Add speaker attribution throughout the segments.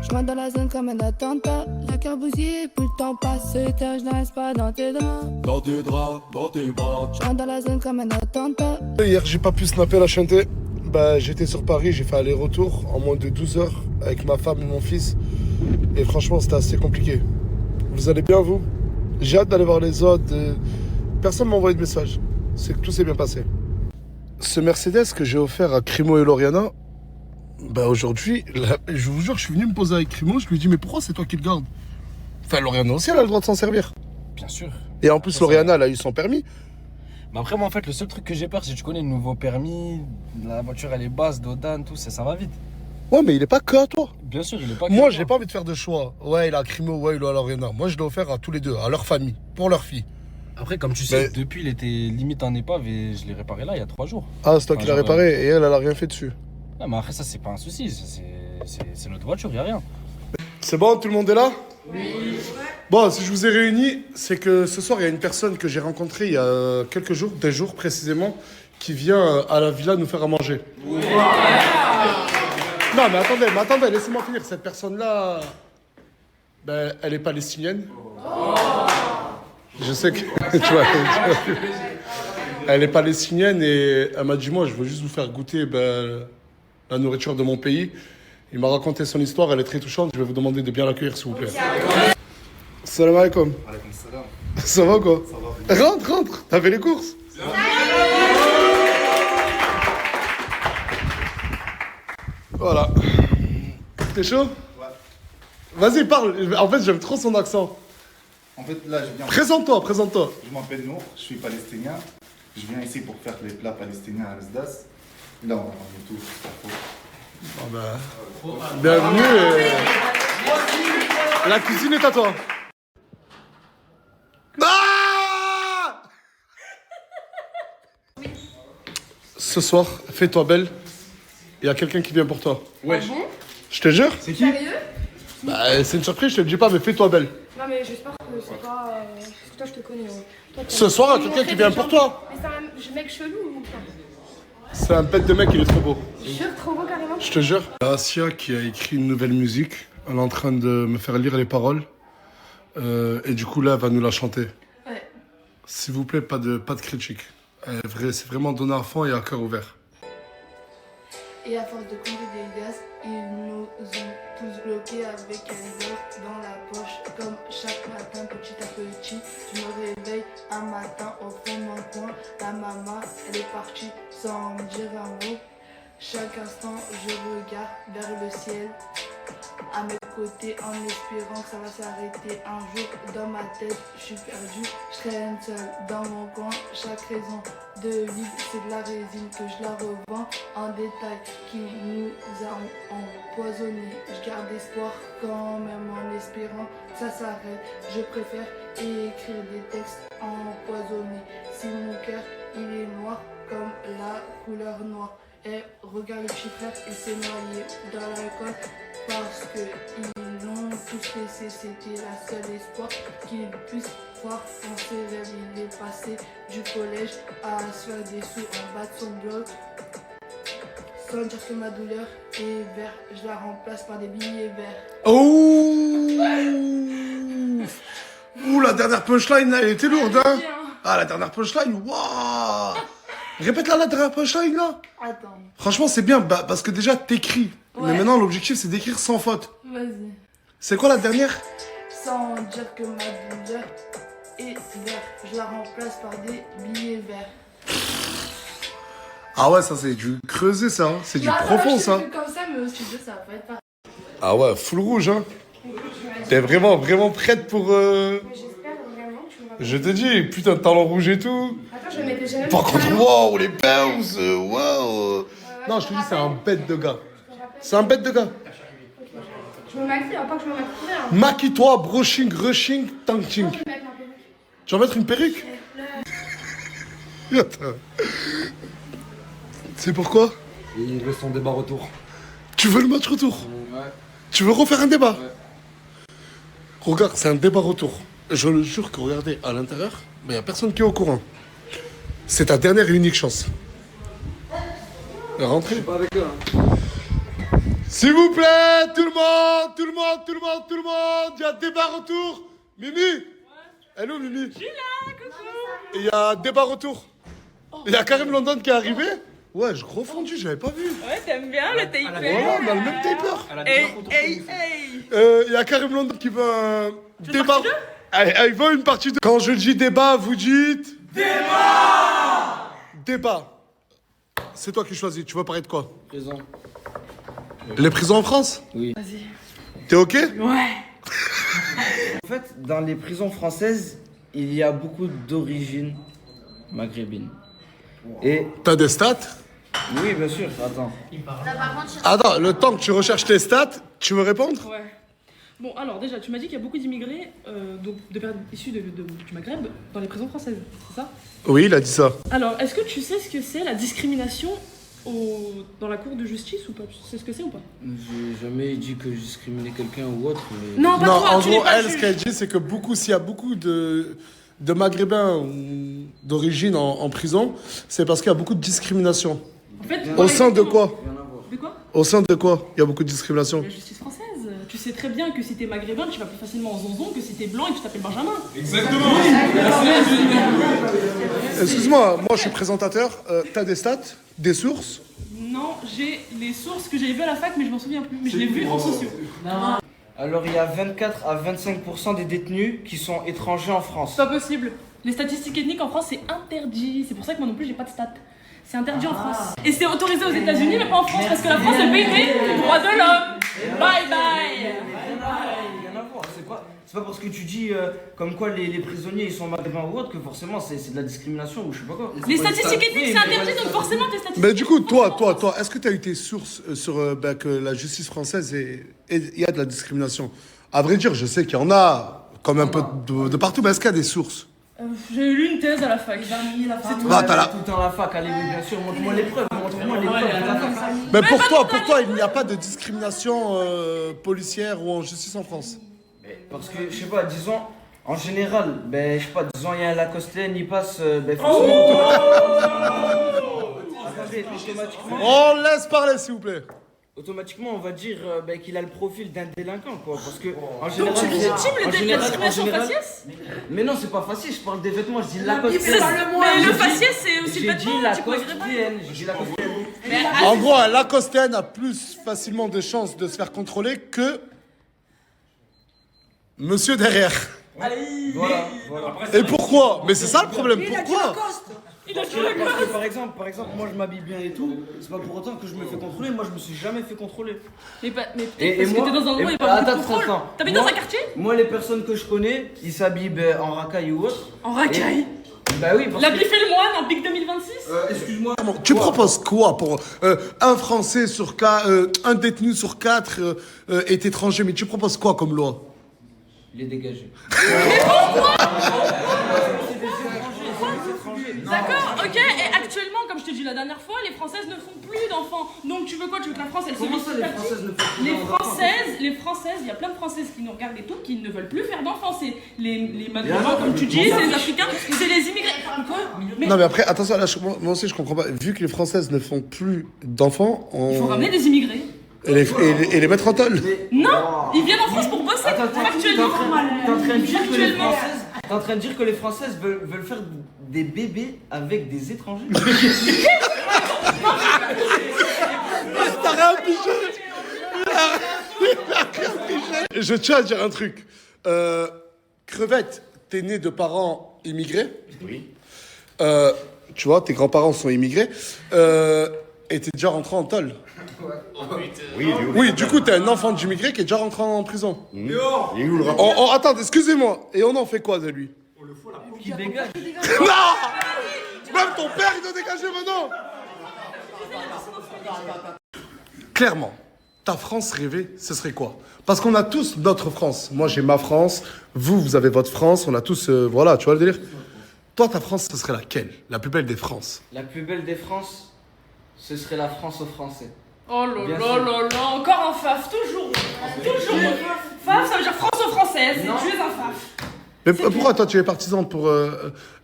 Speaker 1: Je rentre dans la zone comme un attentat. La cœur bousillé, plus le temps passe. Je n'arrête pas dans tes draps.
Speaker 2: Dans tes draps, dans tes bras.
Speaker 1: Je rentre dans la zone comme un attentat.
Speaker 3: Hier, j'ai pas pu snapper la chanter. Bah, j'étais sur Paris, j'ai fait aller-retour en moins de 12 heures avec ma femme et mon fils. Et franchement, c'était assez compliqué. Vous allez bien, vous? J'ai hâte d'aller voir les autres. Personne m'a envoyé de message. C'est que tout s'est bien passé. Ce Mercedes que j'ai offert à Crimo et Loriana, bah aujourd'hui, je vous jure, je suis venu me poser avec Crimo, je lui ai dit mais pourquoi c'est toi qui le gardes? Enfin, Loriana aussi, elle a le droit de s'en servir.
Speaker 4: Bien sûr.
Speaker 3: Et en plus, Loriana, elle a eu son permis.
Speaker 4: Mais après, moi, en fait, le seul truc que j'ai peur, c'est que tu connais le nouveau permis, la voiture, elle est basse, Dodan, tout, ça va vite.
Speaker 3: Ouais, mais il est pas que à toi.
Speaker 4: Bien sûr, il est pas que
Speaker 3: Moi,
Speaker 4: à
Speaker 3: j'ai
Speaker 4: toi.
Speaker 3: pas envie de faire de choix. Ouais, il a Crimo, ouais, il a Loriana. Moi, je l'ai offert à tous les deux, à leur famille, pour leur fille.
Speaker 4: Après, comme tu sais,
Speaker 3: Mais-
Speaker 4: depuis, il était limite en épave et je l'ai réparé là, il y a 3 jours.
Speaker 3: Ah, c'est toi qui l'as
Speaker 4: genre,
Speaker 3: réparé et elle a rien fait dessus.
Speaker 4: Non, mais après, ça, c'est pas un souci, c'est notre voiture, y a rien.
Speaker 3: C'est bon, tout le monde est là? Oui. Bon, si je vous ai réunis, c'est que ce soir, il y a une personne que j'ai rencontrée il y a quelques jours, des jours précisément, qui vient à la villa nous faire à manger. Oui. Non, mais attendez, laissez-moi finir. Cette personne-là, ben, elle est palestinienne. Je sais que... tu vois, elle est palestinienne et elle m'a dit, moi, je veux juste vous faire goûter ben, la nourriture de mon pays. Il m'a raconté son histoire, elle est très touchante. Je vais vous demander de bien l'accueillir, s'il vous plaît. Salam alaikum.
Speaker 5: Alaykoum salam.
Speaker 3: Ça va quoi?
Speaker 5: Ça va.
Speaker 3: Rentre. T'as fait les courses? Voilà. T'es chaud?
Speaker 5: Ouais.
Speaker 3: Vas-y, parle. En fait, j'aime trop son accent.
Speaker 5: En fait, là, je viens.
Speaker 3: Présente-toi.
Speaker 5: Je m'appelle Nour, je suis palestinien. Je viens ici pour faire les plats palestiniens à Asdas. Là, on va ramener tout.
Speaker 3: Ah bah, bienvenue. La cuisine est à toi. Ah! Ce soir, fais-toi belle. Il y a quelqu'un qui vient pour toi.
Speaker 4: Ouais.
Speaker 3: Je te jure.
Speaker 4: C'est qui?
Speaker 1: Sérieux?
Speaker 3: Bah, c'est une surprise, je te le dis pas, mais fais-toi belle.
Speaker 1: Non, mais j'espère que c'est pas. Parce que toi, je te connais. Toi,
Speaker 3: Ce soir, il y a quelqu'un qui vient pour toi.
Speaker 1: Mais c'est un mec chelou ou quoi?
Speaker 3: C'est un bête de mec, il est trop beau.
Speaker 1: Jure, trop beau carrément.
Speaker 3: Je te jure. Asia qui a écrit une nouvelle musique. Elle est en train de me faire lire les paroles. Et du coup, là, elle va nous la chanter.
Speaker 1: Ouais.
Speaker 3: S'il vous plaît, pas de critique. C'est vraiment donné à fond et à cœur ouvert.
Speaker 1: Et à force de compter des gaz, ils nous ont tous bloqués avec un bloc dans la poche. Comme chaque matin, petit à petit, je me réveille un matin au fond de mon coin. La maman, elle est partie sans me dire un mot. Chaque instant, je regarde vers le ciel. À mes côtés, en espérant que ça va s'arrêter un jour. Dans ma tête, je suis perdu, je traîne seul dans mon coin. Chaque raison de vivre, c'est de la résine que je la revends en détail qui nous a empoisonnés. Je garde espoir quand même en espérant que ça s'arrête. Je préfère écrire des textes empoisonnés. Si mon cœur, il est noir comme la couleur noire. Et regarde le petit frère, il s'est noyé dans l'alcool parce que ils l'ont tous laissé. C'était la seule espoir qu'il puisse croire en ses rêves. Il est passé du collège à se faire des sous en bas de son bloc. Sans dire que ma douleur est verte, je la remplace par des billets verts.
Speaker 3: Oh! Ouh, la dernière punchline, là, elle était lourde, hein? Ah, la dernière punchline, waouh! Répète-la, la dernière punchline, là.
Speaker 1: Attends,
Speaker 3: Franchement, c'est bien, bah, parce que déjà, t'écris.
Speaker 1: Ouais.
Speaker 3: Mais maintenant, l'objectif, c'est d'écrire sans faute.
Speaker 1: vas-y.
Speaker 3: C'est quoi la dernière?
Speaker 1: Sans dire que ma douleur est verte, je la remplace par des billets verts.
Speaker 3: Ah ouais, ça, c'est du creuset, ça. Hein. C'est du profond, ça.
Speaker 1: Comme ça, mais au studio, ça va pas être pareil.
Speaker 3: Ah ouais, full rouge, hein. T'es vraiment prête pour...
Speaker 1: Mais j'espère vraiment que tu vas.
Speaker 3: Je te dis, putain, de talent rouge et tout.
Speaker 1: Attends, je vais mettre des chaînes.
Speaker 3: Par contre, waouh, les bounce, waouh. Non, je te dis, c'est un bête de gars. C'est un bête de gars.
Speaker 1: Je me maquille, pas que je me maquille. Hein.
Speaker 3: Maquille-toi, brushing, rushing, tanking.
Speaker 1: Je vais mettre un peu.
Speaker 3: Tu vas mettre une perruque? Attends. C'est pourquoi?
Speaker 4: Il veut son débat retour.
Speaker 3: Tu veux le match retour?
Speaker 4: Ouais.
Speaker 3: Tu veux refaire un débat?
Speaker 4: Ouais.
Speaker 3: Regarde, c'est un débat retour. Je le jure que regardez, à l'intérieur, il n'y a personne qui est au courant. C'est ta dernière et unique chance. Rentrez.
Speaker 4: Pas avec eux.
Speaker 3: S'il vous plaît, tout le monde, tout le monde, il y a débat retour. Mimi. Elle est où, Mimi?
Speaker 6: Je suis là, coucou.
Speaker 3: Il y a débat retour. Il y a Karim London qui est arrivé. Ouais, je gros fondu, j'avais pas vu.
Speaker 6: Ouais, t'aimes bien le taper?
Speaker 3: Voilà, on a le même taper.
Speaker 6: Hey.
Speaker 3: Il y a Karim London qui veut un débat. Il veut une partie 2. Quand je dis débat, vous dites. Débat. C'est toi qui choisis. Tu veux parler de quoi?
Speaker 4: Présent.
Speaker 3: Les prisons en France?
Speaker 4: Oui.
Speaker 6: Vas-y.
Speaker 3: T'es ok?
Speaker 6: Ouais.
Speaker 4: En fait, dans les prisons françaises, il y a beaucoup d'origines maghrébines. Et
Speaker 3: T'as des stats?
Speaker 4: oui, bien sûr, attends.
Speaker 3: Attends, le temps que tu recherches tes stats, tu veux répondre?
Speaker 6: Ouais. Bon, alors déjà, tu m'as dit qu'il y a beaucoup d'immigrés donc de personnes issues du Maghreb dans les prisons françaises, c'est ça?
Speaker 3: Oui, il a dit ça.
Speaker 6: Alors, est-ce que tu sais ce que c'est la discrimination dans la cour de justice ou pas? Tu sais ce que c'est ou pas?
Speaker 4: J'ai jamais dit que je discriminais quelqu'un ou autre, mais...
Speaker 6: Non, pas
Speaker 3: Non,
Speaker 6: toi,
Speaker 3: en
Speaker 6: tu
Speaker 3: gros,
Speaker 6: n'es pas
Speaker 3: elle, ce
Speaker 6: juge.
Speaker 3: qu'elle dit, c'est que s'il y a beaucoup de Maghrébins ou d'origine en prison, c'est parce qu'il y a beaucoup de discrimination.
Speaker 6: En fait,
Speaker 3: Au sein de quoi?
Speaker 4: Rien à voir.
Speaker 6: De quoi?
Speaker 3: Au sein de quoi il y a beaucoup de discrimination?
Speaker 6: La justice française. Tu sais très bien que si t'es maghrébin, tu vas plus facilement en zonzon que si t'es blanc et que tu t'appelles Benjamin.
Speaker 3: Excuse-moi, moi je suis présentateur. T'as des stats? Des sources?
Speaker 6: Non, j'ai les sources que j'avais vues à la fac, mais je m'en souviens plus. Mais je l'ai vu en sociaux.
Speaker 4: Alors, il y a 24 à 25% des détenus qui sont étrangers en France.
Speaker 6: C'est pas possible. Les statistiques ethniques en France, c'est interdit. C'est pour ça que moi non plus, j'ai pas de stats. C'est interdit en France. Et c'est autorisé aux États-Unis, mais pas en France, parce que la France, c'est le pays des droits de l'homme. Bye bye.
Speaker 4: Rien à voir, c'est pas parce que tu dis comme quoi les prisonniers ils sont maghrébins ou autres que forcément c'est de la discrimination ou je sais pas quoi.
Speaker 6: Les statistiques ethniques, c'est interdit, donc forcément tes statistiques.
Speaker 3: Mais du coup, toi, est-ce que tu as eu tes sources sur que la justice française il y a de la discrimination? À vrai dire, je sais qu'il y en a comme un peu de partout, mais est-ce qu'il y a des sources?
Speaker 6: J'ai lu une thèse à la fac. C'est tout.
Speaker 3: Ah, t'as la-
Speaker 4: Tout le temps à la fac, allez oui bien sûr, montre-moi les preuves, montre-moi les preuves de la fac.
Speaker 3: Mais pour toi, il n'y a pas de discrimination policière ou en justice en France?
Speaker 4: Parce que je sais pas, disons en général, ben je sais pas, disons il y a un Lacostean, il passe ben forcément Attendez,
Speaker 3: On laisse parler, s'il vous plaît.
Speaker 4: automatiquement on va dire ben, qu'il a le profil d'un délinquant quoi parce que en général
Speaker 6: Donc tu légitimes la discrimination
Speaker 4: général-
Speaker 6: faciès?
Speaker 4: Mais non, c'est pas facile, je parle des vêtements, je dis Lacostean.
Speaker 6: Mais le faciès, c'est aussi le
Speaker 4: J'ai dit
Speaker 6: vêtement, tu peux
Speaker 4: Lacostean, j'ai dit Lacostean.
Speaker 3: En gros, un Lacostean a plus facilement de chances de se faire contrôler que monsieur derrière.
Speaker 4: Voilà.
Speaker 3: Et pourquoi? Mais c'est ça le problème, pourquoi?
Speaker 4: Parce que par exemple, moi je m'habille bien et tout, c'est pas pour autant que je me fais contrôler, moi je me suis jamais fait contrôler.
Speaker 6: Mais peut-être
Speaker 4: Et
Speaker 6: parce que
Speaker 4: moi-
Speaker 6: t'es dans un endroit où il n'y a
Speaker 4: et-
Speaker 6: pas beaucoup de
Speaker 4: attends,
Speaker 6: contrôle.
Speaker 4: attends.
Speaker 6: T'habites dans
Speaker 4: Moi-
Speaker 6: un quartier?
Speaker 4: Moi les personnes que je connais, ils s'habillent ben, en racaille ou autre.
Speaker 6: En racaille.
Speaker 4: Bah oui, parce
Speaker 6: La
Speaker 4: que...
Speaker 6: bif et le moine en pic 2026?
Speaker 5: Excuse-moi.
Speaker 3: Tu proposes quoi pour un Français sur 4, un détenu sur 4 est étranger, mais tu proposes quoi comme loi?
Speaker 4: Il est dégagé.
Speaker 6: D'accord, ok, et actuellement, comme je te dis la dernière fois, les Françaises ne font plus d'enfants. Donc tu veux quoi? Tu veux que la France, elle se
Speaker 4: Comment
Speaker 6: vise
Speaker 4: ça
Speaker 6: petit
Speaker 4: les
Speaker 6: à petit?
Speaker 4: Françaises ne font plus
Speaker 6: Les
Speaker 4: d'enfants
Speaker 6: Françaises, il y a plein de Françaises qui nous regardent et tout, qui ne veulent plus faire d'enfants. C'est les Maghrébins, comme tu dis, c'est les Africains, c'est les immigrés. Quoi? Mais
Speaker 3: Non mais après, attention, là, moi aussi je comprends pas. Vu que les Françaises ne font plus d'enfants,
Speaker 6: il faut ramener des immigrés.
Speaker 3: et les mettre en tôle.
Speaker 6: Non, ils viennent en France pour bosser. Factuellement.
Speaker 4: T'es en train de dire que les
Speaker 6: Factuellement.
Speaker 4: Françaises, t'es en train de dire que les Françaises veulent faire des bébés avec des étrangers.
Speaker 3: T'as rien pigé. Je tiens à dire un truc. Crevette, t'es né de parents immigrés.
Speaker 5: Oui.
Speaker 3: Tu vois, tes grands-parents sont immigrés. Et t'es déjà rentré en tôle.
Speaker 5: Oui,
Speaker 3: Oui, du coup, t'es un enfant d'immigré qui est déjà rentré en prison.
Speaker 5: Il est où le rapport?
Speaker 3: Attends, excusez-moi. Et on en fait quoi de lui?
Speaker 4: Qui dégage.
Speaker 3: Non! Même ton père, il doit dégager maintenant! Clairement, ta France rêvée, ce serait quoi? Parce qu'on a tous notre France. Moi, j'ai ma France. Vous avez votre France. On a tous... voilà, tu vois le délire? Toi, ta France, ce serait laquelle? La plus belle des France?
Speaker 4: La plus belle des France, ce serait la France aux Français.
Speaker 6: Oh là
Speaker 4: Bien
Speaker 6: là
Speaker 4: sûr.
Speaker 6: là là, encore un faf, toujours. Faf, ça veut dire franco-française, et tu es un faf.
Speaker 3: Mais pourquoi toi, tu es partisan pour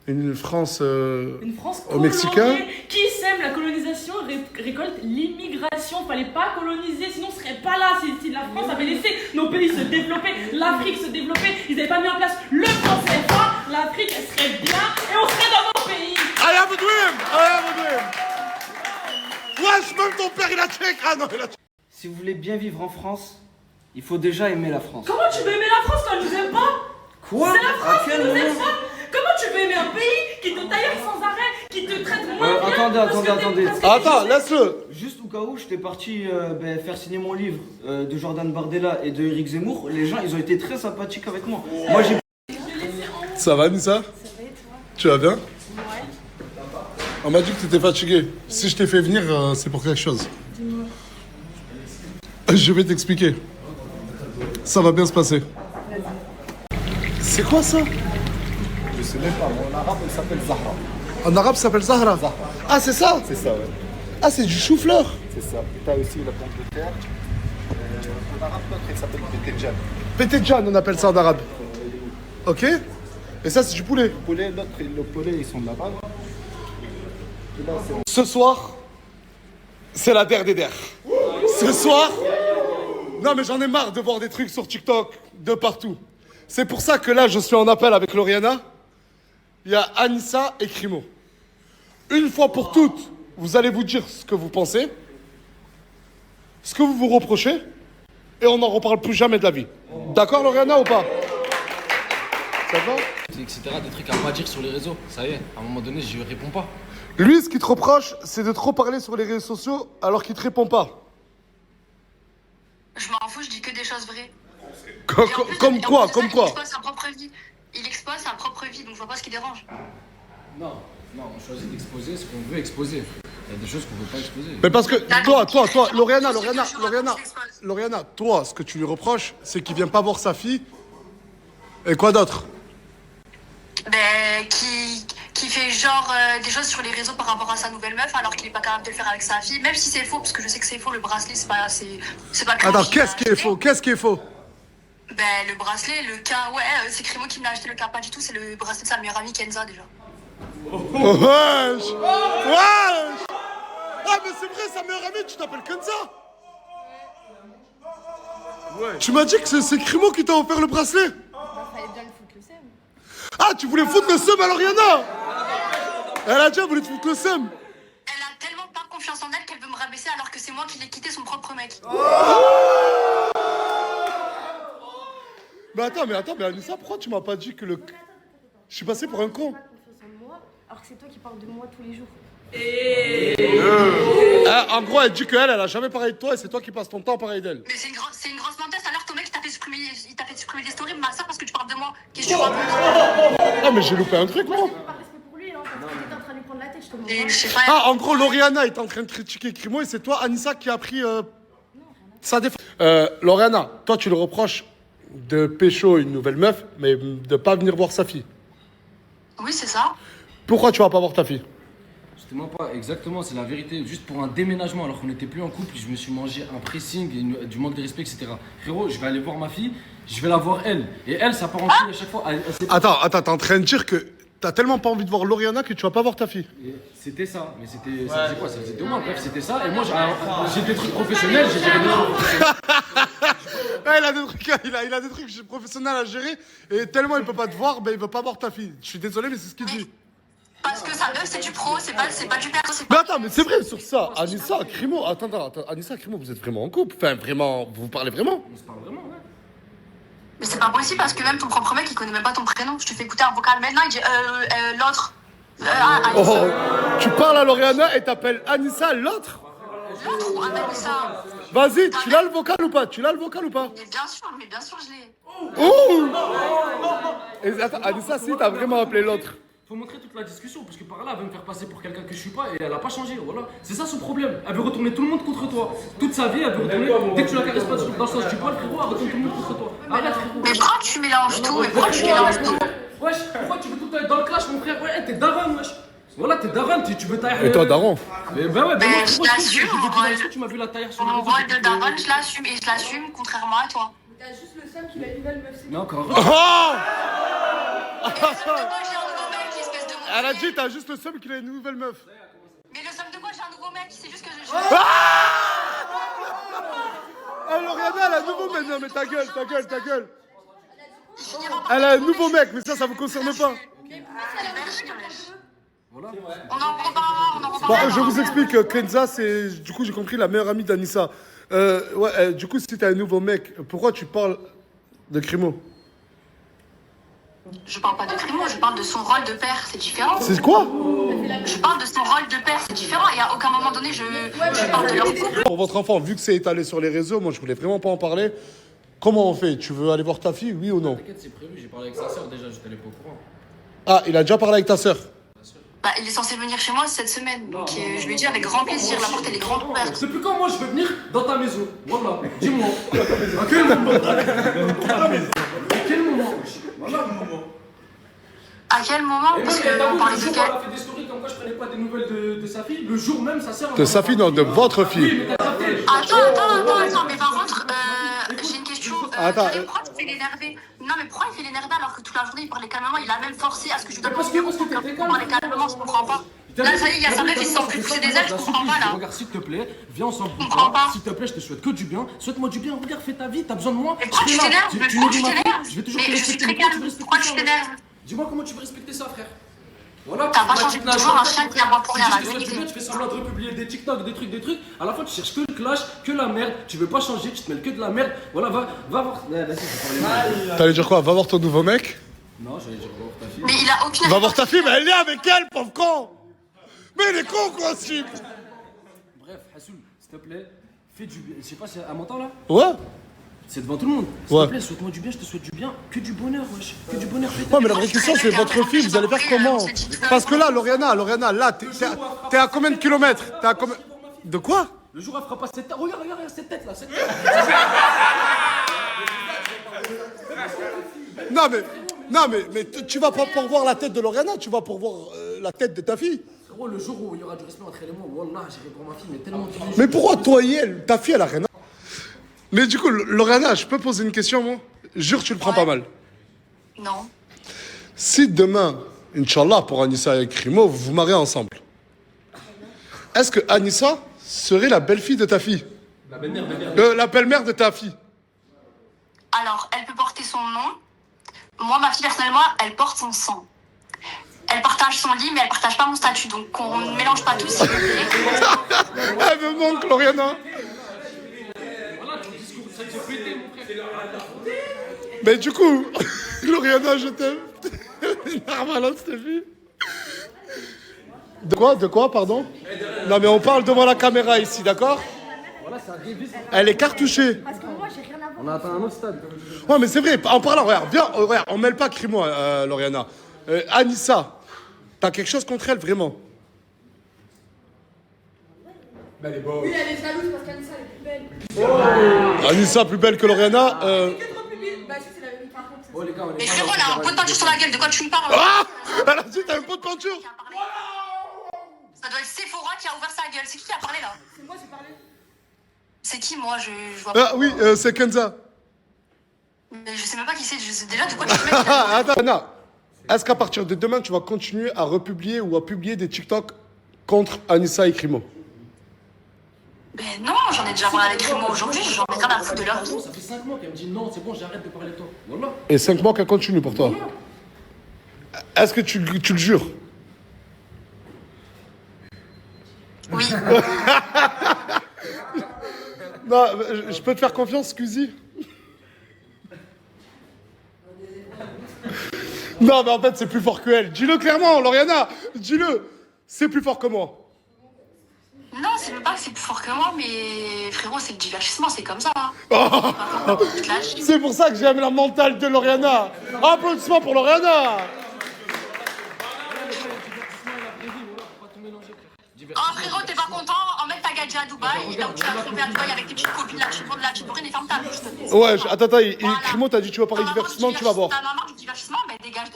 Speaker 3: une France...
Speaker 6: Une France
Speaker 3: Aux Mexicains.
Speaker 6: coloniée. Qui sème la colonisation récolte l'immigration. Fallait pas coloniser, sinon on serait pas là. Si la France avait laissé nos pays se développer, l'Afrique se développer, ils n'avaient pas mis en place le franc CFA, l'Afrique elle serait bien et on serait dans nos pays.
Speaker 3: I have a dream! I have a dream! Wesh, même ton père il a check! Ah non, il a check!
Speaker 4: Si vous voulez bien vivre en France, il faut déjà aimer la France.
Speaker 6: Comment tu veux aimer la France quand elle nous aime pas?
Speaker 4: Quoi?
Speaker 6: C'est la France
Speaker 4: À
Speaker 6: qui
Speaker 4: quel
Speaker 6: nous aime
Speaker 4: moment?
Speaker 6: pas. Comment tu veux aimer un pays qui te taille sans arrêt, qui te traite moins bien
Speaker 4: Attendez,
Speaker 6: parce que
Speaker 4: attendez,
Speaker 6: t'es-
Speaker 4: attendez.
Speaker 6: parce que
Speaker 3: Attends,
Speaker 6: t'es-
Speaker 3: laisse-le!
Speaker 4: Juste au cas où j'étais parti faire signer mon livre de Jordan Bardella et de Eric Zemmour, les gens ils ont été très sympathiques avec moi. Moi j'ai
Speaker 3: Ça va, Nissa? Tu vas bien? On m'a dit que tu étais fatigué. Si je t'ai fait venir, c'est pour quelque chose. Je vais t'expliquer. Ça va bien se passer. C'est quoi ça?
Speaker 5: Je sais même pas, mais en arabe, elle s'appelle Zahra.
Speaker 3: En arabe, ça s'appelle Zahra. Ah, c'est ça?
Speaker 5: C'est ça, ouais.
Speaker 3: Ah, c'est du chou-fleur.
Speaker 5: C'est ça. T'as aussi la pomme de terre. En arabe, l'autre, elle s'appelle Betejan.
Speaker 3: Pétédjan, on appelle ça en arabe. Ok? Et ça, c'est du poulet.
Speaker 5: Le poulet, l'autre, le poulet, ils sont de là-bas. Et là, c'est
Speaker 3: Ce soir, c'est la der des der. Ce soir, non mais j'en ai marre de voir des trucs sur TikTok de partout. C'est pour ça que là, je suis en appel avec Lauriana. Il y a Anissa et Crimo. Une fois pour toutes, vous allez vous dire ce que vous pensez, ce que vous vous reprochez, et on n'en reparle plus jamais de la vie. D'accord, Lauriana, ou pas? Ça va?
Speaker 7: etc. Des trucs à pas dire sur les réseaux. Ça y est, à un moment donné, je réponds pas.
Speaker 3: Lui, ce qu'il te reproche, c'est de trop parler sur les réseaux sociaux alors qu'il te répond pas.
Speaker 8: Je m'en fous, je dis que des choses vraies.
Speaker 3: Comme,
Speaker 8: Et en plus,
Speaker 3: comme
Speaker 8: en
Speaker 3: quoi?
Speaker 8: plus de ça,
Speaker 3: Comme quoi?
Speaker 8: Il expose sa propre vie. Il expose sa propre vie, donc je vois pas ce qui dérange.
Speaker 7: Non, on choisit d'exposer ce qu'on veut exposer. Il y a des choses qu'on veut pas exposer.
Speaker 3: Mais parce que toi, Lauriana,
Speaker 8: Tout ce que je raconte, j'expose.
Speaker 3: Lauriana, toi, ce que tu lui reproches, c'est qu'il vient pas voir sa fille. Et quoi d'autre?
Speaker 8: Ben, qui fait genre des choses sur les réseaux par rapport à sa nouvelle meuf alors qu'il est pas capable de le faire avec sa fille, même si c'est faux, parce que je sais que c'est faux, le bracelet c'est pas
Speaker 3: Attends, qu'est-ce qui est faux? Qu'est-ce qui est faux?
Speaker 8: Ben, le bracelet, le cas, ouais, c'est Crimo qui me l'a acheté, le cas pas du tout, c'est le bracelet de sa meilleure amie Kenza déjà.
Speaker 3: Wesh! Wesh! Ah, mais c'est vrai, sa meilleure amie, tu t'appelles Kenza? Ouais. Tu m'as dit que c'est Crimo qui t'a offert le bracelet?
Speaker 1: Fallait bien le foutre le seum.
Speaker 3: Ah, tu voulais foutre le seum à Lauriana? Elle a déjà voulu te foutre le seum.
Speaker 8: Elle a tellement pas confiance en elle qu'elle veut me rabaisser alors que c'est moi qui l'ai quitté son propre mec.
Speaker 3: Mais attends, mais Anissa, pourquoi tu m'as pas dit que le... Je suis passé pour un con.
Speaker 1: Pas confiance en moi, alors que c'est toi qui parles de moi tous les jours.
Speaker 3: En gros, elle dit qu'elle, elle a jamais parlé de toi et c'est toi qui passes ton temps à parler d'elle.
Speaker 8: Mais c'est une grosse menteuse, alors ton mec il t'a fait supprimer les stories de ma soeur parce que tu parles de moi. Qu'est-ce que tu racontes?
Speaker 3: Ah, mais j'ai loupé un truc, moi.
Speaker 1: Par respect pour lui, hein, parce que t'étais en train de lui prendre la tête, je te
Speaker 8: Et
Speaker 1: montre.
Speaker 8: je sais pas.
Speaker 3: Ah, en gros, Lauriana est en train de critiquer Crimo et c'est toi, Anissa, qui a pris sa défense. Lauriana, toi, tu le reproches de pécho une nouvelle meuf, mais de pas venir voir sa fille.
Speaker 8: Oui, c'est ça.
Speaker 3: Pourquoi tu vas pas voir ta fille?
Speaker 7: C'était même pas exactement, c'est la vérité. Juste pour un déménagement, alors qu'on n'était plus en couple, je me suis mangé un pressing, du manque de respect, etc. Frérot, je vais aller voir ma fille, je vais la voir elle. Et elle, ça part en couille à chaque fois.
Speaker 3: Attends, t'es en train de dire que t'as tellement pas envie de voir Lauriana que tu vas pas voir ta fille.
Speaker 7: Et c'était ça, mais c'était. Ça faisait quoi? Ça faisait 2 mois, bref, c'était ça. Et moi, j'ai des trucs professionnels, j'ai géré des trucs professionnels.
Speaker 3: Ouais, il a des trucs professionnels à gérer et tellement il peut pas te voir, ben il veut pas voir ta fille. Je suis désolé, mais c'est ce qu'il dit.
Speaker 8: Parce que sa meuf c'est du pro, c'est pas du perso, c'est
Speaker 3: Mais
Speaker 8: pas.
Speaker 3: attends, mais c'est vrai sur ça. Anissa, Crimo, attends, Anissa, Crimo, vous êtes vraiment en couple. Enfin, vraiment, vous parlez vraiment.
Speaker 7: On se parle vraiment, ouais.
Speaker 8: Mais c'est pas possible parce que même ton propre mec il connaît même pas ton prénom. Je te fais écouter un vocal maintenant, il dit l'autre.
Speaker 3: Oh, tu parles à Lauriana et t'appelles Anissa l'autre?
Speaker 8: L'autre ou Anissa.
Speaker 3: Vas-y, tu l'as le vocal ou pas?
Speaker 8: Mais bien sûr je l'ai.
Speaker 3: Oh! Et attends, Anissa, si t'as vraiment appelé l'autre.
Speaker 7: Faut montrer toute la discussion, parce que par là, elle veut me faire passer pour quelqu'un que je suis pas et elle a pas changé, voilà. C'est ça son problème. Elle veut retourner tout le monde contre toi. Toute sa vie, elle veut retourner. Dès que tu la caresses pas dans le sens du poil, frérot, elle retourne tout le monde contre toi. Arrête, frérot.
Speaker 8: Mais pourquoi tu mélanges tout? Mais pourquoi tu mélanges tout?
Speaker 7: Wesh, pourquoi tu veux tout être dans le clash, mon frère? Ouais, t'es daron, wesh. Voilà, t'es daron, tu veux tailler.
Speaker 3: Et toi, Daron?
Speaker 7: Ben ouais, ben moi,
Speaker 8: je
Speaker 7: frérot,
Speaker 8: l'assume,
Speaker 7: tu
Speaker 8: mon rôle.
Speaker 7: tu m'as vu la taille sur le
Speaker 8: Mon
Speaker 7: réseau.
Speaker 8: rôle de daronne, je l'assume et je l'assume contrairement à toi.
Speaker 1: T'as juste le seum qu'il a une nouvelle meuf, c'est
Speaker 7: Mais encore.
Speaker 3: Oh!
Speaker 8: Et le seum de quoi j'ai un nouveau mec, espèce de mon.
Speaker 3: Elle a dit, t'as juste le seum qu'il a une nouvelle meuf.
Speaker 8: Mais le seum de quoi j'ai un nouveau mec, c'est juste que je.
Speaker 3: Oh, Lauriana, elle a un nouveau mec. Non, mais ta gueule, ta gueule, ta gueule. Elle a un nouveau mec, mais ça vous concerne pas.
Speaker 7: Voilà.
Speaker 8: On en reparlera, on en
Speaker 3: Bon,
Speaker 8: reparlera.
Speaker 3: je vous explique, Kenza, c'est, du coup, j'ai compris, la meilleure amie d'Anissa. Du coup, si t'as un nouveau mec, pourquoi tu parles de Crimo?
Speaker 8: Je parle pas de Crimo, je parle de son rôle de père, c'est différent.
Speaker 3: C'est quoi?
Speaker 8: Je parle de son rôle de père, c'est différent. Et à aucun moment donné, je parle de leur couple.
Speaker 3: Pour votre enfant, vu que c'est étalé sur les réseaux, moi, je voulais vraiment pas en parler. Comment on fait? Tu veux aller voir ta fille, oui ou non?
Speaker 7: T'inquiète, c'est prévu, j'ai parlé avec sa soeur déjà, j'étais pas au courant.
Speaker 3: Ah, il a déjà parlé avec ta sœur?
Speaker 8: Bah, il est censé venir chez moi cette semaine. Donc je lui dis avec grand plaisir, la porte elle est grande ouverte.
Speaker 7: Depuis quand moi je veux venir dans ta maison? Voilà, dis-moi. À quel moment? À quel moment? Voilà.
Speaker 8: À quel moment?
Speaker 7: Et
Speaker 8: Parce
Speaker 7: même, t'as
Speaker 8: qu'on
Speaker 7: vu,
Speaker 8: parlait
Speaker 7: le
Speaker 8: de
Speaker 7: jour où
Speaker 8: quel...
Speaker 7: elle a fait des stories comme quoi je prenais pas des nouvelles de sa fille, le jour même sa sœur...
Speaker 3: De sa fille, non, de votre fille.
Speaker 7: Oui, mais t'as capté.
Speaker 8: Attends, mais par contre, j'ai une question.
Speaker 3: Attends,
Speaker 8: Pourquoi tu fais l'énerver? Non, mais pourquoi il fait l'énerver alors que toute la journée il parlait calmement? Il a même forcé à ce que je lui donne
Speaker 7: Parce
Speaker 8: mon
Speaker 7: que
Speaker 8: numéro
Speaker 7: t'étais
Speaker 8: pour
Speaker 7: calme.
Speaker 8: parler calmement, je comprends pas. Là, ça y est, il y a sa meuf, il s'en fait pousser des ailes, je comprends pas là.
Speaker 7: Regarde, s'il te plaît, viens ensemble.
Speaker 8: comprends pas.
Speaker 7: S'il te plaît, je te souhaite que du bien. Souhaite-moi du bien, regarde, fais ta vie, t'as besoin de moi.
Speaker 8: Mais pourquoi
Speaker 7: Je
Speaker 8: tu
Speaker 7: serai là.
Speaker 8: t'énerves?
Speaker 7: Tu
Speaker 8: Pourquoi
Speaker 7: nourris
Speaker 8: tu
Speaker 7: ma fille,
Speaker 8: t'énerves?
Speaker 7: je vais toujours te
Speaker 8: Mais je suis
Speaker 7: respecter.
Speaker 8: très
Speaker 7: Mais pourquoi tu
Speaker 8: calme.
Speaker 7: respectes
Speaker 8: Pourquoi
Speaker 7: ça,
Speaker 8: tu
Speaker 7: ouais?
Speaker 8: t'énerves?
Speaker 7: Dis-moi comment tu veux respecter ça, frère. Voilà,
Speaker 8: T'as pas
Speaker 7: tu
Speaker 8: changé
Speaker 7: m'as
Speaker 8: de
Speaker 7: dit
Speaker 8: toujours un chien qui aboie pour rien, la
Speaker 7: tu fais
Speaker 8: vérité.
Speaker 7: tu fais semblant de republier des TikTok, des trucs. À la fin, tu cherches que le clash, que la merde. Tu veux pas changer, tu te mêles que de la merde. Voilà, va voir. Vas-y, je vais parler.
Speaker 3: T'allais dire quoi? Va voir ton nouveau mec?
Speaker 7: Non, j'allais dire, va voir ta fille.
Speaker 8: Mais il a aucune.
Speaker 3: Va voir ta fille, mais elle est avec elle, pauvre con! Mais il est con, quoi, ce type!
Speaker 7: Bref, Hassoul, s'il te plaît, fais du bien. Je sais pas si elle m'entend là.
Speaker 3: Ouais?
Speaker 7: C'est devant tout le monde. S'il
Speaker 3: Ouais.
Speaker 7: te plaît, souhaite-moi du bien, je te souhaite du bien. Que du bonheur, wesh. Que du bonheur. Fais ta
Speaker 3: Ouais, mais
Speaker 7: vie.
Speaker 3: la vraie question, c'est votre fille, vous allez faire comment? Parce que là, Lauriana, là, t'es à combien de kilomètres? T'es à combien... De quoi?
Speaker 7: Le jour où elle fera pas cette tête. Regarde cette tête là, cette tête.
Speaker 3: Non, mais tu vas pas pour voir la tête de Lauriana, tu vas pour voir la tête de ta fille.
Speaker 7: Gros, le jour où il y aura du respect entre elle et moi, wallah, j'irai pour ma fille, mais tellement qu'il est
Speaker 3: Mais pourquoi toi et elle? Ta fille, elle a rien à... Mais du coup, Lauriana, je peux poser une question, moi? Jure, tu le prends pas mal.
Speaker 8: Non.
Speaker 3: Si demain, Inch'Allah, pour Anissa et Crimo, vous vous mariez ensemble, est-ce que Anissa serait la belle-fille de ta fille?
Speaker 7: la belle-mère.
Speaker 3: La belle-mère de ta fille?
Speaker 8: Alors, elle peut porter son nom. Moi, ma fille, personnellement, elle porte son sang. Elle partage son lit, mais elle partage pas mon statut. Donc, on ne mélange pas tout, s'il vous plaît.
Speaker 3: Elle me manque, Lauriana.
Speaker 7: Voilà, ton discours, ça te fait péter, mon frère.
Speaker 3: Mais du coup, Lauriana, je t'aime. Normal, cette fille. De quoi, pardon? Non, mais on parle devant la caméra ici, d'accord?
Speaker 7: Voilà, ça révise.
Speaker 3: Elle est cartouchée.
Speaker 7: On a atteint un autre stade.
Speaker 3: Ouais, mais c'est vrai, en parlant, regarde, viens, regarde, on mêle pas Crimo, Lauriana. Anissa, t'as quelque chose contre elle, vraiment?
Speaker 1: Oui, elle est jalouse parce qu'Anissa elle est plus belle.
Speaker 3: Anissa, plus belle que Lauriana.
Speaker 1: Que trop public. Bah, si, c'est la vérité. Par contre,
Speaker 7: Oh les gars, on est
Speaker 8: Mais
Speaker 7: pas
Speaker 8: frérot,
Speaker 7: dans-
Speaker 8: elle a un pot de peinture sur la gueule. De quoi tu me parles?
Speaker 3: Ah! Elle a dit, t'as un pot de peinture?
Speaker 8: Ça doit être Sephora qui a ouvert sa gueule. C'est qui a parlé là?
Speaker 1: c'est moi, j'ai parlé.
Speaker 8: C'est qui, moi? Je vois pas.
Speaker 3: Ah oui, c'est Kenza.
Speaker 8: Mais je sais même pas qui c'est. Je sais déjà de quoi tu me mets.
Speaker 3: Attends, Anna, est-ce qu'à partir de demain, tu vas continuer à republier ou à publier des TikTok contre Anissa et Crimo?
Speaker 8: Ben non, j'en ai déjà parlé avec moi aujourd'hui. J'en ai rien à foutre de leur vie.
Speaker 7: Ça fait 5 mois qu'elle me dit non, c'est bon, j'arrête de parler de toi. Voilà.
Speaker 3: Et 5 mois qu'elle continue pour toi. Est-ce que tu le jures?
Speaker 8: Oui.
Speaker 3: Non, je peux te faire confiance, Scusi? Non, mais en fait, c'est plus fort que elle. Dis-le clairement, Lauriana. Dis-le. C'est plus fort que moi.
Speaker 8: Non, c'est même pas que c'est plus fort que moi, mais frérot, c'est le divertissement, c'est comme ça. Hein.
Speaker 3: C'est pour ça que j'aime la mentale de Lauriana. Applaudissements pour Lauriana.
Speaker 8: Oh frérot, t'es pas content? En mec, t'as gadget à Dubaï, là où tu vas tromper à Dubaï avec tes petites copines, là, tu prends de la petite brune et ferme ta bouche, s'il te plaît.
Speaker 3: Ouais, attends,
Speaker 8: Voilà.
Speaker 3: Crimo, t'as dit tu vas parler divertissement, tu vas voir.
Speaker 8: T'en as marre du divertissement? Ben dégage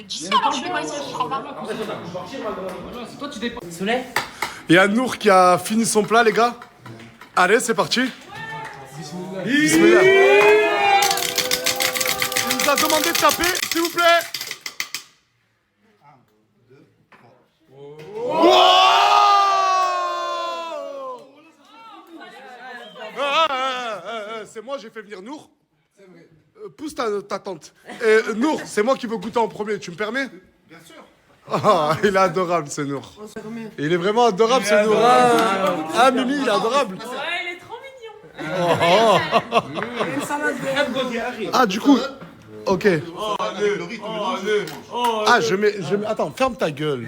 Speaker 8: d'ici, alors je fais quoi ici? Je comprends pas.
Speaker 7: C'est toi, tu dépends.
Speaker 4: Soleil?
Speaker 3: Il y a Nour qui a fini son plat, les gars. Allez, c'est parti. Bismillah. Il nous a demandé de taper, s'il vous plaît. 1, 2, 3. c'est moi, j'ai fait venir Nour. Pousse ta tante. Nour, c'est moi qui veux goûter en premier, tu me permets?
Speaker 5: Bien sûr.
Speaker 3: Ah, il est adorable ce Nour. Il est vraiment adorable ce Nour. Ah, Mimi, il est adorable.
Speaker 6: Ouais, il est trop mignon.
Speaker 3: Ah, du coup, ok.
Speaker 5: Avec le riz, tu mélanges, tu manges.
Speaker 3: Ah, attends, ferme ta gueule.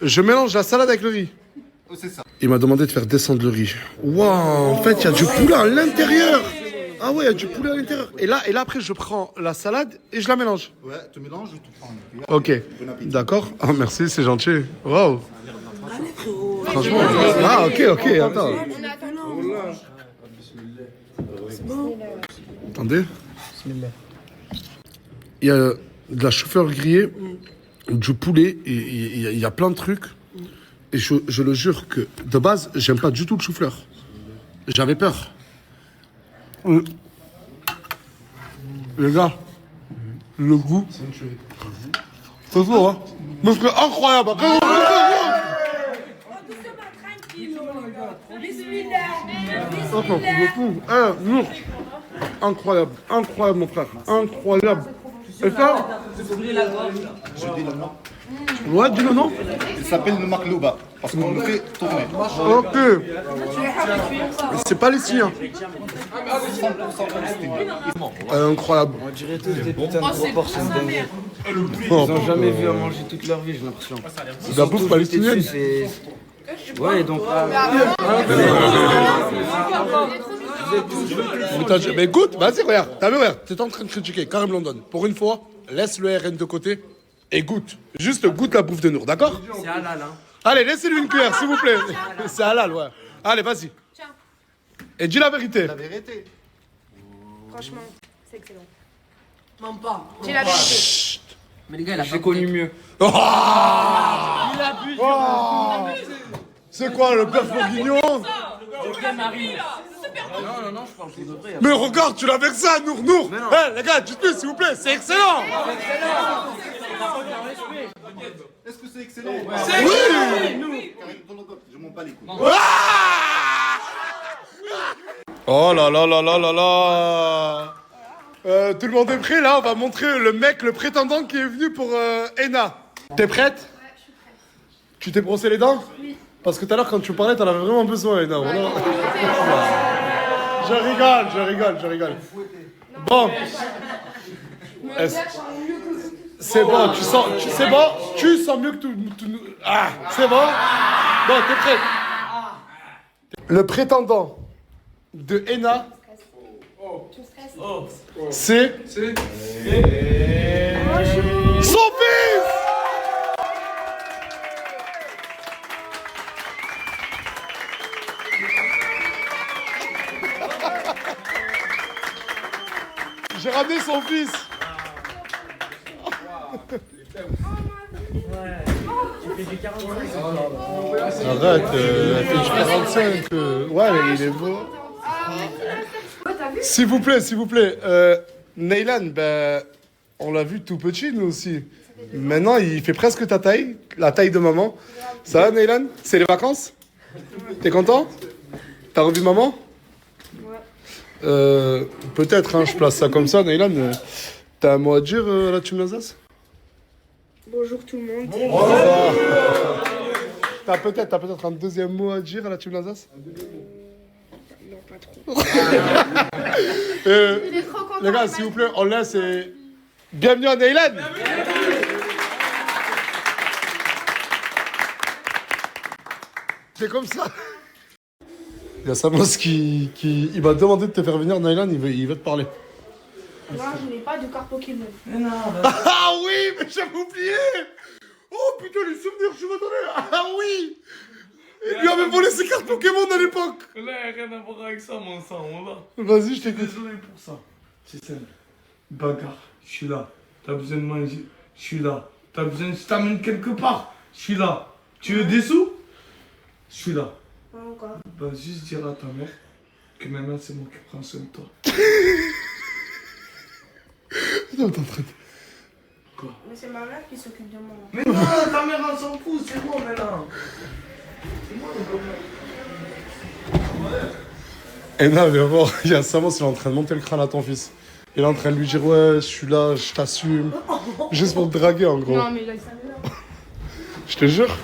Speaker 3: Je mélange la salade avec le riz.
Speaker 5: Oh, c'est ça.
Speaker 3: Il m'a demandé de faire descendre le riz. Waouh, en fait, il y a du poulet à l'intérieur. Ah ouais, il y a du poulet à l'intérieur. Et là, après, je prends la salade et je la mélange.
Speaker 5: Ouais, tu mélanges, tu prends une cuillère.
Speaker 3: Ok,
Speaker 5: Bon appétit.
Speaker 3: d'accord. Oh, merci, c'est gentil. Waouh. Franchement. Ah, ok, attends. Attendez. Il y a de la chou-fleur grillée, du poulet, et il y a plein de trucs. Et je le jure que, de base, j'aime pas du tout le chou-fleur. J'avais peur. Les gars, le goût, c'est fou, hein. Mais c'est incroyable. Attends, le goût, Nour. Incroyable, incroyable, mon frère. Incroyable. Et ça?
Speaker 5: Je dis le nom.
Speaker 3: Ouais, dis le nom.
Speaker 5: Il s'appelle le maklouba. Parce qu'on le fait tourner.
Speaker 3: Ok. C'est palestinien.
Speaker 5: 100% palestinien.
Speaker 3: Incroyable.
Speaker 4: On dirait tous des putains de proportions de dingue. Ils
Speaker 3: Oh,
Speaker 4: ont jamais vu à manger toute leur vie, j'ai l'impression.
Speaker 3: de la bouffe palestinienne.
Speaker 4: Ouais, donc
Speaker 3: Mais goûte, vas-y, regarde. T'as vu, regarde. T'es en train de critiquer Karim London. Pour une fois, laisse le RN de côté et goûte. Juste goûte la bouffe de Nour, d'accord?
Speaker 7: C'est halal, hein.
Speaker 3: Allez, laissez-lui une cuillère, s'il vous plaît. C'est halal, ouais. Allez, vas-y. Et dis la vérité.
Speaker 5: La vérité.
Speaker 9: Franchement, c'est excellent.
Speaker 6: Même pas.
Speaker 9: J'ai la vérité.
Speaker 7: Mais les gars, il a
Speaker 4: j'ai connu mieux.
Speaker 3: Oh,
Speaker 6: Il a bu.
Speaker 3: c'est quoi, le bœuf bourguignon?
Speaker 6: Marie.
Speaker 4: Non, je parle pour de vrai.
Speaker 3: Mais regarde, tu l'as avec ça, Nour. Eh, les gars, dites-lui, s'il vous plaît, c'est excellent.
Speaker 5: Est-ce que c'est excellent?
Speaker 3: Oui.
Speaker 5: Karim, je m'en bats les couilles.
Speaker 3: Oh là là là là là là. Tout le monde est prêt, là. On va montrer le mec, le prétendant qui est venu pour Ena. T'es prête?
Speaker 1: Ouais, je suis prête.
Speaker 3: Tu t'es brossé les dents?
Speaker 1: Oui.
Speaker 3: Parce que tout à l'heure, quand tu parlais, t'en avais vraiment besoin, Ena. Voilà. Je rigole. Bon. C'est bon, tu sens mieux que tout. Ah, c'est bon? Bon, t'es prêt? Le prétendant de Ena, c'est son fils! J'ai ramené son fils. Arrête, elle fait du 45. Ouais, il est beau. S'il vous plaît. Neylan, ben, on l'a vu tout petit, nous aussi. Maintenant, il fait presque ta taille, la taille de maman. Ça va, Neylan? C'est les vacances? T'es content? T'as revu maman? Ouais. Peut-être, hein, je place ça comme ça, Neylan. T'as un mot à dire à la Team Alsace?
Speaker 9: Bonjour tout le monde.
Speaker 3: T'as peut-être un deuxième mot à dire à la Team Alsace?
Speaker 9: Non, pas trop.
Speaker 1: Il est trop content.
Speaker 3: Les gars, s'il vous plaît, on laisse et... Bienvenue à Neylan. C'est comme ça. Il y a Samos qui... Il m'a demandé de te faire venir, Neylan, il veut te parler.
Speaker 9: Non, je n'ai pas de carte Pokémon.
Speaker 3: Ah oui, mais j'avais oublié. Oh putain, les souvenirs, je me donnais. Ah oui. Il lui avait volé ses cartes Pokémon à l'époque.
Speaker 7: Là, il n'y a rien à voir avec ça, mon sang, voilà.
Speaker 3: Vas-y, je t'écoute.
Speaker 7: Désolé pour ça. C'est simple. Bagarre, je suis là. T'as besoin de manger, je suis là. T'as besoin de je t'amène quelque part, je suis là. Tu veux des sous? Je suis là.
Speaker 9: Pas encore.
Speaker 7: Bah, juste dire à ta mère que maintenant c'est moi qui prends soin de toi.
Speaker 3: Non, t'es en train de...
Speaker 7: Quoi?
Speaker 9: Mais c'est ma mère qui s'occupe de moi.
Speaker 7: Mais non, ta mère elle s'en fout, c'est moi maintenant. C'est moi le problème.
Speaker 3: Et non, mais bon, il y a Samos, il est en train de monter le crâne à ton fils. Il est en train de lui dire, ouais, je suis là, je t'assume. Juste pour te draguer, en gros.
Speaker 9: Non, mais là, il savait là.
Speaker 3: Je te jure.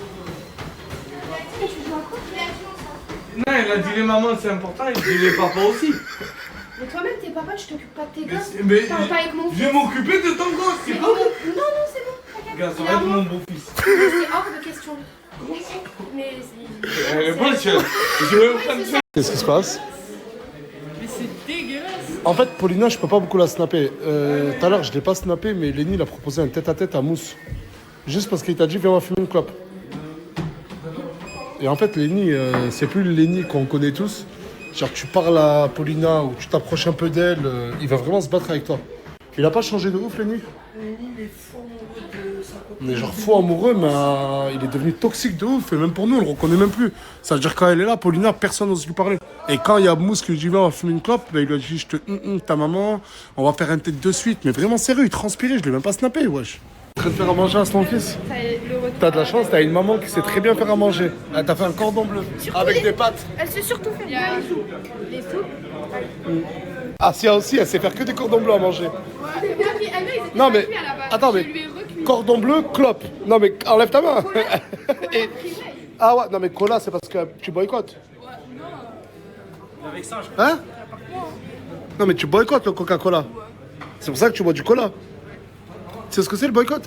Speaker 4: Non, il a dit les mamans, c'est important, il dit les papas aussi.
Speaker 9: Mais toi-même, t'es papa, tu t'occupes pas de tes gosses.
Speaker 4: Mais
Speaker 9: Parle pas avec mon
Speaker 4: je
Speaker 9: fils.
Speaker 4: vais m'occuper de ton gosse, c'est
Speaker 9: Mais
Speaker 4: pas
Speaker 9: non, non, c'est bon, t'inquiète.
Speaker 4: Regarde, ça
Speaker 9: Il
Speaker 4: va
Speaker 9: est à
Speaker 4: être
Speaker 9: moi.
Speaker 4: mon beau-fils.
Speaker 9: Mais c'est hors de question. Mais c'est...
Speaker 4: Elle est bonne, je vais me prendre ça.
Speaker 3: Qu'est-ce qui se passe?
Speaker 6: Mais c'est dégueulasse.
Speaker 3: En fait, Paulina, je peux pas beaucoup la snapper. Tout à l'heure, je l'ai pas snappé, mais Lenny, il a proposé un tête-à-tête à Mousse. Juste parce qu'il t'a dit, viens, on va fumer une clope. Et en fait, Lenny, c'est plus le Lenny qu'on connaît tous. Genre, tu parles à Paulina ou tu t'approches un peu d'elle, il va vraiment se battre avec toi. Il a pas changé de ouf, Lenny?
Speaker 4: Lenny, il est fou amoureux de sa copine.
Speaker 3: Mais genre fou amoureux, mais il est devenu toxique de ouf. Et même pour nous, on le reconnaît même plus. Ça veut dire quand elle est là, Paulina, personne n'ose lui parler. Et quand il y a Mousse qui lui dit, va, on va fumer une clope, ben, il lui a dit, je te ta maman, on va faire un tête de suite. Mais vraiment sérieux, il transpirait, je l'ai même pas snappé, wesh. En train de faire à manger à ton fils. T'as de la chance, t'as une maman qui sait très bien faire à manger. Elle t'a fait un cordon bleu avec des pâtes.
Speaker 9: Elle sait surtout faire les soupes.
Speaker 3: Asia aussi, elle sait faire que des cordons bleus à manger. Non mais, attends mais, cordon bleu, clope. Non mais, enlève ta main. Et- Ah ouais, non mais cola, c'est parce que tu boycottes.
Speaker 7: Avec ça, je
Speaker 3: Hein? Non mais tu boycottes le Coca-Cola. C'est pour ça que tu bois du cola. Tu sais ce que c'est le boycott?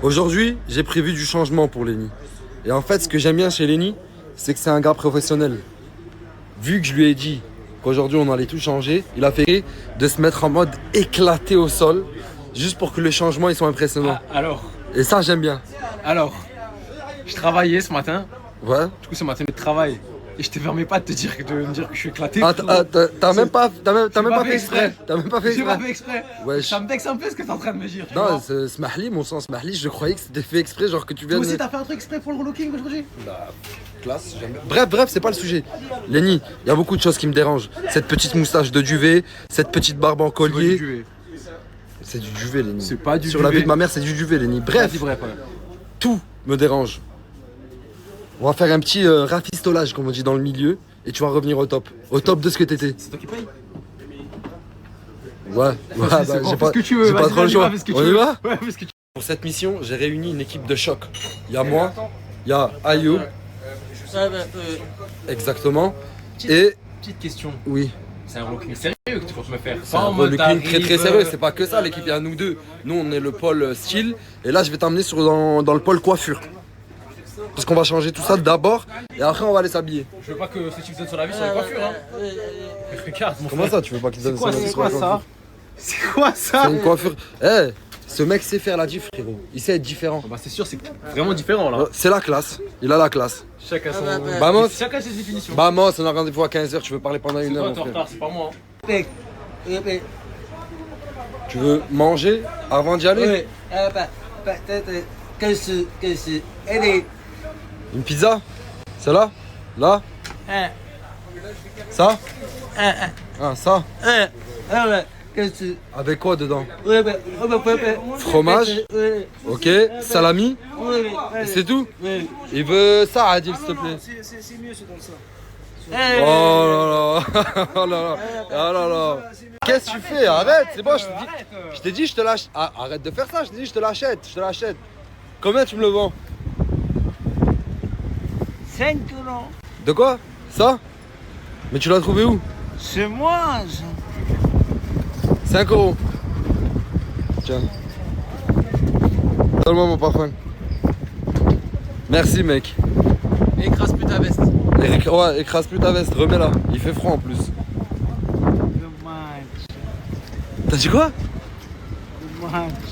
Speaker 10: Aujourd'hui, j'ai prévu du changement pour Lenny. Et en fait, ce que j'aime bien chez Lenny, c'est que c'est un gars professionnel. Vu que je lui ai dit qu'aujourd'hui on allait tout changer, il a fait de se mettre en mode éclaté au sol, juste pour que le changement il soit impressionnant.
Speaker 7: Alors,
Speaker 10: Et ça, j'aime bien.
Speaker 7: je travaillais ce matin.
Speaker 10: Ouais.
Speaker 7: Du coup, c'est ma tenue de travail. Et je te permets pas de me dire que je suis éclaté.
Speaker 10: Ah,
Speaker 7: frérot.
Speaker 10: t'as même pas
Speaker 7: fait
Speaker 10: fait exprès. T'as même pas fait
Speaker 7: J'ai pas
Speaker 10: exprès.
Speaker 7: fait exprès.
Speaker 10: Wesh.
Speaker 7: Ça me vexe un peu ce que t'es en train de me dire. tu
Speaker 10: Non,
Speaker 7: vois.
Speaker 10: c'est Smahli, mon sens Smahli, je croyais que c'était fait exprès, genre que tu
Speaker 7: Toi
Speaker 10: viennes.
Speaker 7: aussi, t'as fait un truc exprès pour le relooking aujourd'hui?
Speaker 10: Classe, j'aime bien. Bref, c'est pas le sujet. Lenny, il y a beaucoup de choses qui me dérangent. Cette petite moustache de duvet, cette petite barbe en collier. C'est du duvet, Lenny.
Speaker 7: C'est pas du
Speaker 10: Sur la
Speaker 7: duvet.
Speaker 10: vie de ma mère, c'est du duvet, Lenny. Bref,
Speaker 7: bref, ouais.
Speaker 10: tout me dérange. On va faire un petit rafistolage, comme on dit dans le milieu, et tu vas revenir au top. Au top de ce que t'étais.
Speaker 7: C'est toi qui paye?
Speaker 10: Ouais, bah,
Speaker 7: c'est bon,
Speaker 10: j'ai
Speaker 7: fais ce que tu veux,
Speaker 10: j'ai pas
Speaker 7: vas-y,
Speaker 10: trop le
Speaker 7: vas-y,
Speaker 10: choix.
Speaker 7: fais ce que tu
Speaker 10: On y
Speaker 7: veux.
Speaker 10: va?
Speaker 7: Ouais, fais ce que tu
Speaker 10: Pour cette mission, j'ai réuni une équipe de choc. Il y a moi, il y a Ayoub, exactement, et
Speaker 7: Petite question.
Speaker 10: oui.
Speaker 7: C'est un relooking sérieux que tu comptes me faire.
Speaker 10: C'est un relooking très très sérieux, c'est pas que ça l'équipe, il y a nous deux. Nous on est le pôle style et là je vais t'emmener dans le pôle coiffure. Parce qu'on va changer tout ça d'abord et après on va aller s'habiller.
Speaker 7: Je veux pas que ce type donne son avis sur la coiffure, hein. Mais regarde, mon
Speaker 10: Comment
Speaker 7: frère.
Speaker 10: ça tu veux pas qu'il donne son avis
Speaker 7: C'est
Speaker 10: sur
Speaker 7: quoi
Speaker 10: la
Speaker 7: ça?
Speaker 10: coiffure?
Speaker 7: C'est quoi ça?
Speaker 10: C'est une coiffure. Eh, ce mec sait faire la diff frérot, il sait être différent.
Speaker 7: Bah c'est sûr, c'est vraiment différent là.
Speaker 10: C'est la classe, il a la classe.
Speaker 7: Chacun son...
Speaker 10: Vamos.
Speaker 7: Chacun ses définitions.
Speaker 10: Vamos, on a rendez-vous à 15h, tu veux parler pendant
Speaker 7: C'est
Speaker 10: une heure
Speaker 7: toi,
Speaker 10: mon
Speaker 7: t'es en
Speaker 10: frère.
Speaker 7: retard, c'est pas moi.
Speaker 10: Tu veux manger avant d'y aller? Une pizza? Celle-là? Là? Ça? Ah, ça? Avec quoi dedans? Fromage? Ok. Salami? Et c'est tout? Il veut ça, Adil, s'il te plaît.
Speaker 4: C'est mieux, c'est dans ça.
Speaker 10: Oh là là. Oh là là. Oh là là. Qu'est-ce que tu fais? Arrête, c'est bon, je t'ai dit, je te l'achète. Ah, arrête de faire ça, je t'ai dit, je te l'achète. Combien tu me le vends?
Speaker 4: 5 euros.
Speaker 10: De quoi? Ça? Mais tu l'as trouvé où?
Speaker 4: C'est moi.
Speaker 10: 5 €. Tiens. Donne-moi mon parfum. Merci mec.
Speaker 7: Écrase plus ta veste.
Speaker 10: Ouais, écrase plus ta veste, remets-la. Il fait froid en plus. T'as dit quoi?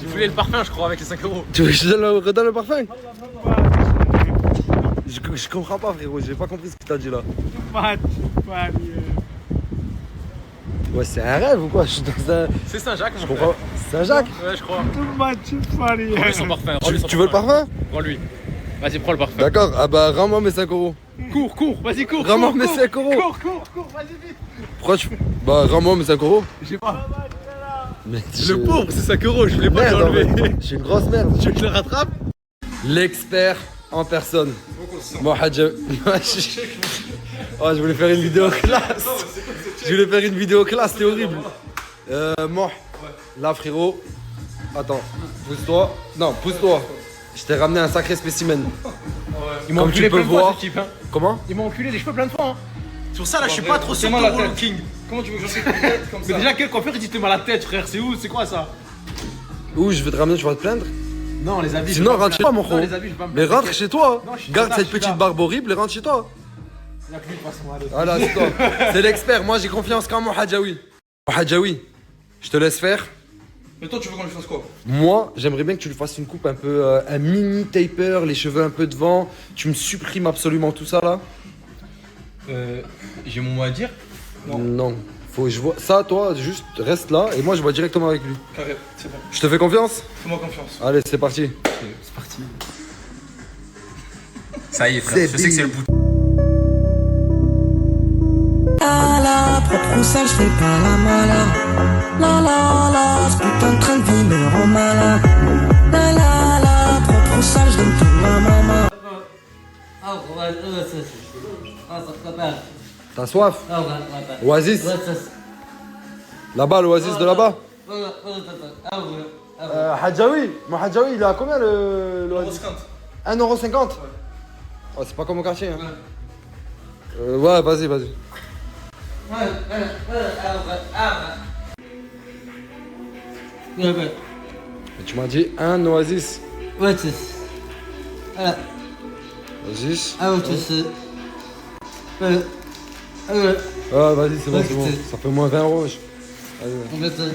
Speaker 7: J'ai foulé le parfum, je crois, avec les 5 euros.
Speaker 10: Tu veux que je redonne le parfum? Je comprends pas frérot, j'ai pas compris ce que t'as dit là. Ouais, c'est un rêve ou quoi? Je suis dans un...
Speaker 7: C'est Saint-Jacques, mon
Speaker 10: Je
Speaker 7: frère.
Speaker 10: comprends. C'est un Jacques?
Speaker 7: Ouais, je crois. Rends-lui son parfum.
Speaker 10: Tu veux le parfum?
Speaker 7: Prends-lui. Vas-y, prends le parfum.
Speaker 10: D'accord, ah bah rends-moi mes 5 €.
Speaker 7: Cours, vas-y, cours.
Speaker 10: Rends-moi mes 5 €.
Speaker 7: Cours, vas-y vite.
Speaker 10: Pourquoi tu... Bah rends-moi mes 5 €.
Speaker 7: J'ai pas.
Speaker 10: Mais
Speaker 7: Le pauvre, c'est 5 euros, je voulais pas
Speaker 10: Merde,
Speaker 7: l'enlever.
Speaker 10: je suis une grosse merde.
Speaker 7: Tu veux que je le rattrape?
Speaker 10: L'expert en personne. Moi, Hadja. Oh, je voulais faire une vidéo classe. Je voulais faire une vidéo classe, c'était horrible. Moi, là, frérot. Attends, pousse-toi. Non, pousse-toi. Je t'ai ramené un sacré spécimen.
Speaker 7: Ils m'ont
Speaker 10: Comme tu
Speaker 7: enculé
Speaker 10: peux
Speaker 7: plein de fois,
Speaker 10: voir.
Speaker 7: ce type. Hein.
Speaker 10: Comment?
Speaker 7: Ils m'ont enculé les cheveux plein de fois. Hein. Sur ça, là, je suis
Speaker 4: frère,
Speaker 7: pas trop sûr
Speaker 4: fais-moi
Speaker 7: de
Speaker 4: la
Speaker 7: Roland
Speaker 4: tête.
Speaker 7: King. Comment tu veux que je fasse comme ça? Mais déjà, quel coiffeur il dit te à la tête, frère? C'est où? C'est quoi ça?
Speaker 10: Où je vais te ramener, tu vas te plaindre?
Speaker 7: Non, les habits.
Speaker 10: Sinon, rentre chez toi, mon
Speaker 7: Non,
Speaker 10: frère.
Speaker 7: les habits, je vais pas me
Speaker 10: Mais
Speaker 7: plaindre.
Speaker 10: rentre chez toi.
Speaker 7: Non, je suis
Speaker 10: Garde
Speaker 7: là,
Speaker 10: cette
Speaker 7: je suis
Speaker 10: petite
Speaker 7: là.
Speaker 10: barbe horrible et rentre chez toi.
Speaker 7: Il y a plus de façon, allez.
Speaker 10: Voilà, c'est toi. C'est l'expert. Moi, j'ai confiance qu'en Hadjaoui. Hadjaoui, je te laisse faire.
Speaker 7: Mais toi, tu veux qu'on lui fasse quoi?
Speaker 10: Moi, j'aimerais bien que tu lui fasses une coupe un peu, un mini taper, les cheveux un peu devant. Tu me supprimes absolument tout ça là.
Speaker 7: J'ai mon mot à dire.
Speaker 10: Non. Faut que je vois. Ça, toi, juste reste là et moi, je vois directement avec lui.
Speaker 7: Carré, c'est bon.
Speaker 10: Je te fais confiance?
Speaker 7: Fais-moi confiance.
Speaker 10: Allez, c'est parti.
Speaker 7: C'est parti. Ça y est, frère.
Speaker 10: C'est
Speaker 7: Je sais que c'est le bout.
Speaker 11: La propre ou sale, je fais pas la mala. La, ce putain de train de vie me rend malade. La, propre ou sale, je donne tout à maman.
Speaker 10: T'as soif? Oasis? Là-bas, l'oasis de là-bas? Hadjaoui? Mon Hadjaoui, il est à combien l'oasis? 1,50€? Oh, c'est pas comme au quartier. Hein. Ouais, vas-y, vas-y. Et tu m'as dit un oasis. Oasis. Ah, vas-y, c'est bon, c'est bon. Ça fait moins 20€. Wesh. Vas-y.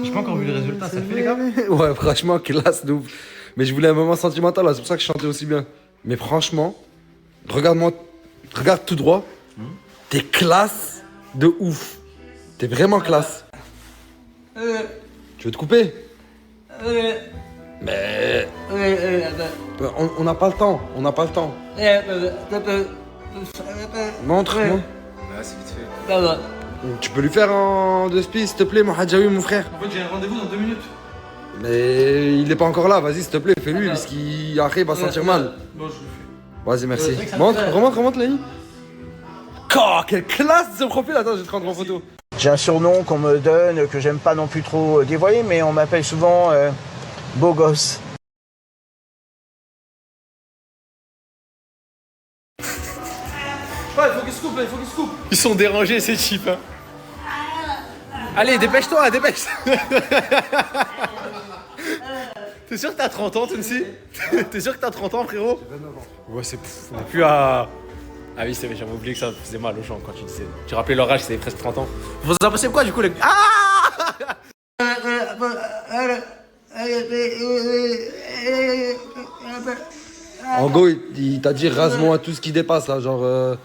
Speaker 7: J'ai pas encore vu les résultats, ça le fait les gars?
Speaker 10: Ouais, franchement, classe, nous. Mais je voulais un moment sentimental, là, c'est pour ça que je chantais aussi bien. Mais franchement, regarde-moi, regarde tout droit. T'es classe de ouf. T'es vraiment classe. Tu veux te couper? Mais. On n'a pas le temps, on n'a pas le temps. Montre-moi.
Speaker 7: Ouais, c'est vite fait.
Speaker 10: Tu peux lui faire en deux spies, s'il te plaît, mon Hadjaoui, mon frère.
Speaker 7: En fait, j'ai un rendez-vous dans 2 minutes.
Speaker 10: Mais il est pas encore là, vas-y, s'il te plaît, fais-lui, parce qu'il après, va se sentir mal.
Speaker 7: Bon, je le fais.
Speaker 10: Vas-y, merci. Remonte, Lenny. Oh, quelle classe ce profil. Attends, je vais te prendre en photo.
Speaker 12: J'ai un surnom qu'on me donne, que j'aime pas non plus trop dévoiler, mais on m'appelle souvent beau gosse.
Speaker 7: Ouais, il faut qu'il se coupe, il faut qu'il se coupe. Ils sont dérangés, ces types. Hein. Allez, dépêche-toi, dépêche-toi. T'es sûr que t'as 30 ans, Tunsi? T'es sûr que t'as 30 ans, frérot? J'ai 29 ans. Ouais, c'est... On est plus à... Ah oui, c'est vrai, j'avais oublié que ça faisait mal aux gens quand tu disais... Tu rappelais leur âge, c'était presque 30 ans. Vous en pensez quoi, du coup, les... Ah!
Speaker 10: En gros, il t'a dit rase-moi tout ce qui dépasse, là, genre...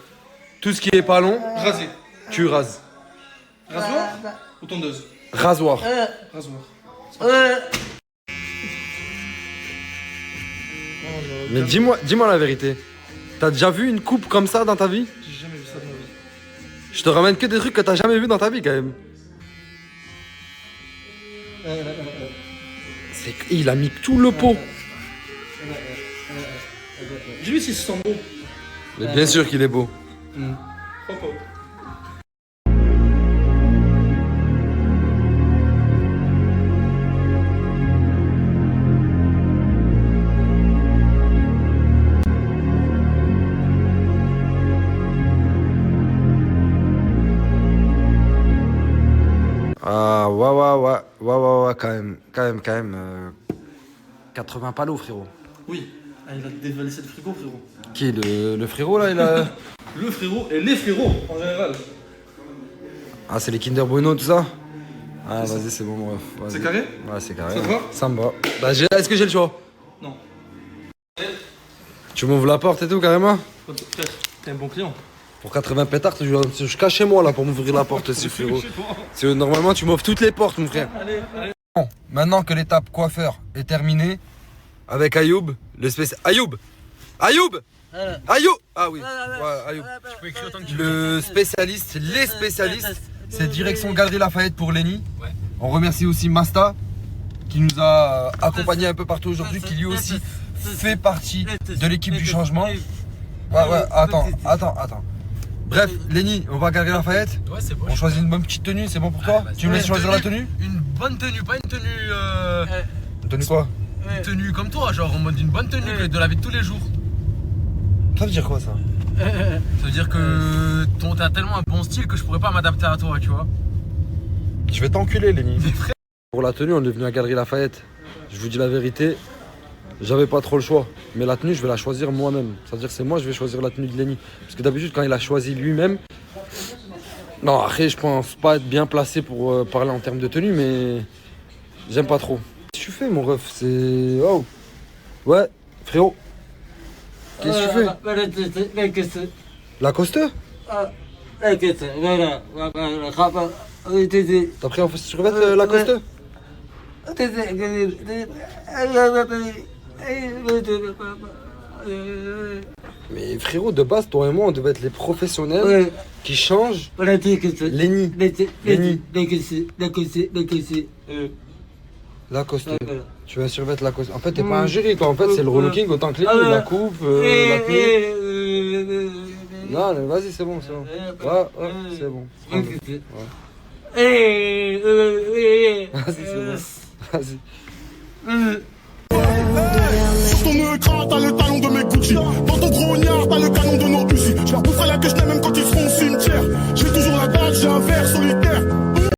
Speaker 10: tout ce qui est pas long,
Speaker 7: Rasé.
Speaker 10: tu rases.
Speaker 7: Rasoir ou tondeuse?
Speaker 10: Rasoir.
Speaker 7: Rasoir.
Speaker 10: Mais dis-moi la vérité. T'as déjà vu une coupe comme ça dans ta vie?
Speaker 7: J'ai jamais vu ça de ma vie.
Speaker 10: Je te ramène que des trucs que t'as jamais vu dans ta vie, quand même. Il a mis tout le pot.
Speaker 7: J'ai vu s'il se sent beau.
Speaker 10: Mais bien sûr qu'il est beau.
Speaker 7: Popo.
Speaker 10: Ah, ouais, quand même. 80 palos, frérot.
Speaker 7: Oui. Ah, il a dévalisé le frigo, frérot.
Speaker 10: Qui, le frérot, là, il a...
Speaker 7: Le frérot et les frérots, en général.
Speaker 10: Ah, c'est les Kinder Bueno, tout ça? Ah, vas-y, c'est bon, bref. Vas-y.
Speaker 7: C'est carré?
Speaker 10: Ouais, c'est carré.
Speaker 7: Ça te va?
Speaker 10: Ça me va. Bah, est-ce que j'ai le choix?
Speaker 7: Non.
Speaker 10: Tu m'ouvres la porte et tout, carrément?
Speaker 7: Frère, t'es un bon client.
Speaker 10: Pour 80 pétards, je cache chez moi, là, pour m'ouvrir la porte aussi, frérot. Normalement, tu m'ouvres toutes les portes, mon frère.
Speaker 7: Allez.
Speaker 10: Bon, maintenant que l'étape coiffeur est terminée, avec Ayoub, le spécialiste... Ayoub! Ah oui, ouais, Ayoub. Le spécialiste, les spécialistes, c'est direction Galerie Lafayette pour Lenny. Ouais. On remercie aussi Masta. qui nous a accompagnés un peu partout aujourd'hui, qui lui aussi fait partie de l'équipe du changement. Ouais, attends. Bref, Lenny, on va à Galeries Lafayette.
Speaker 7: Ouais, c'est bon.
Speaker 10: On choisit une bonne petite tenue, c'est bon pour toi? Tu me laisses choisir la tenue?
Speaker 7: Une bonne tenue, pas une tenue.
Speaker 10: Une tenue quoi?
Speaker 7: Une tenue comme toi, genre en mode une bonne tenue de la vie de tous les jours.
Speaker 10: Ça veut dire quoi ça?
Speaker 7: Ça veut dire que t'as tellement un bon style que je pourrais pas m'adapter à toi, tu vois.
Speaker 10: Je vais t'enculer, Lenny. Pour la tenue, on est venu à Galeries Lafayette. Je vous dis la vérité, j'avais pas trop le choix. Mais la tenue, je vais la choisir moi-même. C'est-à-dire que c'est moi, je vais choisir la tenue de Lenny. Parce que d'habitude, quand il a choisi lui-même. Non, après, je pense pas être bien placé pour parler en termes de tenue, mais j'aime pas trop. Qu'est-ce que tu fais, mon ref? C'est. Oh! Ouais, frérot. Qu'est-ce que tu fais? Lacoste? T'as pris en survêt Lacoste? Mais frérot, de base, toi et moi, on devait être les professionnels qui changent. Lenny. Lacoste. Tu vas survêtre Lacoste. En fait, t'es pas un jury, quoi. En fait, c'est le relooking autant que Lenny. La coupe, la tenue. Non, mais vas-y, c'est bon. Ouais, c'est bon. Vas-y, c'est bon. Vas-y.
Speaker 2: Sur ton écran, t'as le talon de mes Gucci. Dans ton grognard, t'as le canon de nos Uzi. Je leur boufferai la queue, même quand ils seront au cimetière. J'ai toujours la dalle, j'ai un verre solitaire.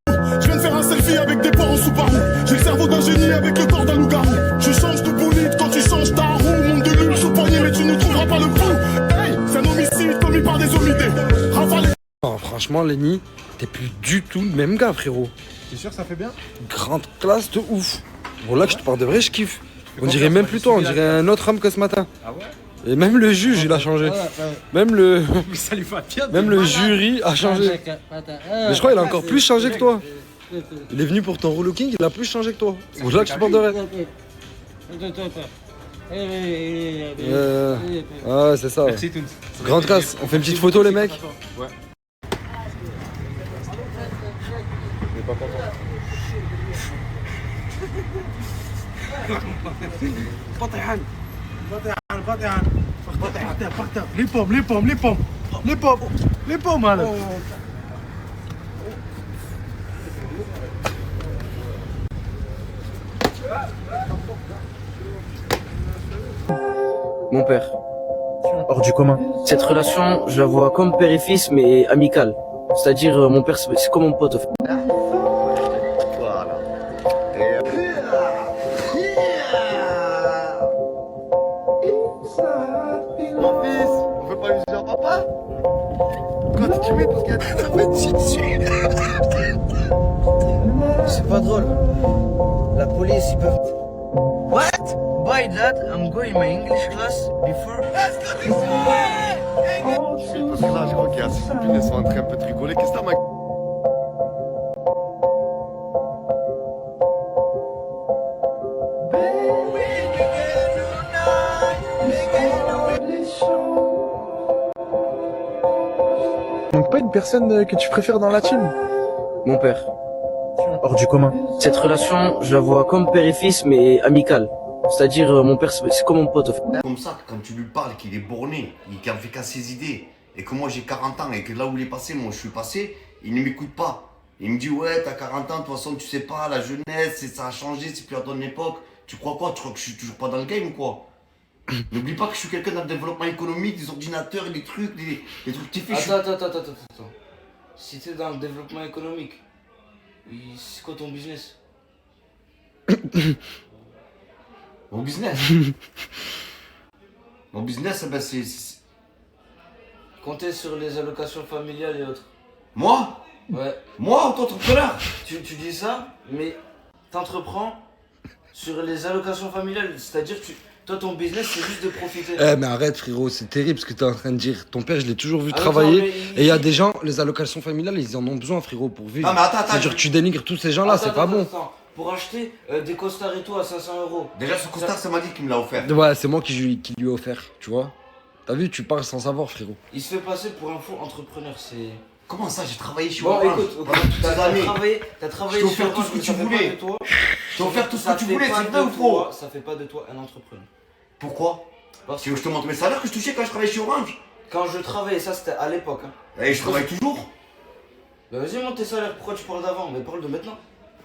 Speaker 2: Je viens de faire un selfie avec des porcs en Subaru. J'ai le cerveau d'un génie avec le corps d'un loup-garou. Je change de bolide quand tu changes ta roue. Monde de lune sous poignet, mais tu ne trouveras pas le coup. Hey, c'est un homicide commis par des homidés. Rafale.
Speaker 10: Non, franchement, Lenny, t'es plus du tout le même gars, frérot.
Speaker 5: T'es sûr, ça fait bien?
Speaker 10: Grande classe de ouf. Bon, là que je te parle de vrai, je kiffe. On dirait même plus toi, on dirait un autre homme que ce matin.
Speaker 5: Ah ouais?
Speaker 10: Et même le juge, il a changé. Même le,
Speaker 7: Ça lui va bien.
Speaker 10: même le jury a changé. Mais je crois qu'il a encore plus changé que toi. Il est venu pour ton relooking, il a plus changé que toi. Bon, là que je te parle de vrai. Ouais, c'est ça.
Speaker 5: Merci, Toons.
Speaker 10: Grande classe. On fait une petite photo, les mecs?
Speaker 5: Ouais.
Speaker 7: Les pommes, alors.
Speaker 4: Mon père.
Speaker 12: Hors du commun.
Speaker 4: Cette relation, je la vois comme père et fils, mais amicale. C'est-à-dire, mon père, c'est comme mon pote.
Speaker 10: Mon fils, on peut pas lui dire papa? Quand tu mets parce qu'il y a des enfants dessus.
Speaker 4: C'est pas drôle. La police, ils peuvent... What? By that, I'm going my English class before...
Speaker 10: Parce que là, je crois qu'il y a six copines, elles sont en train un peu de rigoler. Qu'est-ce que t'as, ma...
Speaker 3: Donc pas une personne que tu préfères dans la team?
Speaker 4: Mon père.
Speaker 12: Hors du commun.
Speaker 4: Cette relation, je la vois comme père et fils, mais amicale. C'est-à-dire, mon père, c'est comme mon pote.
Speaker 13: Comme ça, quand tu lui parles qu'il est borné, qu'il en fait qu'à ses idées, et que moi j'ai 40 ans, et que là où il est passé, moi je suis passé, il ne m'écoute pas. Il me dit, ouais, t'as 40 ans, de toute façon, tu sais pas, la jeunesse, ça a changé, c'est plus à ton époque. Tu crois quoi? Tu crois que je suis toujours pas dans le game ou quoi? N'oublie pas que je suis quelqu'un dans le développement économique, des ordinateurs et des trucs, des trucs que tu fais.
Speaker 4: Attends. Si t'es dans le développement économique, c'est quoi ton business?
Speaker 13: Mon business Mon business, ben c'est...
Speaker 4: Compter sur les allocations familiales et autres.
Speaker 13: Moi?
Speaker 4: Ouais.
Speaker 13: Moi, auto-entrepreneur?
Speaker 4: Tu dis ça, mais t'entreprends sur les allocations familiales. C'est-à-dire que toi, ton business, c'est juste de profiter.
Speaker 10: Eh, mais arrête, frérot, c'est terrible ce que t'es en train de dire. Ton père, je l'ai toujours vu travailler. Et il y a des gens, les allocations familiales, ils en ont besoin, frérot, pour vivre.
Speaker 13: Non, mais attends.
Speaker 10: C'est-à-dire que tu dénigres tous ces gens-là, c'est pas bon.
Speaker 4: Pour acheter des costards et tout à 500 €.
Speaker 13: Déjà, ce costard, ça m'a dit qu'il me l'a offert.
Speaker 10: Ouais, c'est moi qui lui ai offert, tu vois. T'as vu, tu parles sans savoir, frérot.
Speaker 4: Il se fait passer pour un faux entrepreneur, c'est...
Speaker 13: Comment ça, j'ai travaillé chez
Speaker 4: Bon,
Speaker 13: Orange
Speaker 4: écoute,
Speaker 13: pendant toutes ces années.
Speaker 4: T'as travaillé
Speaker 13: Je t'ai
Speaker 4: chez
Speaker 13: offert tout
Speaker 4: Orange,
Speaker 13: ce que
Speaker 4: mais
Speaker 13: tu
Speaker 4: ça fait
Speaker 13: voulais.
Speaker 4: pas de toi.
Speaker 13: Je t'ai offert tout ce
Speaker 4: Ça
Speaker 13: que tu
Speaker 4: fait
Speaker 13: voulais,
Speaker 4: pas
Speaker 13: c'est
Speaker 4: de
Speaker 13: vrai ou faux?
Speaker 4: toi- Ça fait pas de toi un entrepreneur.
Speaker 13: Pourquoi?
Speaker 4: Parce
Speaker 13: Tu veux que je te montre mes salaires que je touchais quand je travaillais chez Orange?
Speaker 4: quand je travaillais, ça c'était à l'époque. Hein.
Speaker 13: Et je travaille toujours.
Speaker 4: Bah vas-y, monte tes salaires, pourquoi tu parles d'avant? Mais parle de maintenant.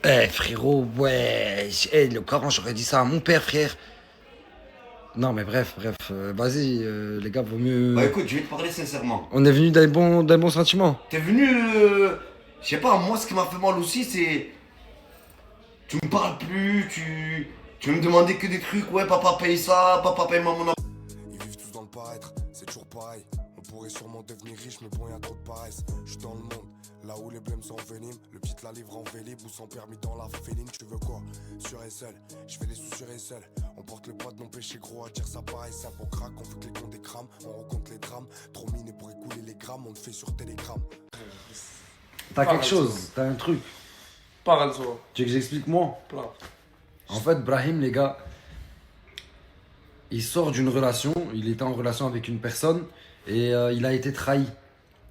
Speaker 10: Eh frérot, ouais. Eh, le Coran, j'aurais dit ça à mon père, frère. Non, mais bref, vas-y, les gars, vaut mieux.
Speaker 13: Bah écoute, je vais te parler sincèrement.
Speaker 10: On est venu d'un bon sentiment.
Speaker 13: T'es venu. Je sais pas, moi ce qui m'a fait mal aussi, c'est. Tu me parles plus, tu me demandais que des trucs, ouais, papa paye ça, papa paye maman.
Speaker 2: Ils vivent tous dans le paraître, c'est toujours pareil. On pourrait sûrement devenir riche, mais bon, y a trop de paresse. Je suis dans le monde, là où les blêmes s'enveniment. Le petit la livre en vélib ou sans permis dans la féline. Tu veux quoi? Sûr et seul, je fais les sous sur et seul. On porte le poids de nos péchés gros, à dire ça pareil, simple on craque. On veut que les comptes des crams, on rencontre les drames. Trop miné pour écouler les grammes, on le fait sur Telegram.
Speaker 10: T'as quelque chose, t'as un truc.
Speaker 7: Parle, toi.
Speaker 10: Tu veux que j'explique moi?
Speaker 7: Parle.
Speaker 10: En fait, Brahim, les gars, il sort d'une relation, il était en relation avec une personne et il a été trahi.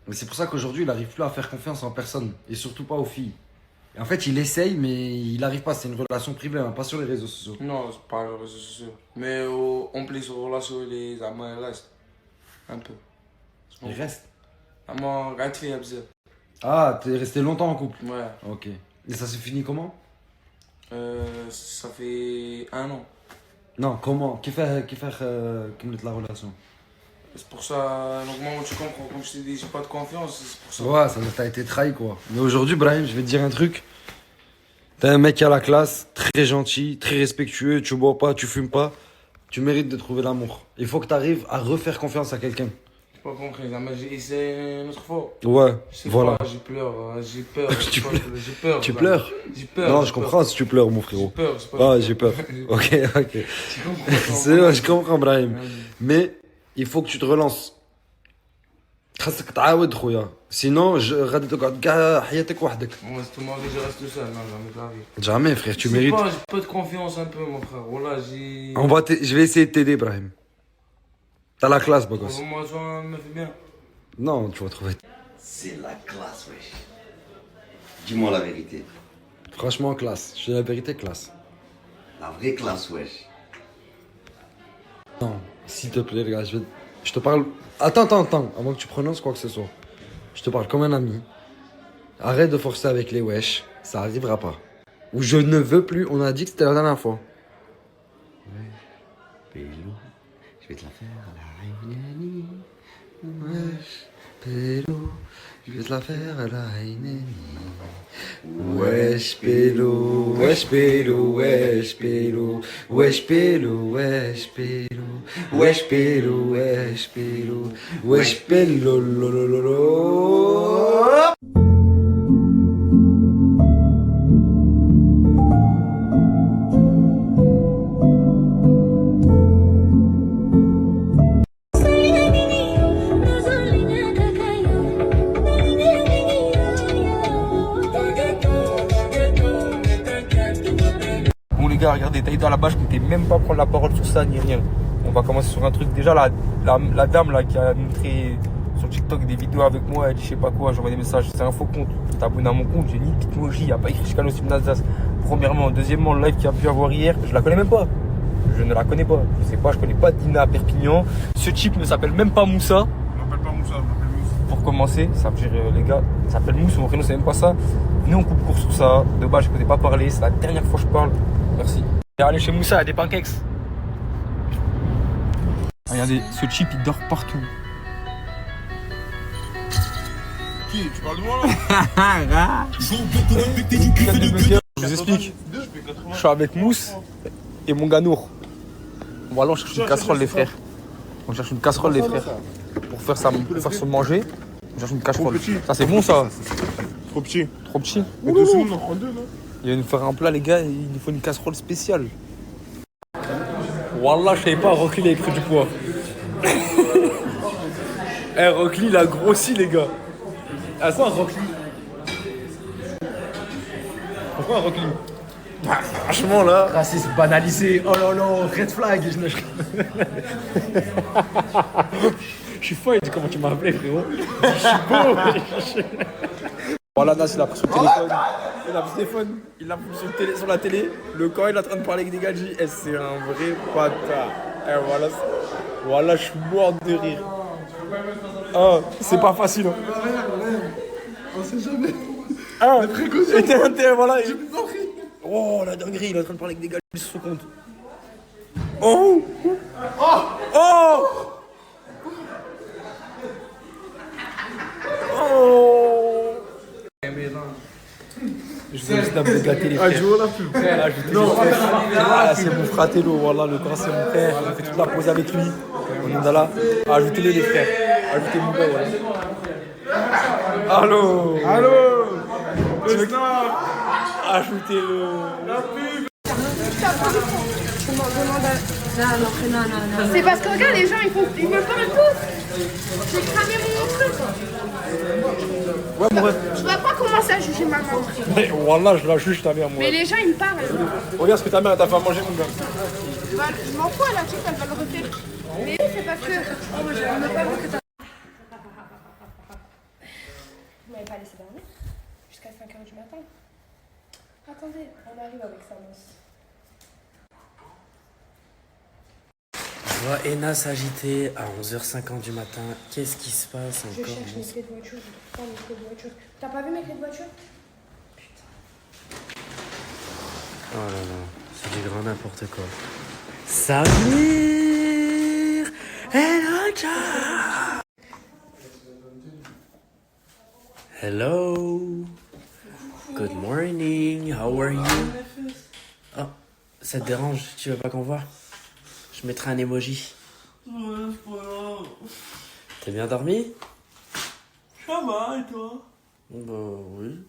Speaker 10: Et c'est pour ça qu'aujourd'hui, il n'arrive plus à faire confiance en personne et surtout pas aux filles. Et en fait, il essaye, mais il n'arrive pas. C'est une relation privée, hein, pas sur les réseaux sociaux.
Speaker 7: Non, c'est pas les réseaux sociaux. Mais on plie sur relation, les amants restent. Un peu.
Speaker 10: Il reste.
Speaker 7: Amants, regarde, fait abusé.
Speaker 10: Ah, t'es resté longtemps en couple?
Speaker 7: Ouais.
Speaker 10: Ok. Et ça s'est fini comment?
Speaker 7: Ça fait 1 an.
Speaker 10: Non, comment? Qui fait la relation?
Speaker 7: C'est pour ça, donc moi, tu comprends, comme je t'ai dit, j'ai pas de confiance, c'est pour ça.
Speaker 10: Ouais, ça t'as été trahi quoi. Mais aujourd'hui, Brahim, je vais te dire un truc. T'es un mec à la classe, très gentil, très respectueux, tu bois pas, tu fumes pas. Tu mérites de trouver l'amour. Il faut que t'arrives à refaire confiance à quelqu'un.
Speaker 7: J'ai pas compris, mais j'ai essayé une autre fois.
Speaker 10: Ouais,
Speaker 7: Je sais
Speaker 10: voilà.
Speaker 7: pas, j'ai peur.
Speaker 10: Tu
Speaker 7: J'ai peur.
Speaker 10: Tu pleures?
Speaker 7: J'ai peur.
Speaker 10: Non,
Speaker 7: j'ai
Speaker 10: je
Speaker 7: peur.
Speaker 10: comprends si tu pleures, mon frérot.
Speaker 7: J'ai peur, c'est pas
Speaker 10: Ah, j'ai peur. Ok.
Speaker 7: Tu comprends,
Speaker 10: C'est vrai, je comprends, Brahim. Mais il faut que tu te relances. خاصك تعاود خويا sinon غادي تقعد كاع حياتك وحدك.
Speaker 7: Moi, c'est tout le monde, je reste tout seul, non, jamais de la vie.
Speaker 10: Jamais, frère, tu
Speaker 7: Je sais
Speaker 10: mérites.
Speaker 7: pas, j'ai pas de confiance un peu, mon frère. Voilà, j'ai.
Speaker 10: Je vais essayer de t'aider, Brahim. T'as la classe, beau gosse.
Speaker 7: Moi, ça me fait bien.
Speaker 10: Non, tu vas trouver.
Speaker 13: C'est la classe, wesh. Dis-moi la vérité.
Speaker 10: Franchement, classe. Je dis la vérité, classe.
Speaker 13: La vraie classe, wesh.
Speaker 10: Non, s'il te plaît, les gars, je te parle. Attends, avant que tu prononces quoi que ce soit. Je te parle comme un ami. Arrête de forcer avec les wesh, ça arrivera pas. Ou je ne veux plus, on a dit que c'était la dernière fois.
Speaker 13: Pélo, je vais te la faire à la Haïnani.
Speaker 10: Wesh, pélo, je vais te la faire à la Haïnani. Wesh, pélo, wesh, pélo, wesh, pélo, wesh, pélo, wesh, pélo, wesh, pélo, wesh, pélo, wesh, pélo, lolololo.
Speaker 14: Bon les gars, regardez, Taïda là-bas, je comptais même pas prendre la parole sur ça ni rien. On va commencer sur un truc. Déjà, la dame là qui a montré sur TikTok des vidéos avec moi, elle dit je sais pas quoi, j'envoie des messages, c'est un faux compte. T'es abonné à mon compte, j'ai ni Bitmoji, il n'y a pas écrit Chicano Sim d'Alsace. Premièrement, deuxièmement, le live qu'il y a pu avoir hier, je la connais même pas. Je ne la connais pas. Je sais pas, je connais pas Dina à Perpignan. Ce type ne s'appelle même pas Moussa.
Speaker 2: Je m'appelle pas Moussa, je m'appelle Moussa.
Speaker 14: Pour commencer, ça veut dire les gars, ça s'appelle Mousse, mon prénom c'est même pas ça. Venez on coupe court sur ça. De base je ne connais pas parler, c'est la dernière fois que je parle. Merci. Et allez chez Moussa, il y a des pancakes. Regardez, ce type il dort partout.
Speaker 2: Qui? Tu parles de moi là?
Speaker 14: Je vous explique. Je suis avec Mousse et mon gars Nour. Voilà, on cherche une casserole les frères. On cherche une casserole les frères. Pour faire se manger, on cherche une casserole. Ça c'est bon ça.
Speaker 2: Trop petit.
Speaker 14: Trop petit.
Speaker 2: Mais 2 secondes, on prend 2 là.
Speaker 14: Il va nous faire un plat les gars, il nous faut une casserole spéciale. Wallah, je savais pas, Rockly il a pris du poids. Eh, Rockly il a grossi les gars. Ah ça, Rockly. Pourquoi Rockly? Franchement là.
Speaker 15: Racisme banalisé, oh là là, red flag.
Speaker 14: Je suis fort, il dit comment tu m'as appelé, frérot. Je suis beau. Voilà, Nas, il a pris son téléphone. Il a pris son téléphone, il a pris sur la télé. Le corps, il est en train de parler avec des gars. Il dit, c'est un vrai bâtard. Et voilà, voilà, je suis mort de rire. Ah, c'est pas facile.
Speaker 3: On sait jamais.
Speaker 14: Ah, et voilà. Oh, la dinguerie, il est en train de parler avec des gars. Il se rend compte. Oh! Oh! Oh! Oh! Je veux juste d'abord gâter les frères.
Speaker 3: Ah, je vois la pub.
Speaker 14: Non, c'est mon fratello, voilà, le grand c'est mon frère. On fait toute la pause avec lui. On est là. Ajoutez-les les frères. Ajoutez mon gars, voilà. Allô?
Speaker 3: Allô?
Speaker 14: Tu veux ajoutez-le.
Speaker 3: La pub.
Speaker 9: Non. C'est parce que regarde, les gens ils me parlent tous. J'ai cramé mon truc.
Speaker 14: Ouais, mon rêve.
Speaker 9: Je vois pas commencer à juger ma maman.
Speaker 14: Mais voilà, je la juge ta mère, moi.
Speaker 9: Mais les gens ils me parlent.
Speaker 14: Regarde ce que ta mère t'a fait à manger, mon gars.
Speaker 9: Je m'en fous, elle a dit qu'elle va le refaire. Mais c'est parce que. Oh, moi je ne veux pas voir que t'as. Vous m'avez pas laissé dormir jusqu'à 5h du matin. Attendez, on arrive avec Samos.
Speaker 15: Je vois Ena s'agiter à 11h50 du matin. Qu'est-ce qui se passe
Speaker 9: Je
Speaker 15: encore?
Speaker 9: cherche mes clés de voiture, je trouve pas mes clés de voiture. T'as pas vu mes clés de voiture?
Speaker 15: Oh là là, c'est du grand n'importe quoi. Samir Elhaja. Hello. Good morning. How are you? Oh, ça te dérange? Tu veux pas qu'on voit? Je mettrai un emoji. T'as bien dormi?
Speaker 7: Ça va, et toi?
Speaker 15: Bah oui.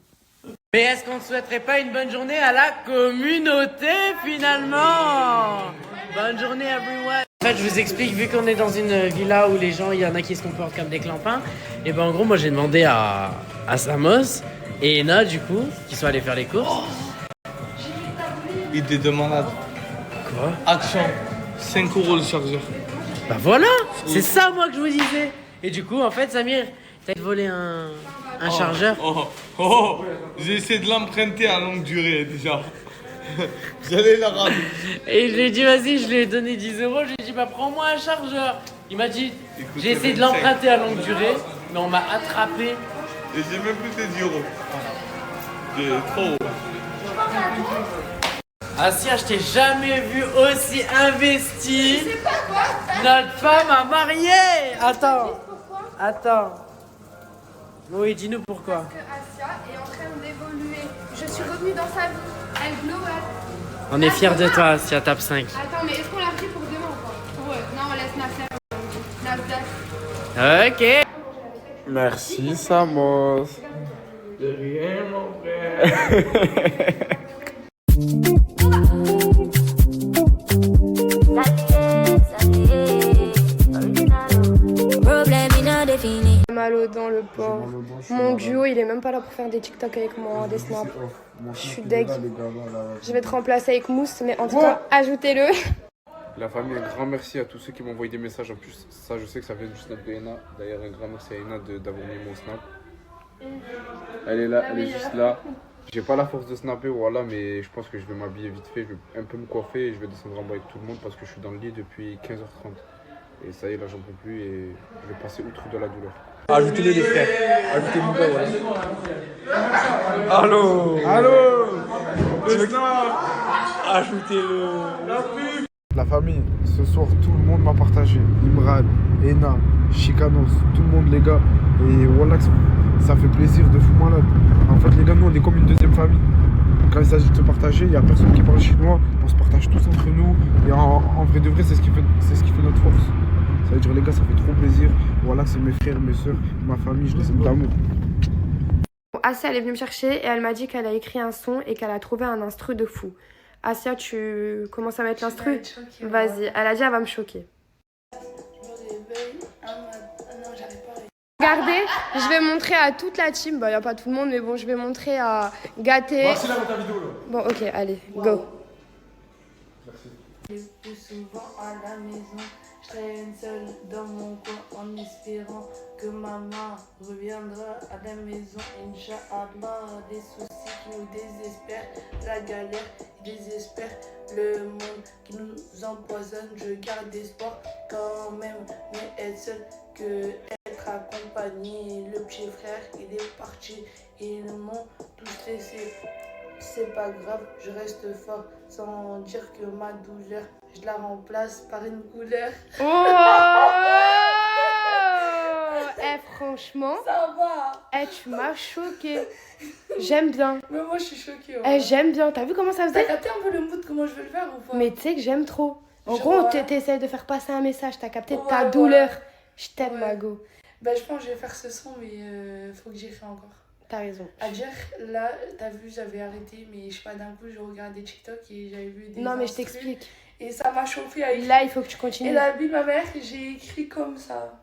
Speaker 15: Mais est-ce qu'on ne souhaiterait pas une bonne journée à la communauté finalement? Bonne journée everyone. En fait, je vous explique, vu qu'on est dans une villa où les gens, il y en a qui se comportent comme des clampins, et ben en gros, moi j'ai demandé à Samos et Ena du coup, qui sont allés faire les courses.
Speaker 7: Il te demande.
Speaker 15: Quoi?
Speaker 7: Action. 5 € le chargeur.
Speaker 15: Bah voilà, c'est ça moi que je vous disais. Et du coup, en fait, Samir, t'as volé un chargeur.
Speaker 7: J'ai essayé de l'emprunter à longue durée déjà. J'allais la ramener.
Speaker 15: Et je lui ai dit, vas-y, je lui ai donné 10 €. Je lui ai dit, bah prends-moi un chargeur. Il m'a dit, j'ai essayé de l'emprunter à longue durée, mais on m'a attrapé.
Speaker 7: Et j'ai même plus tes 10 €. J'ai trop.
Speaker 15: Asia, je t'ai jamais vu aussi investi.
Speaker 9: C'est pas quoi?
Speaker 15: Notre femme a marié. Attends. Oui, dis-nous pourquoi.
Speaker 9: Parce que Asia est en train d'évoluer. Je suis revenue dans sa vie. Elle glow up.
Speaker 15: On est fiers de toi, Asia, tape 5.
Speaker 9: Attends, mais est-ce qu'on l'a pris pour demain ou pas? Ouais. Non, on laisse Nasser.
Speaker 15: Ok.
Speaker 3: Merci, Samos.
Speaker 7: De rien, mon frère.
Speaker 9: Mal aux dents, le pauvre. Mon duo, il est même pas là pour faire des TikTok avec moi, des snaps. Je suis deg. Je vais te remplacer avec Mousse, mais en tout cas, ajoutez-le.
Speaker 10: La famille, un grand merci à tous ceux qui m'ont envoyé des messages. En plus, ça, je sais que ça vient du snap de Ena. D'ailleurs, un grand merci à Ena d'avoir mis mon snap. Elle est là, elle est juste là. J'ai pas la force de snapper, voilà, mais je pense que je vais m'habiller vite fait. Je vais un peu me coiffer et je vais descendre en bas avec tout le monde parce que je suis dans le lit depuis 15h30. Et ça y est, là, j'en peux plus et je vais passer outre de la douleur.
Speaker 14: Ajoutez-les les frères. Ajoutez mon gars, voilà. Allô? Tu veux ajoutez-le.
Speaker 3: La famille, ce soir, tout le monde m'a partagé. Imran, Ena, Chicanos, tout le monde, les gars. Et voilà, ça fait plaisir de fou malade. En fait, les gars, nous, on est comme une deuxième famille. Quand il s'agit de se partager, il n'y a personne qui parle chinois. On se partage tous entre nous. Et en vrai de vrai, c'est ce qui fait notre force. Ça veut dire, les gars, ça fait trop plaisir. Voilà, c'est mes frères, mes soeurs, ma famille, je les aime d'amour.
Speaker 9: Asia, elle est venue me chercher et elle m'a dit qu'elle a écrit un son et qu'elle a trouvé un instru de fou. Asia, tu commences à mettre l'instru? Vas-y, elle a dit elle va me choquer. Regardez, je vais montrer à toute la team, bah y a pas tout le monde mais bon, je vais montrer à Gâté.
Speaker 7: C'est là ta vidéo là.
Speaker 9: Bon, ok, allez, go.
Speaker 1: Le plus souvent à la maison, je traîne seul dans mon coin en en espérant que maman reviendra à la maison. Inch'Allah, des soucis qui nous désespèrent, la galère qui désespère, le monde qui nous empoisonne. Je garde espoir quand même, mais être seul que être accompagné. Le petit frère, il est parti, ils m'ont tous laissé. C'est pas grave, je reste fort sans dire que ma douleur, je la remplace par une couleur.
Speaker 9: Oh franchement,
Speaker 1: ça va.
Speaker 9: Tu m'as choquée. J'aime bien.
Speaker 1: Mais moi je suis choquée.
Speaker 9: J'aime bien. T'as vu comment ça faisait?
Speaker 1: T'as capté un peu le mood, comment je vais le faire ou pas?
Speaker 9: Mais tu sais que j'aime trop. En
Speaker 1: Je
Speaker 9: gros,
Speaker 1: vois.
Speaker 9: t'essayes de faire passer un message. T'as capté
Speaker 1: Ouais,
Speaker 9: ta
Speaker 1: ouais.
Speaker 9: douleur. Je t'aime, Mago.
Speaker 1: Bah je pense que je vais faire ce son, mais faut que j'y fasse encore.
Speaker 9: T'as raison.
Speaker 1: À dire, là, t'as vu, j'avais arrêté, mais je sais pas, d'un coup, je regardais TikTok et j'avais vu des
Speaker 9: Non, mais je
Speaker 1: instrus.
Speaker 9: t'explique.
Speaker 1: Et ça m'a chauffé à écrire.
Speaker 9: Là, il faut que tu continues.
Speaker 1: Et la vie de ma mère, j'ai écrit comme ça.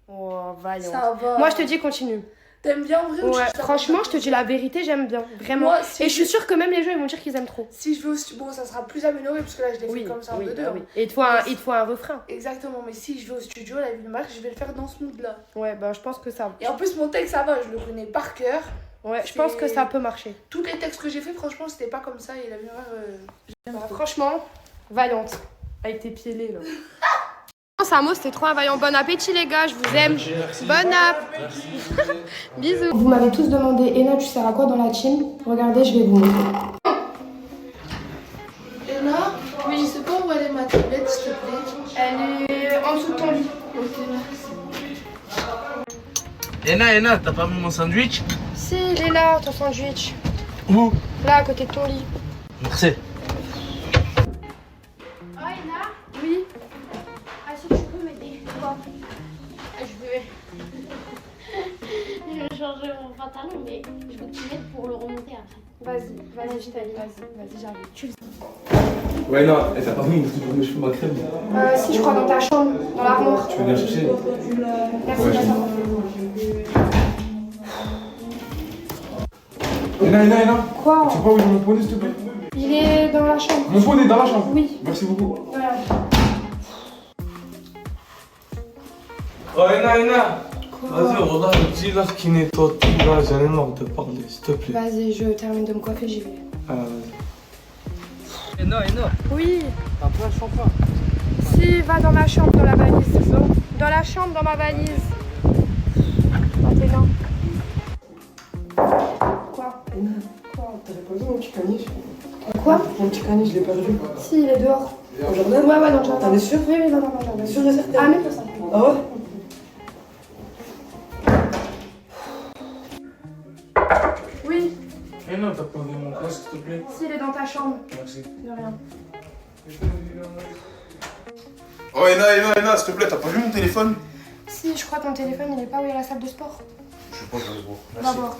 Speaker 9: Oh, vaillant.
Speaker 1: Ça va.
Speaker 9: Moi, je te dis continue.
Speaker 1: T'aimes bien en vrai ou
Speaker 9: Ouais,
Speaker 1: tu
Speaker 9: franchement, je te dis la vérité, j'aime bien. Vraiment.
Speaker 1: Moi, si
Speaker 9: et je suis sûre que même les gens, ils vont dire qu'ils aiment trop.
Speaker 1: Si je vais au studio, bon, ça sera plus amélioré parce que là, je l'ai fait comme ça en deux.
Speaker 9: oui. Et il te faut un refrain.
Speaker 1: Exactement, mais si je vais au studio, la vie de Marc, je vais le faire dans ce mood-là.
Speaker 9: Ouais, bah je pense que ça.
Speaker 1: Et en plus, mon texte, ça va, je le connais par cœur.
Speaker 9: Ouais, je pense que ça peut marcher.
Speaker 1: Tous les textes que j'ai fait, franchement, c'était pas comme ça. Et la vie de Marc, j'aime trop.
Speaker 9: Franchement, vaillante. Avec tes pieds laids, là. Samo, c'était trop un vaillant. Bon appétit, les gars, je vous aime. Bon app. Bisous. Vous m'avez tous demandé, Ena, tu sers à quoi dans la team? Regardez, je vais vous montrer.
Speaker 1: Ena, oui, je sais pas où elle est ma tablette, s'il te plaît.
Speaker 9: Elle est en dessous de ton lit.
Speaker 1: Ok, merci.
Speaker 16: Ena, t'as pas mis mon sandwich?
Speaker 9: Si, il est là, ton sandwich.
Speaker 16: Où?
Speaker 9: Là, à côté de ton lit.
Speaker 16: Merci.
Speaker 9: Oh, Ena? Oui. Ah, si tu peux m'aider. Quoi?
Speaker 17: Je vais changer mon pantalon, mais je veux que tu m'aides pour le remonter après.
Speaker 9: Vas-y, je t'aide. Vas-y, j'arrive. Tu le
Speaker 7: Ouais, non, t'as pas mis mes cheveux ma crème.
Speaker 9: Si, je crois dans ta chambre, dans l'armoire.
Speaker 7: Tu veux bien chercher?
Speaker 9: Merci,
Speaker 7: Ouais,
Speaker 9: Ena. Quoi?
Speaker 7: Tu sais pas où est mon poney, s'il te plaît?
Speaker 9: Il est dans la chambre.
Speaker 7: Mon poney dans la chambre?
Speaker 9: Oui.
Speaker 7: Merci beaucoup.
Speaker 9: Voilà.
Speaker 16: Oh, Ena. Vas-y, regarde, dis-là qui nettoie tout là, j'en ai marre de parler, s'il te plaît.
Speaker 9: Vas-y, je termine de me coiffer, j'y vais.
Speaker 16: Ah, vas-y. Ena.
Speaker 9: Oui.
Speaker 16: T'as pas le champ?
Speaker 9: Si, va dans ma chambre, dans la valise. Dans la chambre, dans ma valise. Ah, t'es là. Quoi?
Speaker 18: Quoi? T'avais pas vu mon petit caniche?
Speaker 9: Quoi?
Speaker 18: Mon petit caniche, je l'ai perdu.
Speaker 9: Si, il est dehors.
Speaker 18: Au jardin?
Speaker 9: Ouais, dans le jardin.
Speaker 18: T'en es sûr?
Speaker 9: Oui, dans le jardin.
Speaker 18: Sûr et certain?
Speaker 9: Ah, mais ça.
Speaker 18: Ah ouais?
Speaker 9: Oui.
Speaker 16: Ena, t'as pas vu mon casque, s'il te plaît?
Speaker 9: Si, il est dans ta chambre.
Speaker 16: Merci.
Speaker 9: De rien.
Speaker 5: Oh, Ena, s'il te plaît, t'as pas vu mon téléphone?
Speaker 9: Si, je crois que mon téléphone, il est pas où il y a la salle de sport.
Speaker 5: Je sais pas, je vais le voir.
Speaker 9: Va voir.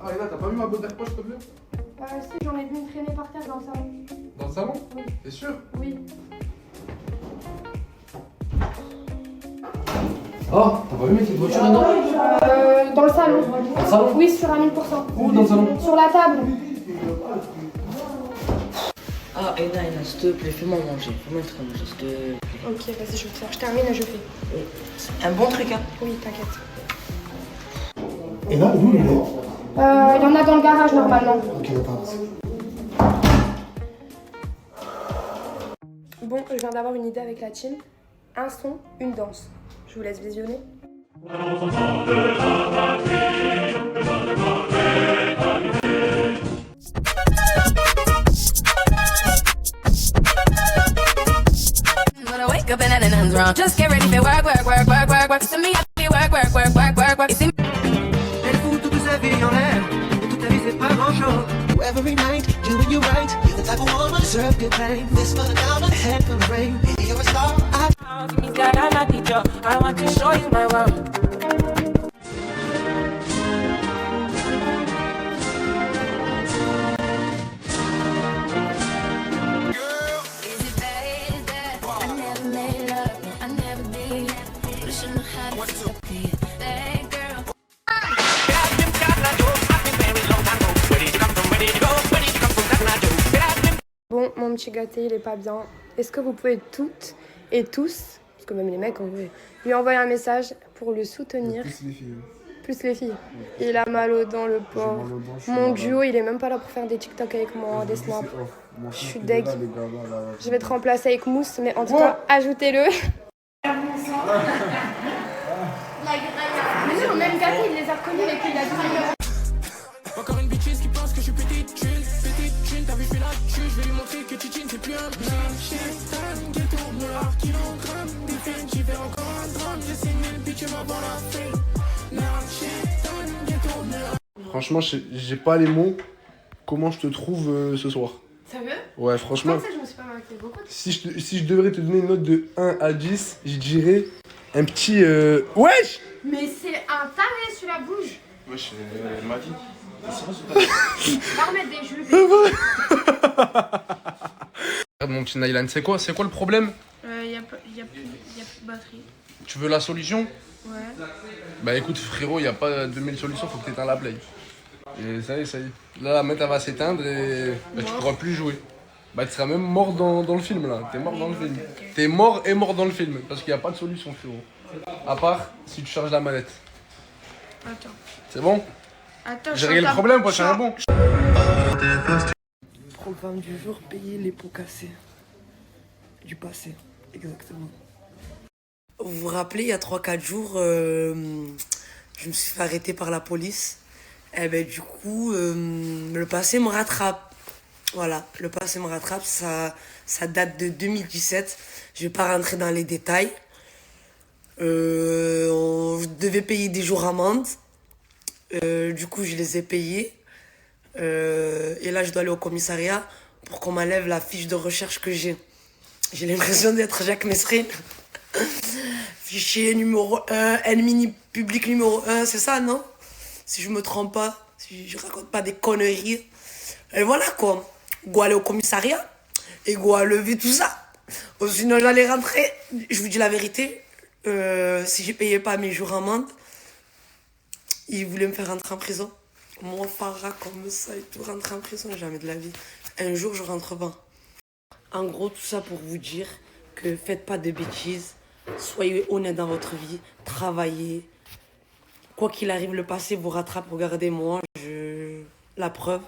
Speaker 7: Ah, Ena, t'as pas vu ma botte d'arpoche, s'il te plaît?
Speaker 9: Si, j'en ai vu une traîner par terre dans le salon.
Speaker 7: Dans le salon?
Speaker 9: Oui.
Speaker 7: T'es sûr?
Speaker 9: Oui.
Speaker 7: Oh, t'as pas vu mes petites voitures, Ena?
Speaker 9: Dans le salon.
Speaker 7: Dans le salon?
Speaker 9: Oui, sur un 1000%.
Speaker 7: Où dans le salon?
Speaker 9: Sur la table.
Speaker 15: Ah, Ena, s'il te plaît, fais-moi manger. Fais-moi un truc à manger, s'il te plaît.
Speaker 9: Ok, vas-y, je vais te faire. Je termine et je fais.
Speaker 15: Un bon truc, hein?
Speaker 9: Oui, t'inquiète.
Speaker 18: Et là, où il est?
Speaker 9: Il y en a dans le garage normalement.
Speaker 18: Ok, d'accord.
Speaker 9: Bon, je viens d'avoir une idée avec la team. Un son, une danse. Je vous laisse visionner.
Speaker 19: When I wake up and nothing's wrong, just get ready for work. To me, I be work. You see me?
Speaker 11: Elle fout toute sa vie en l'air, toute ta vie c'est pas grand chose. Every night, doing you right, you're the type of woman deserve good pain. This for the down and head for the rain. Baby, you're a star.
Speaker 19: Give me that, I'm a teacher. I want to show you my world.
Speaker 9: Bon, mon petit gâté, il est pas bien. Est-ce que vous pouvez toutes et tous, parce que même les mecs, on veut, lui envoyer un message pour le soutenir?
Speaker 3: Plus les filles.
Speaker 9: Plus les filles. Il a mal aux dents, le pauvre. Mon duo, il est même pas là pour faire des TikTok avec moi, des snaps. Je suis deg. Je vais te remplacer avec Mousse, mais en tout cas, ajoutez-le. Mais non, même gâté, il les a reconnus et puis il a dit
Speaker 11: Encore une bitch qui pense que je suis petite thune, t'as vu je fais la tue, je vais lui montrer que Titine c'est plus un blague. Shaitan, ghetto, noir, kilogramme, défense, j'y vais encore un drame, j'ai signé le bitch, va voir la fame. Merde, shaitan, ghetto, noir.
Speaker 3: Franchement, j'ai pas les mots. Comment je te trouve ce soir?
Speaker 9: Sérieux?
Speaker 3: Ouais, franchement.
Speaker 9: Comme ça, je me suis pas marqué beaucoup.
Speaker 3: Si je devrais te donner une note de 1 à 10, je dirais un petit... Wesh!
Speaker 9: Mais c'est un taré sur la bouche.
Speaker 3: Wesh, ma vie.
Speaker 9: Va remettre des jeux.
Speaker 7: Regarde mon petit Nylan, c'est quoi le problème?
Speaker 9: Y a plus de batterie.
Speaker 7: Tu veux la solution?
Speaker 9: Ouais.
Speaker 7: Bah écoute frérot, y a pas 2000 solutions, faut que t'éteins la play. Et ça y est. Là la mettre elle va s'éteindre et bah, tu pourras plus jouer. Bah tu seras même mort dans le film là, t'es mort dans le film. T'es mort et mort dans le film, parce qu'il y a pas de solution frérot. À part si tu charges la manette.
Speaker 9: Attends.
Speaker 7: C'est bon?
Speaker 9: Attends,
Speaker 7: j'ai réglé le problème, quoi, c'est un bon.
Speaker 18: Programme du jour, payer les pots cassés. Du passé, exactement.
Speaker 15: Vous vous rappelez, il y a 3-4 jours, je me suis fait arrêter par la police. Et ben du coup, le passé me rattrape. Voilà, le passé me rattrape, ça date de 2017. Je vais pas rentrer dans les détails. On devait payer des jours amende. Du coup, je les ai payés. Et là, je dois aller au commissariat pour qu'on m'enlève la fiche de recherche que j'ai. J'ai l'impression d'être Jacques Mesrine. Fichier numéro 1, ennemi public numéro 1, c'est ça, non? Si je me trompe pas, si je raconte pas des conneries. Et voilà quoi. Go aller au commissariat et go à lever tout ça. Ou sinon, j'allais rentrer. Je vous dis la vérité. Si j'ai payé pas mes jours amende, ils voulaient me faire rentrer en prison. Moi, Farah, comme ça et tout, rentrer en prison, jamais de la vie. Un jour, je rentre pas. En gros, tout ça pour vous dire que faites pas de bêtises. Soyez honnête dans votre vie. Travaillez. Quoi qu'il arrive, le passé vous rattrape. Regardez-moi, la preuve.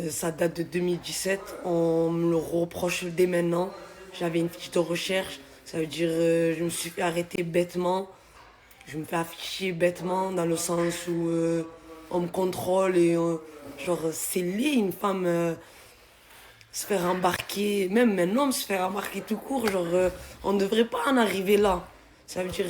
Speaker 15: Ça date de 2017. On me le reproche dès maintenant. J'avais une fiche de recherche. Ça veut dire je me suis fait arrêter bêtement. Je me fais afficher bêtement dans le sens où on me contrôle et genre c'est laid une femme se faire embarquer, même un homme se faire embarquer tout court, genre on ne devrait pas en arriver là. Ça veut dire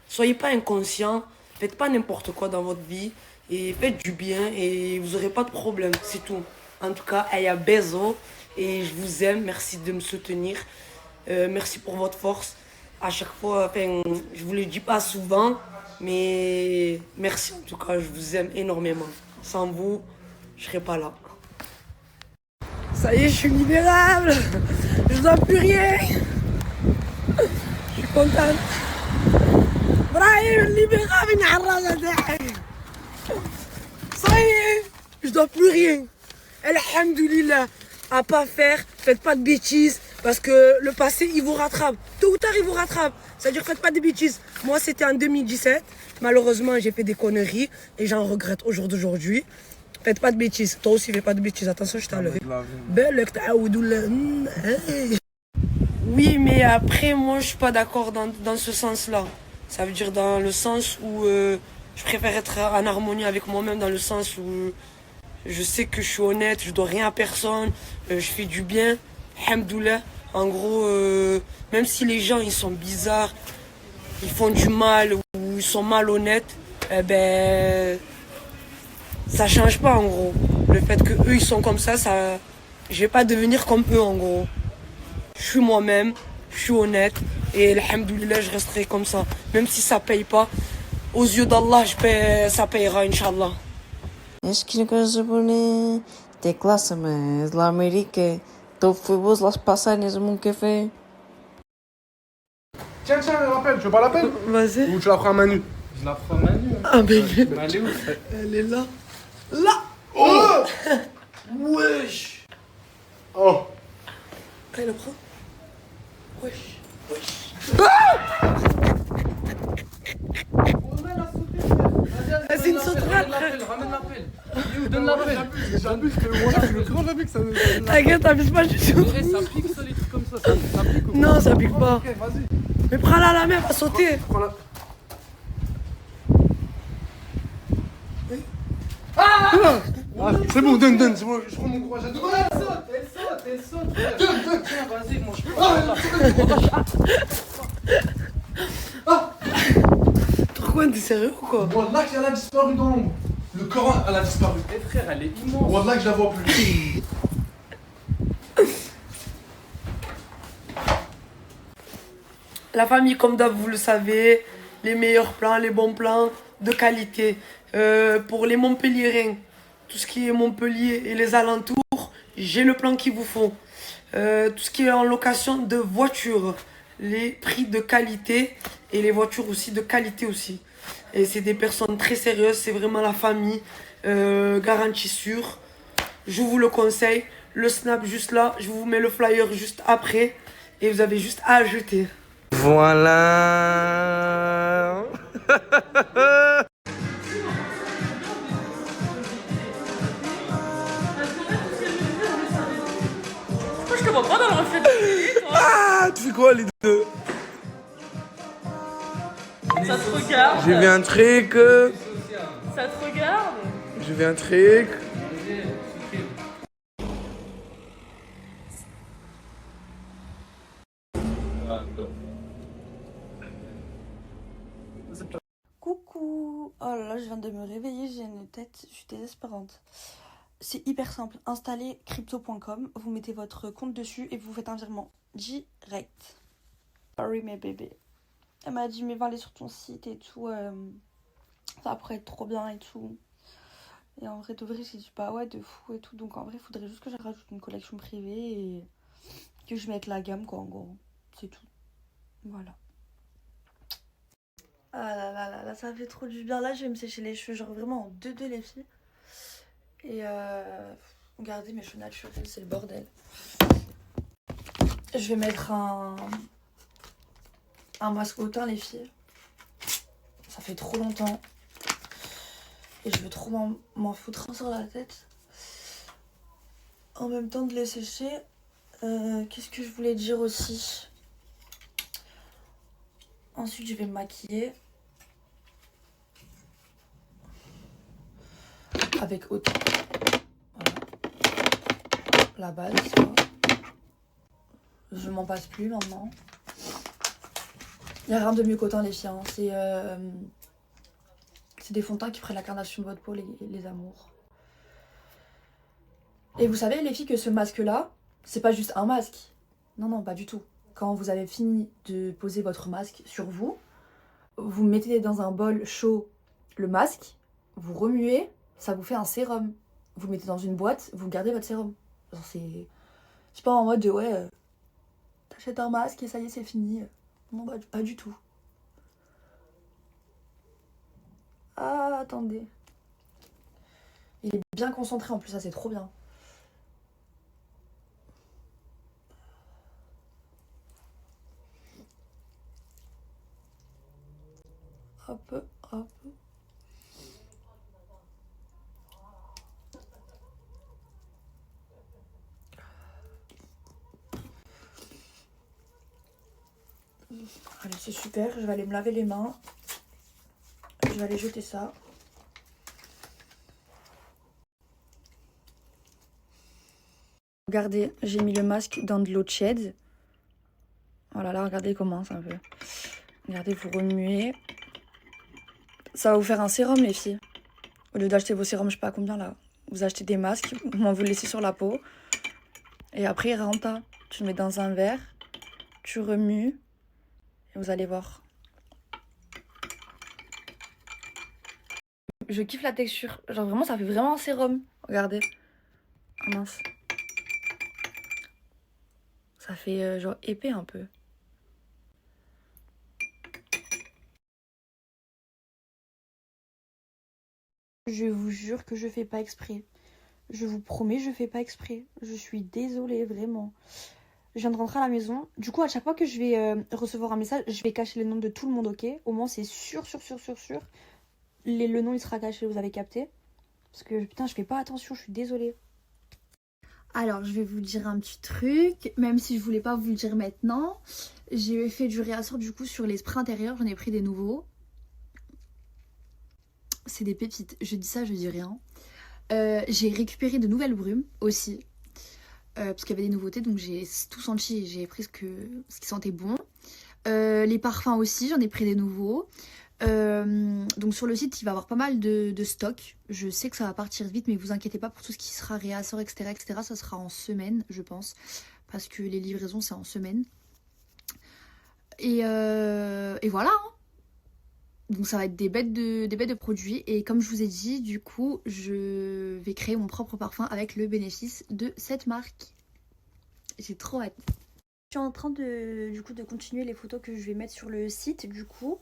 Speaker 15: soyez pas inconscient, faites pas n'importe quoi dans votre vie et faites du bien et vous aurez pas de problème, c'est tout. En tout cas, Aya Bezo et je vous aime, merci de me soutenir, merci pour votre force. À chaque fois, enfin, je vous le dis pas souvent, mais merci en tout cas, je vous aime énormément. Sans vous, je serais pas là.
Speaker 18: Ça y est, je suis libérable. Je dois plus rien. Je suis contente. Brahim, libérable. Ça y est, je dois plus rien. Alhamdoulilah. À pas faire, faites pas de bêtises. Parce que le passé, il vous rattrape. Tôt ou tard, il vous rattrape. C'est-à-dire, faites pas de bêtises. Moi, c'était en 2017. Malheureusement, j'ai fait des conneries. Et j'en regrette au jour d'aujourd'hui. Faites pas de bêtises. Toi aussi, fais pas de bêtises. Attention, je t'enlève. Oui, mais après, moi, je suis pas d'accord dans ce sens-là. Ça veut dire dans le sens où je préfère être en harmonie avec moi-même, dans le sens où je sais que je suis honnête, je dois rien à personne, je fais du bien. Alhamdoulilah. En gros, même si les gens ils sont bizarres, ils font du mal ou ils sont malhonnêtes, eh ben ça change pas en gros. Le fait que eux ils sont comme ça, je vais pas devenir comme eux en gros. Je suis moi-même, je suis honnête et alhamdoulilah je resterai comme ça. Même si ça paye pas, aux yeux d'Allah ça payera Inch'Allah.
Speaker 20: Acho que coisa bonita, t'es classe, mais l'Amérique. T'as fait la passer dans mon café.
Speaker 3: Tiens, rappelle, tu veux pas la peine?
Speaker 18: Vas-y.
Speaker 3: Ou tu la prends à Manu?
Speaker 16: Je la prends à Manu.
Speaker 18: Ah, mais
Speaker 16: elle est où?
Speaker 18: Elle est là.
Speaker 3: Là! Oh!
Speaker 18: Wesh!
Speaker 3: Oh!
Speaker 18: Ah, il le prend. Wesh. C'est une sauterelle.
Speaker 7: Ramène l'appel. Donne l'appel.
Speaker 3: J'abuse, mais moi je le prends avec ça.
Speaker 18: T'inquiète, t'abuses pas du tout.
Speaker 7: Ça pique ça, les trucs comme ça. Ça pique ou pas?
Speaker 18: Non, ça pique pas.
Speaker 3: Ok, vas-y.
Speaker 18: Mais prends-la à la main, elle va sauter.
Speaker 3: Prends-la. Ah, c'est bon, donne, c'est bon, je prends mon courage à deux.
Speaker 7: Elle saute. Tiens, vas-y, moi je peux.
Speaker 18: Pourquoi t'es sérieux ou quoi?
Speaker 3: Wallah qu'elle a disparu dans l'ombre. Le Coran, elle a disparu.
Speaker 7: Eh frère, elle est immense.
Speaker 3: Wallah que je la vois plus.
Speaker 18: La famille, comme d'hab, vous le savez, les meilleurs plans, les bons plans de qualité. Pour les Montpelliérains, tout ce qui est Montpellier et les alentours, j'ai le plan qu'il vous faut. Tout ce qui est en location de voitures, les prix de qualité et les voitures aussi de qualité aussi. Et c'est des personnes très sérieuses, c'est vraiment la famille, garantie sûre. Je vous le conseille. Le snap juste là, je vous mets le flyer juste après et vous avez juste à ajouter.
Speaker 14: Voilà.
Speaker 6: Pourquoi je te vois pas dans le reflet de la télé, toi?
Speaker 14: Ah, tu fais quoi les deux?
Speaker 6: Ça te regarde.
Speaker 14: J'ai vu un truc.
Speaker 6: Ça te regarde.
Speaker 14: J'ai vu un truc.
Speaker 20: Coucou. Oh là là, je viens de me réveiller, j'ai une tête, je suis désespérante. C'est hyper simple, installez crypto.com, vous mettez votre compte dessus et vous faites un virement direct. Sorry mes bébés. Elle m'a dit mais va aller sur ton site et tout, ça pourrait être trop bien et tout. Et en vrai de vrai j'ai dit bah ouais de fou et tout, donc en vrai il faudrait juste que je rajoute une collection privée et que je mette la gamme quoi en gros, c'est tout. Voilà. Ah là, ça fait trop du bien. Là, je vais me sécher les cheveux, genre vraiment en deux les filles. Et regardez mes cheveux naturels, c'est le bordel. Je vais mettre un masque au teint, les filles. Ça fait trop longtemps. Et je veux trop m'en foutre un sur la tête. En même temps de les sécher. Qu'est-ce que je voulais dire aussi? Ensuite, je vais me maquiller avec autant. Voilà. La base. Je m'en passe plus maintenant. Il n'y a rien de mieux qu'autant les filles. Hein. C'est des fonds de teint qui prennent la carnation de votre peau, les amours. Et vous savez, les filles, que ce masque-là, c'est pas juste un masque. Non, pas du tout. Quand vous avez fini de poser votre masque sur vous, vous mettez dans un bol chaud le masque, vous remuez, ça vous fait un sérum. Vous le mettez dans une boîte, vous gardez votre sérum. C'est pas en mode de ouais, t'achètes un masque et ça y est, c'est fini. Non, pas du tout. Ah, attendez. Il est bien concentré en plus, ça c'est trop bien. Hop. Allez, c'est super. Je vais aller me laver les mains. Je vais aller jeter ça. Regardez, j'ai mis le masque dans de l'eau tiède. Voilà, là, regardez comment c'est un peu. Regardez, vous remuez. Ça va vous faire un sérum, les filles. Au lieu d'acheter vos sérums, je sais pas combien, là. Vous achetez des masques, vous le laissez sur la peau. Et après, il rentre. Tu le mets dans un verre. Tu remues. Et vous allez voir. Je kiffe la texture. Genre, vraiment, ça fait vraiment un sérum. Regardez. Ah mince. Ça fait genre épais un peu. Je vous jure que je fais pas exprès. Je vous promets, je fais pas exprès. Je suis désolée, vraiment. Je viens de rentrer à la maison. Du coup, à chaque fois que je vais recevoir un message, je vais cacher le nom de tout le monde, ok? Au moins, c'est sûr. Le nom, il sera caché, vous avez capté? Parce que, putain, je fais pas attention, je suis désolée.
Speaker 21: Alors, je vais vous dire un petit truc, même si je voulais pas vous le dire maintenant. J'ai fait du réassort du coup sur les sprays intérieurs, j'en ai pris des nouveaux. C'est des pépites, je dis ça, je dis rien. J'ai récupéré de nouvelles brumes aussi. Parce qu'il y avait des nouveautés, donc j'ai tout senti et j'ai pris ce qui sentait bon. Les parfums aussi, j'en ai pris des nouveaux. Donc sur le site, il va y avoir pas mal de stock. Je sais que ça va partir vite, mais vous inquiétez pas pour tout ce qui sera réassort, etc. Ça sera en semaine, je pense. Parce que les livraisons, c'est en semaine. Et voilà. Hein. Donc ça va être des bêtes de produits. Et comme je vous ai dit, du coup, je vais créer mon propre parfum avec le bénéfice de cette marque. J'ai trop hâte.
Speaker 20: Je suis en train de continuer les photos que je vais mettre sur le site. Du coup,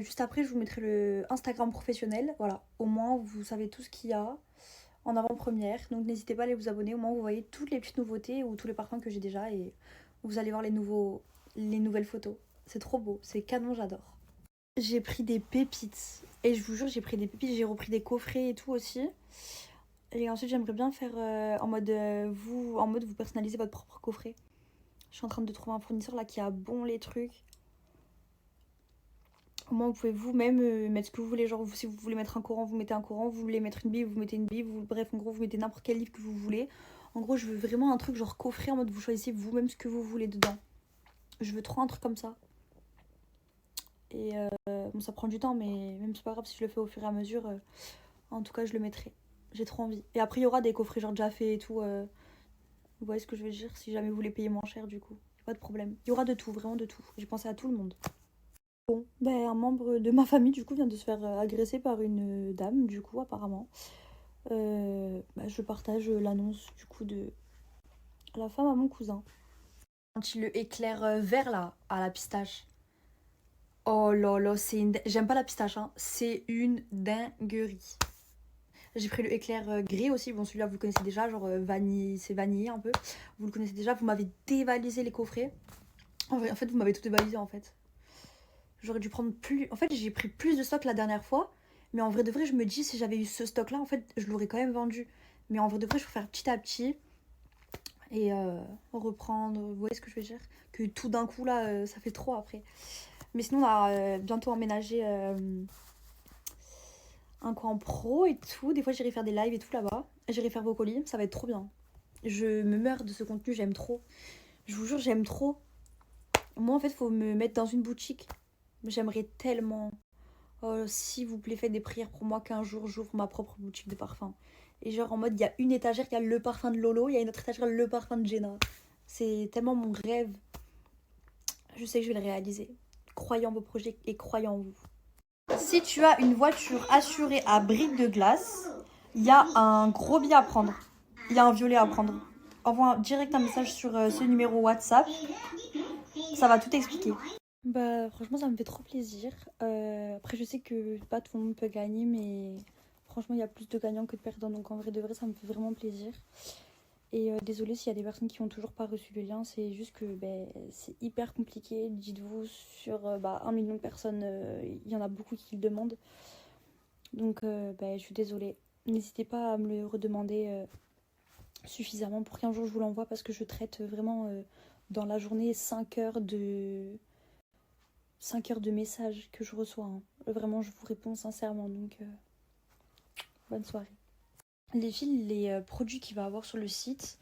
Speaker 20: juste après, je vous mettrai le Instagram professionnel. Voilà, au moins vous savez tout ce qu'il y a en avant-première. Donc n'hésitez pas à aller vous abonner. Au moins vous voyez toutes les petites nouveautés ou tous les parfums que j'ai déjà. Et vous allez voir les nouvelles photos. C'est trop beau, c'est canon, j'adore. J'ai pris des pépites. Et je vous jure, j'ai pris des pépites. J'ai repris des coffrets et tout aussi. Et ensuite, j'aimerais bien faire en mode vous personnalisez votre propre coffret. Je suis en train de trouver un fournisseur là qui a bon les trucs. Au moins, vous pouvez vous-même mettre ce que vous voulez. Genre, si vous voulez mettre un Coran, vous mettez un Coran. Vous voulez mettre une Bible, vous mettez une Bible. Bref, en gros, vous mettez n'importe quel livre que vous voulez. En gros, je veux vraiment un truc genre coffret en mode vous choisissez vous-même ce que vous voulez dedans. Je veux trop un truc comme ça. Et bon, ça prend du temps, mais même c'est pas grave si je le fais au fur et à mesure. En tout cas, je le mettrai. J'ai trop envie. Et après, il y aura des coffrets genre déjà faits et tout. Vous voyez ce que je veux dire? Si jamais vous voulez payer moins cher, du coup, pas de problème. Il y aura de tout, vraiment de tout. J'ai pensé à tout le monde. Bon, ben un membre de ma famille, du coup, vient de se faire agresser par une dame, du coup, apparemment. Je partage l'annonce, du coup, de la femme à mon cousin. Quand il le éclair vert, là, à la pistache. Oh là là, j'aime pas la pistache, hein. C'est une dinguerie. J'ai pris le éclair gris aussi. Bon, celui-là, vous le connaissez déjà. Genre, vanille, c'est vanillé un peu. Vous le connaissez déjà. Vous m'avez dévalisé les coffrets. En fait, vous m'avez tout dévalisé, en fait. J'aurais dû prendre plus... En fait, j'ai pris plus de stock la dernière fois. Mais en vrai de vrai, je me dis, si j'avais eu ce stock-là, en fait, je l'aurais quand même vendu. Mais en vrai de vrai, je peux faire petit à petit. Et reprendre... Vous voyez ce que je veux dire? Que tout d'un coup, là, ça fait trop après. Mais sinon, on va bientôt emménager... un coin pro et tout. Des fois, j'irai faire des lives et tout là-bas. J'irai faire vos colis. Ça va être trop bien. Je me meurs de ce contenu. J'aime trop. Je vous jure, j'aime trop. Moi, en fait, faut me mettre dans une boutique. J'aimerais tellement. Oh, s'il vous plaît, faites des prières pour moi qu'un jour, j'ouvre ma propre boutique de parfum. Et genre, en mode, il y a une étagère, il y a le parfum de Lolo. Il y a une autre étagère, le parfum de Jenna. C'est tellement mon rêve. Je sais que je vais le réaliser. Croyez en vos projets et croyez en vous. Si tu as une voiture assurée à briques de glace, il y a un gros billet à prendre. Il y a un violet à prendre. Envoie direct un message sur ce numéro WhatsApp. Ça va tout expliquer. Bah franchement, ça me fait trop plaisir. Après, je sais que pas tout le monde peut gagner, mais franchement, il y a plus de gagnants que de perdants. Donc en vrai de vrai, ça me fait vraiment plaisir. Et désolée s'il y a des personnes qui n'ont toujours pas reçu le lien, c'est juste que c'est hyper compliqué. Dites-vous, sur 1 million de personnes, il y en a beaucoup qui le demandent. Donc je suis désolée. N'hésitez pas à me le redemander suffisamment pour qu'un jour je vous l'envoie, parce que je traite vraiment dans la journée 5 heures de messages que je reçois. Hein. Vraiment, je vous réponds sincèrement. Donc bonne soirée. Les fils, les produits qu'il va avoir sur le site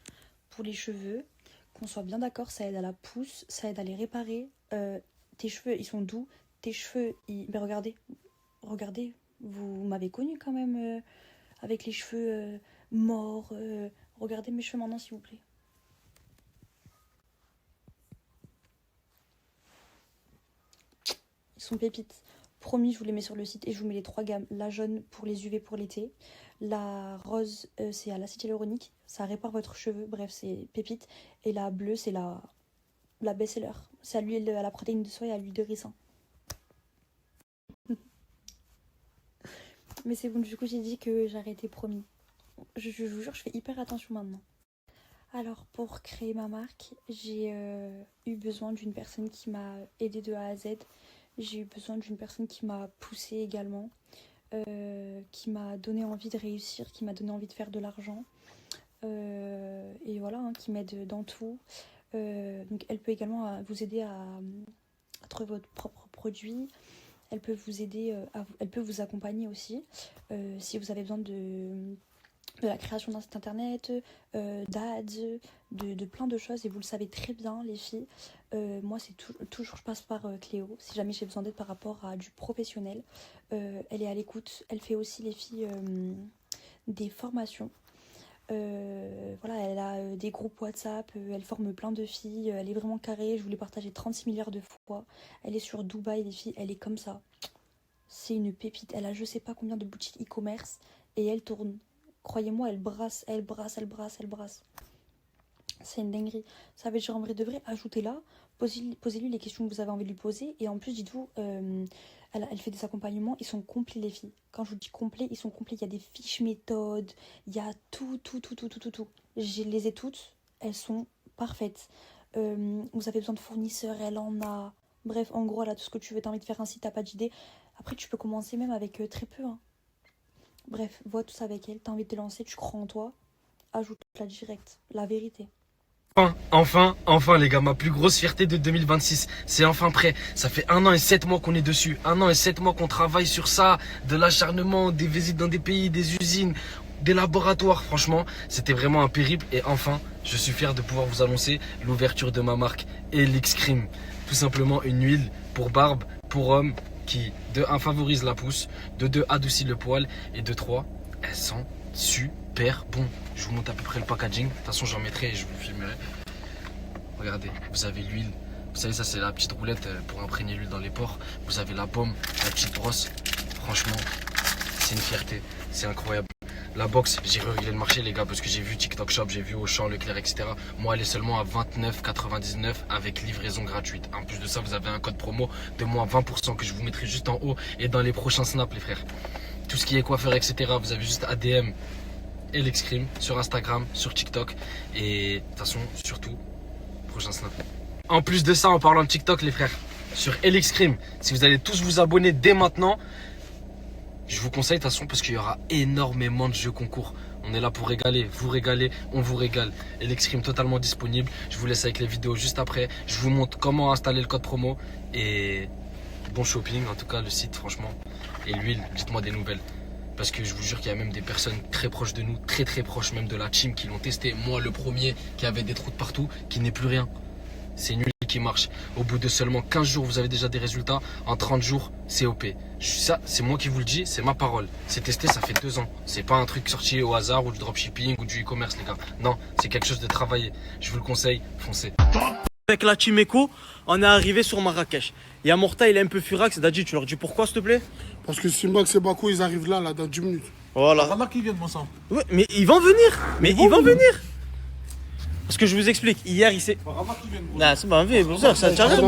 Speaker 20: pour les cheveux, qu'on soit bien d'accord, ça aide à la pousse, ça aide à les réparer. Tes cheveux, ils sont doux. Tes cheveux, mais regardez, vous m'avez connue quand même avec les cheveux morts. Regardez mes cheveux maintenant, s'il vous plaît. Ils sont pépites. Promis, je vous les mets sur le site et je vous mets les 3 gammes. La jaune pour les UV pour l'été. La rose, c'est à l'acide hyaluronique. Ça répare votre cheveu. Bref, c'est pépite. Et la bleue, c'est la best-seller. C'est à l'huile, à la protéine de soie et à l'huile de ricin. Mais c'est bon, du coup, j'ai dit que j'arrêtais, promis. Je vous jure, je fais hyper attention maintenant. Alors pour créer ma marque, j'ai eu besoin d'une personne qui m'a aidée de A à Z. J'ai eu besoin d'une personne qui m'a poussée également, qui m'a donné envie de réussir, qui m'a donné envie de faire de l'argent. Et voilà, hein, qui m'aide dans tout. Donc elle peut également vous aider à trouver votre propre produit. Elle peut vous aider, elle peut vous accompagner aussi si vous avez besoin de la création d'un site internet, d'ads, de plein de choses. Et vous le savez très bien, les filles. Moi, c'est toujours, je passe par Cléo, si jamais j'ai besoin d'aide par rapport à du professionnel. Elle est à l'écoute. Elle fait aussi, les filles, des formations. Voilà, elle a des groupes WhatsApp, elle forme plein de filles, elle est vraiment carrée, je vous l'ai partagé 36 milliards de fois. Elle est sur Dubaï, les filles, elle est comme ça. C'est une pépite, elle a je sais pas combien de boutiques e-commerce et elle tourne. Croyez-moi, elle brasse. C'est une dinguerie. Ça veut dire en vrai de vrai, ajoutez-la, posez-lui les questions que vous avez envie de lui poser. Et en plus, dites-vous, elle fait des accompagnements, ils sont complets les filles. Quand je vous dis complets, ils sont complets. Il y a des fiches méthodes, il y a tout. Je les ai toutes, elles sont parfaites. Vous avez besoin de fournisseurs, elle en a. Bref, en gros, elle a tout ce que tu veux. T'as envie de faire un site, t'as pas d'idée. Après, tu peux commencer même avec très peu. Hein. Bref, vois tout ça avec elle. T'as envie de te lancer, tu crois en toi. Ajoute-la direct, la vérité.
Speaker 14: Enfin les gars, ma plus grosse fierté de 2026, c'est enfin prêt. Ça fait 1 an et 7 mois qu'on est dessus, 1 an et 7 mois qu'on travaille sur ça, de l'acharnement, des visites dans des pays, des usines, des laboratoires. Franchement, c'était vraiment un périple et enfin, je suis fier de pouvoir vous annoncer l'ouverture de ma marque Elixcream. Tout simplement une huile pour barbe, pour homme qui, de 1, favorise la pousse, de 2, adoucit le poil et de 3, elle sent super bon. Je vous montre à peu près le packaging. De toute façon, j'en mettrai et je vous le filmerai. Regardez, vous avez l'huile. Vous savez, ça, c'est la petite roulette pour imprégner l'huile dans les pores. Vous avez la baume, la petite brosse. Franchement, c'est une fierté. C'est incroyable. La box, j'ai réglé le marché, les gars, parce que j'ai vu TikTok Shop, j'ai vu Auchan, Leclerc, etc. Moi, elle est seulement à 29,99 avec livraison gratuite. En plus de ça, vous avez un code promo de moins 20% que je vous mettrai juste en haut et dans les prochains snaps, les frères. Tout ce qui est coiffeur, etc. Vous avez juste ADM Elixcream sur Instagram, sur TikTok et de toute façon, surtout, prochain snap. En plus de ça, en parlant de TikTok, les frères, sur Elixcream, si vous allez tous vous abonner dès maintenant, je vous conseille de toute façon parce qu'il y aura énormément de jeux concours. On est là pour régaler, vous régaler, on vous régale. Elixcream totalement disponible. Je vous laisse avec les vidéos juste après. Je vous montre comment installer le code promo et bon shopping. En tout cas, le site, franchement. Et l'huile, dites-moi des nouvelles. Parce que je vous jure qu'il y a même des personnes très proches de nous, très proches même de la team qui l'ont testé. Moi, le premier qui avait des trous de partout, qui n'est plus rien. C'est une huile qui marche. Au bout de seulement 15 jours, vous avez déjà des résultats. En 30 jours, c'est OP. Ça, c'est moi qui vous le dis, c'est ma parole. C'est testé, ça fait 2 ans. C'est pas un truc sorti au hasard ou du dropshipping ou du e-commerce, les gars. Non, c'est quelque chose de travaillé. Je vous le conseille, foncez.
Speaker 8: Avec la team Echo, on est arrivé sur Marrakech. Il y a Morta, il est un peu furax. Dadji, tu leur dis pourquoi, s'il te plaît?
Speaker 2: Parce que Simbax et Bako, ils arrivent là, dans 10 minutes.
Speaker 8: Voilà.
Speaker 2: C'est là qu'ils viennent, mon sang.
Speaker 8: Ouais, mais ils vont venir. Ils vont venir. Parce que je vous explique, hier il s'est. Non, c'est pas un vrai, ça tient rien.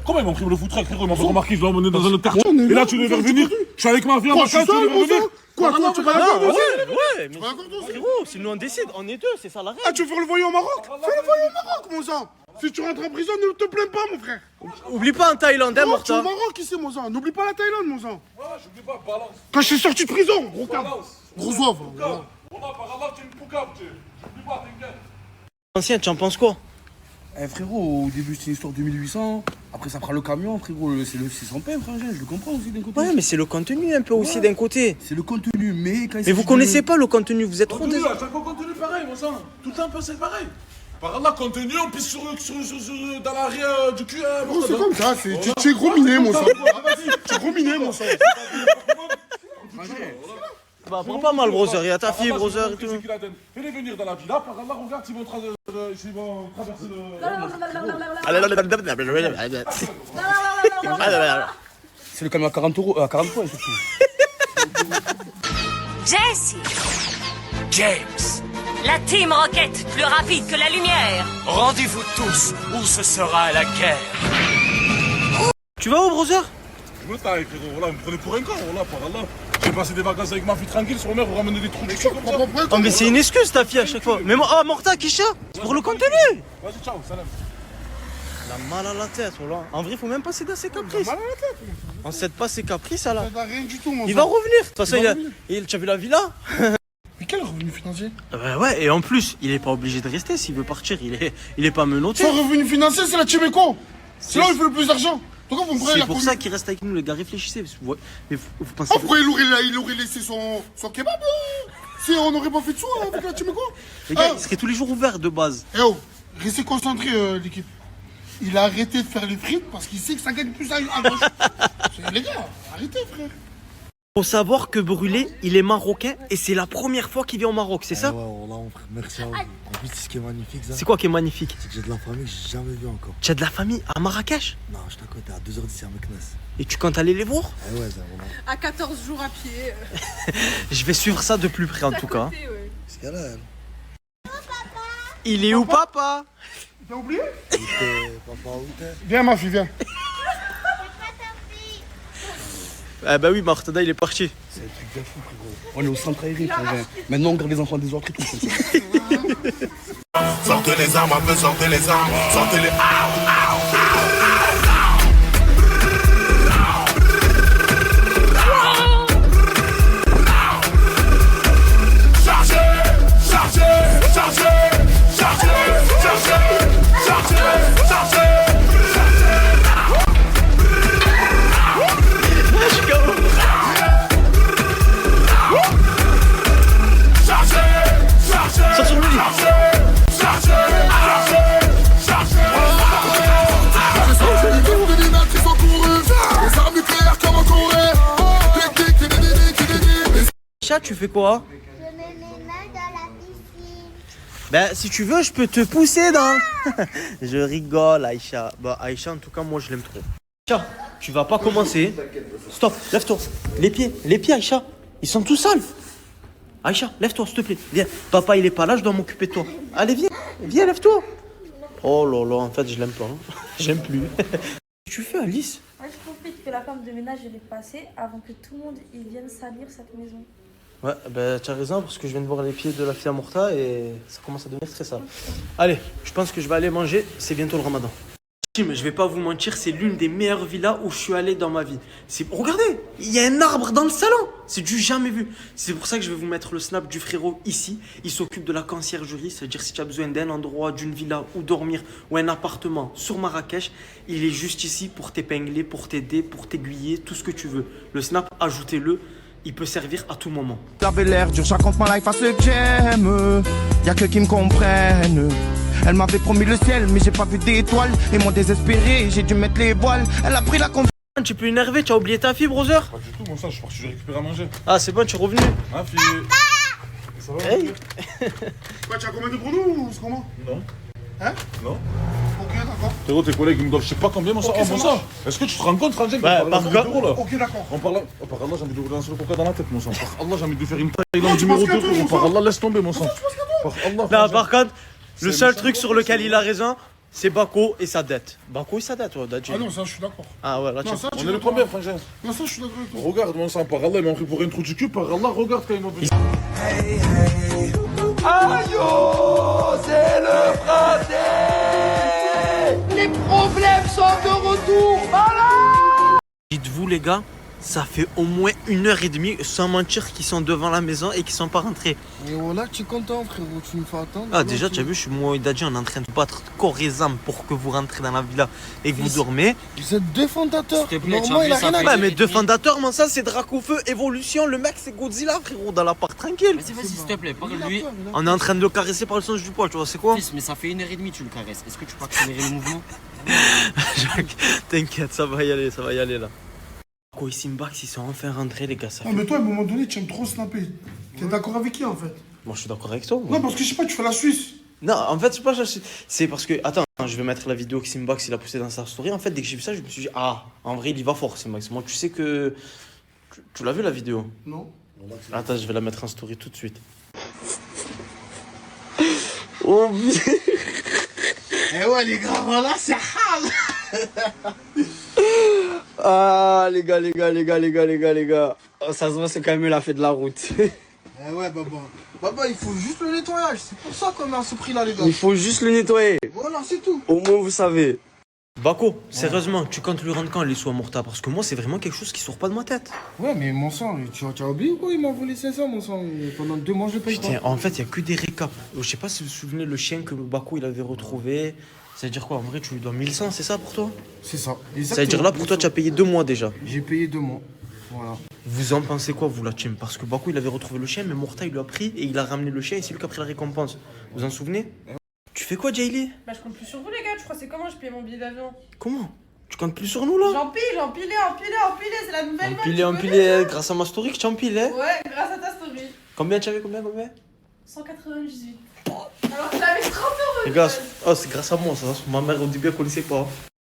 Speaker 2: Comment ils m'ont pris le foutre, frérot? Ils m'ont fait remarquer, je dois emmener dans un autre quartier. Et là, tu devais revenir. Je suis avec ma vie en vacances, tu devais revenir. Quoi, tu vas d'accord?
Speaker 8: Ouais, mais frérot, si nous on décide, on est deux, c'est ça la règle.
Speaker 2: Ah, tu veux faire le voyou au Maroc? Fais le voyou au Maroc, mon sang. Si tu rentres en prison, ne te plains pas, mon frère.
Speaker 8: Oublie pas en Thaïlande, hein, Morta.
Speaker 2: Tu es au Maroc ici, mon sang. N'oublie pas la Thaïlande, mon sang. Ouais, j'oublie pas, balance. Quand je suis sorti de prison, gros cap. Gros zouave.
Speaker 8: Ancien, tu en penses quoi?
Speaker 22: Eh frérot, au début c'était une histoire de 1800, après ça prend le camion, frérot, c'est le 600 p, frangin, je le comprends aussi d'un côté.
Speaker 8: Ouais, mais c'est le contenu un peu aussi d'un côté.
Speaker 22: C'est le contenu, mais quand
Speaker 8: Mais vous connaissez pas le contenu, vous êtes trop
Speaker 2: contenu, à chaque fois contenu pareil, mon sang. Tout le temps un peu c'est pareil. Par là, contenu, on pisse dans l'arrière du cul. Oh, c'est comme ça, tu es gros miné, mon sang. Tu es gros miné, mon sang.
Speaker 8: Bah, prends pas mal, brother, il y a ta fille, brother et tout.
Speaker 2: Fais-les venir dans la villa, par là, regarde s'ils vont traverser
Speaker 22: c'est le camion à 40 euros, à 40 points, surtout.
Speaker 23: Jesse! James! La Team Rocket, plus rapide que la lumière! Rendez-vous tous où ce sera la guerre!
Speaker 8: Tu vas où, brother?
Speaker 2: Je me taille, frérot, voilà, vous me prenez pour un con, voilà, par là. vais passer des vacances avec ma fille tranquille sur mer, vous ramener des trous de cul comme ça.
Speaker 8: Oh, mais c'est une excuse ta fille à chaque fois. Mais moi, oh, Morta, Kisha, c'est pour le contenu.
Speaker 2: Vas-y, ciao, salam.
Speaker 8: La mal à la tête, voilà. En vrai, faut même pas céder à ses caprices.
Speaker 2: Mal à la tête.
Speaker 8: On cède pas ses caprices, là.
Speaker 2: Ça n'a rien du tout, mon
Speaker 8: Il va revenir. De toute façon, tu as vu la villa?
Speaker 2: Mais quel revenu financier?
Speaker 8: Ouais, et en plus, il est pas obligé de rester. S'il veut partir, il est pas menotté.
Speaker 2: Son revenu financier, c'est la Tcheméco. C'est là où il fait le plus d'argent.
Speaker 8: C'est pour ça qu'il reste avec nous, les gars, réfléchissez. Mais vous pensez.
Speaker 2: Pourquoi il aurait laissé son kebab si on n'aurait pas fait de sous avec la Tcheméco?
Speaker 8: Les gars, il serait tous les jours ouvert de base.
Speaker 2: Eh oh, restez concentrés, l'équipe. Il a arrêté de faire les frites parce qu'il sait que ça gagne plus à gauche. Les gars, arrêtez, frère.
Speaker 8: Faut savoir que Brûlé, il est marocain et c'est la première fois qu'il vient au Maroc, c'est ça?
Speaker 10: Ouais, voilà, merci à vous. En plus, ce qui est magnifique, ça.
Speaker 8: C'est quoi qui est magnifique?
Speaker 10: C'est que j'ai de la famille que j'ai jamais vu encore.
Speaker 8: Tu as de la famille à Marrakech?
Speaker 10: Non, je t'accorde, t'es à 2h d'ici à Meknès.
Speaker 8: Et tu comptes aller les voir?
Speaker 10: Eh ouais, ça, voilà.
Speaker 18: À 14 jours à pied.
Speaker 8: Je vais suivre ça de plus près en tout cas.
Speaker 10: C'est qu'elle a, elle.
Speaker 8: Il est où, papa?
Speaker 2: T'as oublié?
Speaker 10: Papa, où t'es?
Speaker 2: Viens, ma fille, viens.
Speaker 8: Ah bah oui, Martada, il est parti.
Speaker 22: C'est un truc de fou, frérot. On est au centre aéré, frère. Maintenant, on garde les enfants des autres et tout.
Speaker 2: Sortez les armes, un peu, sortez les armes. Sortez les...
Speaker 8: Tu fais quoi?
Speaker 17: Je mets mes mains dans la piscine.
Speaker 8: Ben si tu veux, je peux te pousser dans... Je rigole, Aïcha. Bah Aïcha, en tout cas, moi je l'aime trop. Aïcha, tu vas pas commencer. Stop, lève-toi. Les pieds, Aïcha, ils sont tout sales. Aïcha, lève-toi, s'il te plaît. Viens, papa il est pas là, je dois m'occuper de toi. Allez, viens, lève-toi. Oh là là, en fait, je l'aime pas. Hein. J'aime plus. Qu'est-ce que tu fais, Alice?
Speaker 4: Moi, je profite que la femme de ménage elle est passée avant que tout le monde il vienne salir cette maison.
Speaker 8: Ouais, bah tu as raison parce que je viens de voir les pieds de la fille à Morta et ça commence à devenir très sale. Allez, je pense que je vais aller manger, c'est bientôt le ramadan. Mais je vais pas vous mentir, c'est l'une des meilleures villas où je suis allé dans ma vie. Regardez, il y a un arbre dans le salon, c'est du jamais vu. C'est pour ça que je vais vous mettre le snap du frérot ici. Il s'occupe de la conciergerie, c'est-à-dire si tu as besoin d'un endroit, d'une villa où dormir ou un appartement sur Marrakech, il est juste ici pour t'épingler, pour t'aider, pour t'aiguiller, tout ce que tu veux. Le snap, ajoutez-le. Il peut servir à tout moment.
Speaker 11: J'avais l'air dur, j'accompe ma life à ceux que j'aime. Y'a que qui me comprennent. Elle m'avait promis le ciel, mais j'ai pas vu d'étoiles. Et moi désespéré, j'ai dû mettre les voiles. Elle a pris la confiance.
Speaker 8: Tu peux énerver, tu as oublié ta fille, brother?
Speaker 2: Pas du tout, mon sang, je suis parti récupérer à manger.
Speaker 8: Ah, c'est bon, tu es revenu.
Speaker 2: Ma fille. Ça va?
Speaker 8: Hey.
Speaker 2: Quoi, tu as commandé pour nous ou c'est comment? Non. Hein? Non. Ok, d'accord.
Speaker 5: Frérot, tes collègues ils me doivent je sais pas combien, mon sang.
Speaker 2: Ok, ça marche.
Speaker 5: Est-ce que tu te rends compte, Frangin,
Speaker 8: Ouais, par contre.
Speaker 5: là?
Speaker 2: Ok, d'accord.
Speaker 5: On parle là. Oh, par Allah, j'ai envie de vous lancer le coca dans la tête, mon sang. Par Allah, j'ai envie de faire une Thaïlande numéro 2, frérot. Par Allah, laisse tomber, mon sang. Par Allah.
Speaker 8: Non, par contre, le seul truc sur lequel il a raison, c'est Bako et sa dette. Bako et sa dette, ouais, Dadji.
Speaker 2: Ah non, ça, je suis d'accord.
Speaker 8: Ah ouais, là,
Speaker 2: Non, ça,
Speaker 5: On est le combien, Frangin?
Speaker 2: Non, ça, je suis d'accord avec toi.
Speaker 5: Regarde, mon sang, par Allah, il m'a pris pour un trou du cul. Par Allah, regarde quand il m'a venu.
Speaker 11: Aïe, c'est le printemps. Les problèmes sont de retour. Voilà.
Speaker 8: Dites-vous, les gars, ça fait au moins 1h30, sans mentir, qu'ils sont devant la maison et qu'ils sont pas rentrés.
Speaker 3: Et voilà, tu es content, frérot, tu me fais attendre.
Speaker 8: Ah, déjà, tu as vu, je suis moi et Dadji, on est en train de battre corps et âme pour que vous rentrez dans la villa et que vous dormez.
Speaker 3: Vous êtes deux fondateurs.
Speaker 8: Normalement, il a rien à dire. Ouais, mais deux fondateurs, mais ça, c'est Dracofeu, Évolution. Le mec, c'est Godzilla, frérot, dans l'appart, tranquille.
Speaker 15: Vas-y, s'il te plaît, parle-lui.
Speaker 8: On est en train de le caresser par le sens du poil, tu vois, c'est quoi?
Speaker 15: Fils, mais ça fait 1h30 tu le caresses. Est-ce que tu peux accélérer le mouvement?
Speaker 8: T'inquiète, ça va y aller là. Quoi, Simbax, ils sont enfin rentrés, les gars. Ça
Speaker 2: Non, mais toi, à un moment donné, tu aimes trop snapper. T'es d'accord avec qui, en fait?
Speaker 8: Moi, je suis d'accord avec toi.
Speaker 2: Non, parce que je sais pas, tu fais la Suisse.
Speaker 8: Non, en fait, c'est pas. C'est parce que. Attends, je vais mettre la vidéo que Simbax il a poussée dans sa story. En fait, dès que j'ai vu ça, je me suis dit, ah, en vrai, il y va fort, Simbax. Moi, tu sais que. Tu l'as vu la vidéo?
Speaker 2: Non.
Speaker 8: Attends, je vais la mettre en story tout de suite. Oh,
Speaker 11: Eh ouais, les gars, voilà, c'est hal.
Speaker 8: Ah, les gars.
Speaker 15: Oh, ça se voit, c'est quand même la fait de la route.
Speaker 22: Eh ouais, Baba. Baba, il faut juste le nettoyage. C'est pour ça qu'on est à ce prix-là, les gars.
Speaker 15: Il faut juste le nettoyer.
Speaker 22: Voilà, c'est tout.
Speaker 15: Au moins, vous savez.
Speaker 8: Bako, sérieusement, tu comptes lui rendre quand les sous à Morta? Parce que moi, c'est vraiment quelque chose qui sort pas de ma tête.
Speaker 22: Ouais, mais mon sang, tu as oublié ou quoi? Il m'a volé 500, mon sang. Pendant 2 mois, je le paye pas.
Speaker 8: Putain, en fait, il y a que des récaps. Je sais pas si vous vous souvenez le chien que Bako il avait retrouvé. Ça veut dire quoi? En vrai, tu lui dois 1100, c'est ça pour toi?
Speaker 22: C'est ça.
Speaker 8: Ça veut dire là, pour toi, tu as payé 2 mois déjà.
Speaker 22: J'ai payé 2 mois. Voilà.
Speaker 8: Vous en pensez quoi, vous, la team? Parce que Bako il avait retrouvé le chien, mais Morta il lui a pris et il a ramené le chien et c'est lui qui a pris la récompense. Vous en souvenez? Tu fais quoi, Jaylee?
Speaker 6: Bah, je compte plus sur vous, les gars. Je crois que c'est comment je paye mon billet d'avion?
Speaker 8: Comment? Tu comptes plus sur nous là?
Speaker 6: J'empile, c'est la nouvelle mode.
Speaker 8: Empilé, grâce à ma story que tu empiles, hein?
Speaker 6: Ouais, grâce à ta story.
Speaker 8: Combien tu avais, combien?
Speaker 6: 198. Alors que j'avais 30 euros.
Speaker 8: Les gars, oh, c'est grâce à moi ça. Ma mère au début elle connaissait pas.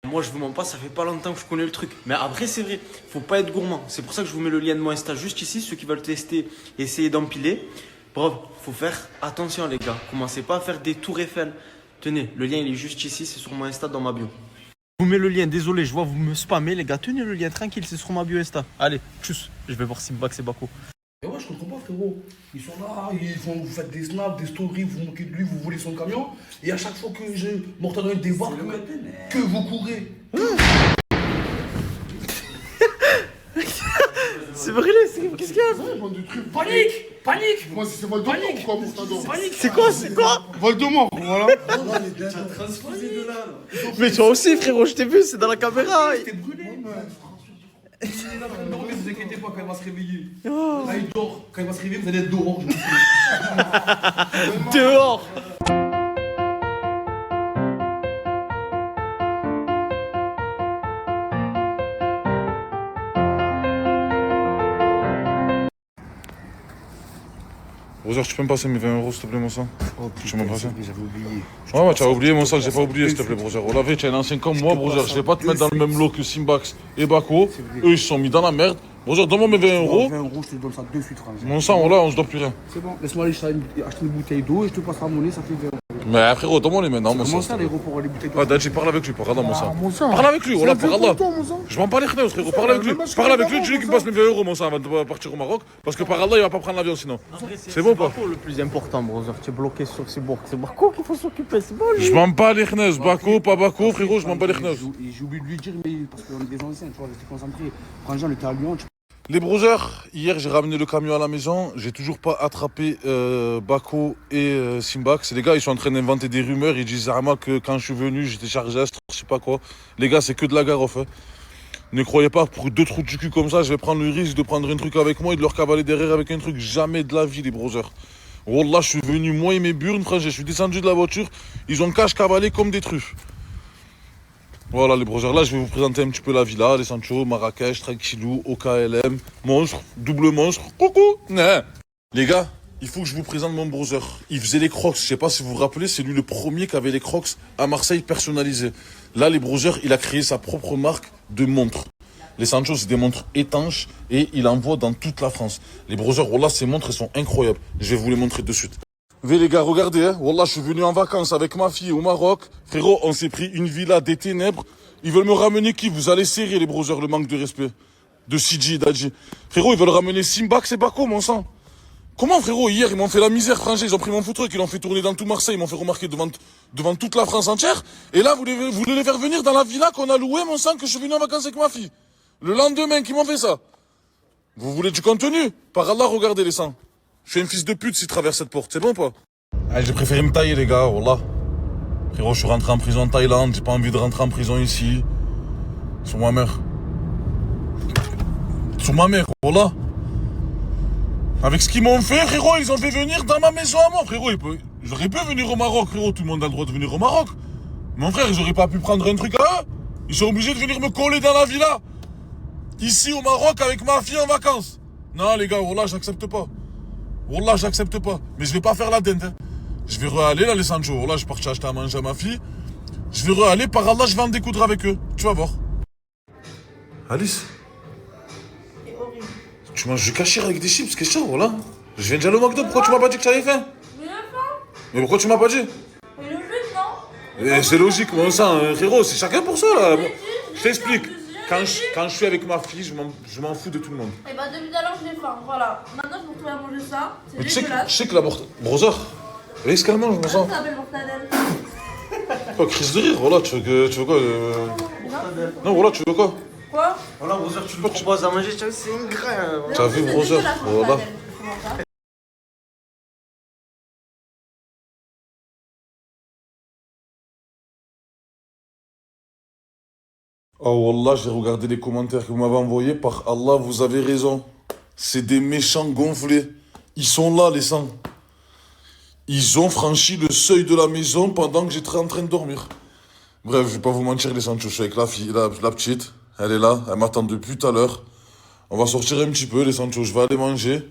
Speaker 8: Moi je vous mens pas, ça fait pas longtemps que je connais le truc. Mais après c'est vrai, faut pas être gourmand. C'est pour ça que je vous mets le lien de mon Insta juste ici. Ceux qui veulent tester, essayer d'empiler. Bref, faut faire attention les gars. Commencez pas à faire des tours Eiffel. Tenez, le lien il est juste ici, c'est sur mon Insta dans ma bio. Je vous mets le lien, désolé, je vois vous me spammez les gars. Tenez le lien tranquille, c'est sur ma bio Insta. Allez, tchuss, je vais voir Simbax et Bako.
Speaker 22: Et ouais, je comprends pas, frérot. Ils sont là, vous faites des snaps, des stories, vous moquez de lui, vous volez son camion. Et à chaque fois que j'ai Morta dans une débarque, que vous courez.
Speaker 8: C'est vrai, qu'est-ce qu'il y a?
Speaker 22: Panique! Panique!
Speaker 2: Moi, c'est Voldemort ou quoi, Mortador?
Speaker 22: Panique!
Speaker 8: C'est quoi?
Speaker 2: Voldemort, voilà.
Speaker 8: Mais toi aussi frérot, je t'ai vu, c'est dans la caméra.
Speaker 22: T'es brûlé. Il est en train de dormir, vous inquiétez pas quand il va se réveiller. Là, il dort. Quand il va se réveiller, vous allez être dehors.
Speaker 8: Dehors.
Speaker 1: Roger, tu peux me passer mes 20 euros s'il te plaît, mon sang? Tu peux me passer?
Speaker 22: J'avais oublié.
Speaker 1: Ouais, tu as oublié, mon sang, j'ai pas oublié, s'il te plaît, Roger. On l'avait, tu es un ancien comme moi, Roger. Je vais pas te mettre dans le même lot que Simbax et Bako. Eux, ils se sont mis dans la merde. Roger, donne-moi mes 20 euros.
Speaker 22: 20 euros, je te donne ça de suite, frangin.
Speaker 1: Mon sang, voilà, on se doit plus rien.
Speaker 22: C'est bon, laisse-moi aller acheter une bouteille d'eau et je te passe la monnaie, ça fait 20 euros.
Speaker 1: Mais frérot, donne-moi les maintenant, mon sang.
Speaker 22: Comment ça, les euros pour les bouteilles d'eau?
Speaker 1: Ah, Dadji, parle avec lui, parle mon sang.
Speaker 22: mon sang.
Speaker 1: Parle avec lui, voilà, parle là.
Speaker 22: Toi, mon sang.
Speaker 1: Je m'en bats les chneux, frérot, parle avec lui. Parle avec lui, dis-lui qu'il me passe mes 20 euros, mon sang, avant de partir au Maroc. Parce que par là, il va pas prendre l'avion sinon. C'est bon ou pas?
Speaker 8: Le plus important, brother, tu es bloqué sur ces bourgs. C'est Bako qu'il faut s'occuper, c'est bon.
Speaker 1: Je m'en bats les chneux, Bako, pas Bako, frérot, je m'en bats les chneux.
Speaker 22: J'ai oublié de lui dire, mais parce qu'on est des anciens, tu vois, restez concentré. Frangin, on était à Lyon.
Speaker 1: Les brougeurs, hier j'ai ramené le camion à la maison, j'ai toujours pas attrapé Bako et Simbax. Les gars ils sont en train d'inventer des rumeurs, ils disent vraiment que quand je suis venu j'étais chargé à je sais pas quoi. Les gars c'est que de la garof. Hein. Ne croyez pas pour 2 trous du cul comme ça, je vais prendre le risque de prendre un truc avec moi et de leur cavaler derrière avec un truc. Jamais de la vie les brougeurs. Wallah je suis venu moi et mes burnes, frère, je suis descendu de la voiture, ils ont cavalé comme des truffes. Voilà les brougeurs, là je vais vous présenter un petit peu la villa, les Sancho, Marrakech, tranquillou, OKLM, monstre, double monstre, coucou, né. Les gars, il faut que je vous présente mon browser. Il faisait les crocs, je sais pas si vous vous rappelez, c'est lui le premier qui avait les crocs à Marseille personnalisés. Là les browsers, il a créé sa propre marque de montres. Les Sancho c'est des montres étanches et il envoie dans toute la France. Les browsers, voilà ces montres elles sont incroyables, je vais vous les montrer de suite. Les gars, regardez, hein. Wallah, je suis venu en vacances avec ma fille au Maroc. Frérot, on s'est pris une villa des ténèbres. Ils veulent me ramener qui? Vous allez serrer les browsers, le manque de respect. De CG et Dadji. Frérot, ils veulent ramener Simbax et Bako, mon sang. Comment, frérot? Hier, ils m'ont fait la misère, frangin. Ils ont pris mon foutre, ils l'ont fait tourner dans tout Marseille. Ils m'ont fait remarquer devant toute la France entière. Et là, vous voulez les faire venir dans la villa qu'on a louée, mon sang, que je suis venu en vacances avec ma fille. Le lendemain, qu'ils m'ont fait ça. Vous voulez du contenu? Par Allah, regardez les sangs. Je suis un fils de pute s'il traverse cette porte, c'est bon ou pas? Allez, j'ai préféré me tailler les gars, wallah. Frérot, je suis rentré en prison en Thaïlande, j'ai pas envie de rentrer en prison ici. Sur ma mère. Sur ma mère, wallah. Avec ce qu'ils m'ont fait, frérot, ils ont fait venir dans ma maison à moi, frérot. J'aurais pu venir au Maroc, frérot, tout le monde a le droit de venir au Maroc. Mon frère, j'aurais pas pu prendre un truc à eux. Ils sont obligés de venir me coller dans la villa. Ici au Maroc avec ma fille en vacances. Non les gars, wallah, j'accepte pas. Wallah, j'accepte pas. Mais je vais pas faire la dente. Hein. Je vais re-aller là, les Sancho. Wallah, je suis parti acheter à manger à ma fille. Je vais re-aller, par Allah, je vais en découdre avec eux. Tu vas voir. Alice. Tu manges du cachir avec des chips, qu'est-ce que c'est, voilà. Je viens déjà au McDo, pourquoi tu m'as pas dit que j'avais faim? Mais pourquoi tu m'as pas dit?
Speaker 6: Mais le jeu, non?
Speaker 1: C'est logique, mon sang, frérot, c'est chacun pour ça, là. Je t'explique. quand je suis avec ma fille, je m'en fous de tout le monde.
Speaker 4: Et bah depuis tout à l'heure j'ai faim, voilà. Maintenant je me retrouve à manger ça, c'est
Speaker 1: Mais tu sais
Speaker 4: dégueulasse.
Speaker 1: que la brother, regarde ce qu'elle mange, mon sang.
Speaker 4: Ça s'appelle mortadelle.
Speaker 1: Oh, crise de rire, voilà, tu veux quoi Non, voilà, tu veux quoi
Speaker 4: Quoi?
Speaker 8: Voilà, brother, tu me proposes à manger, c'est une graine.
Speaker 1: T'as vu, brother, voilà. Oh Wallah, j'ai regardé les commentaires que vous m'avez envoyés. Par Allah, vous avez raison. C'est des méchants gonflés. Ils sont là, les sangs. Ils ont franchi le seuil de la maison pendant que j'étais en train de dormir. Bref, je vais pas vous mentir, les sangs. Je suis avec la fille, la petite. Elle est là, elle m'attend depuis tout à l'heure. On va sortir un petit peu, les Sancho. Je vais aller manger.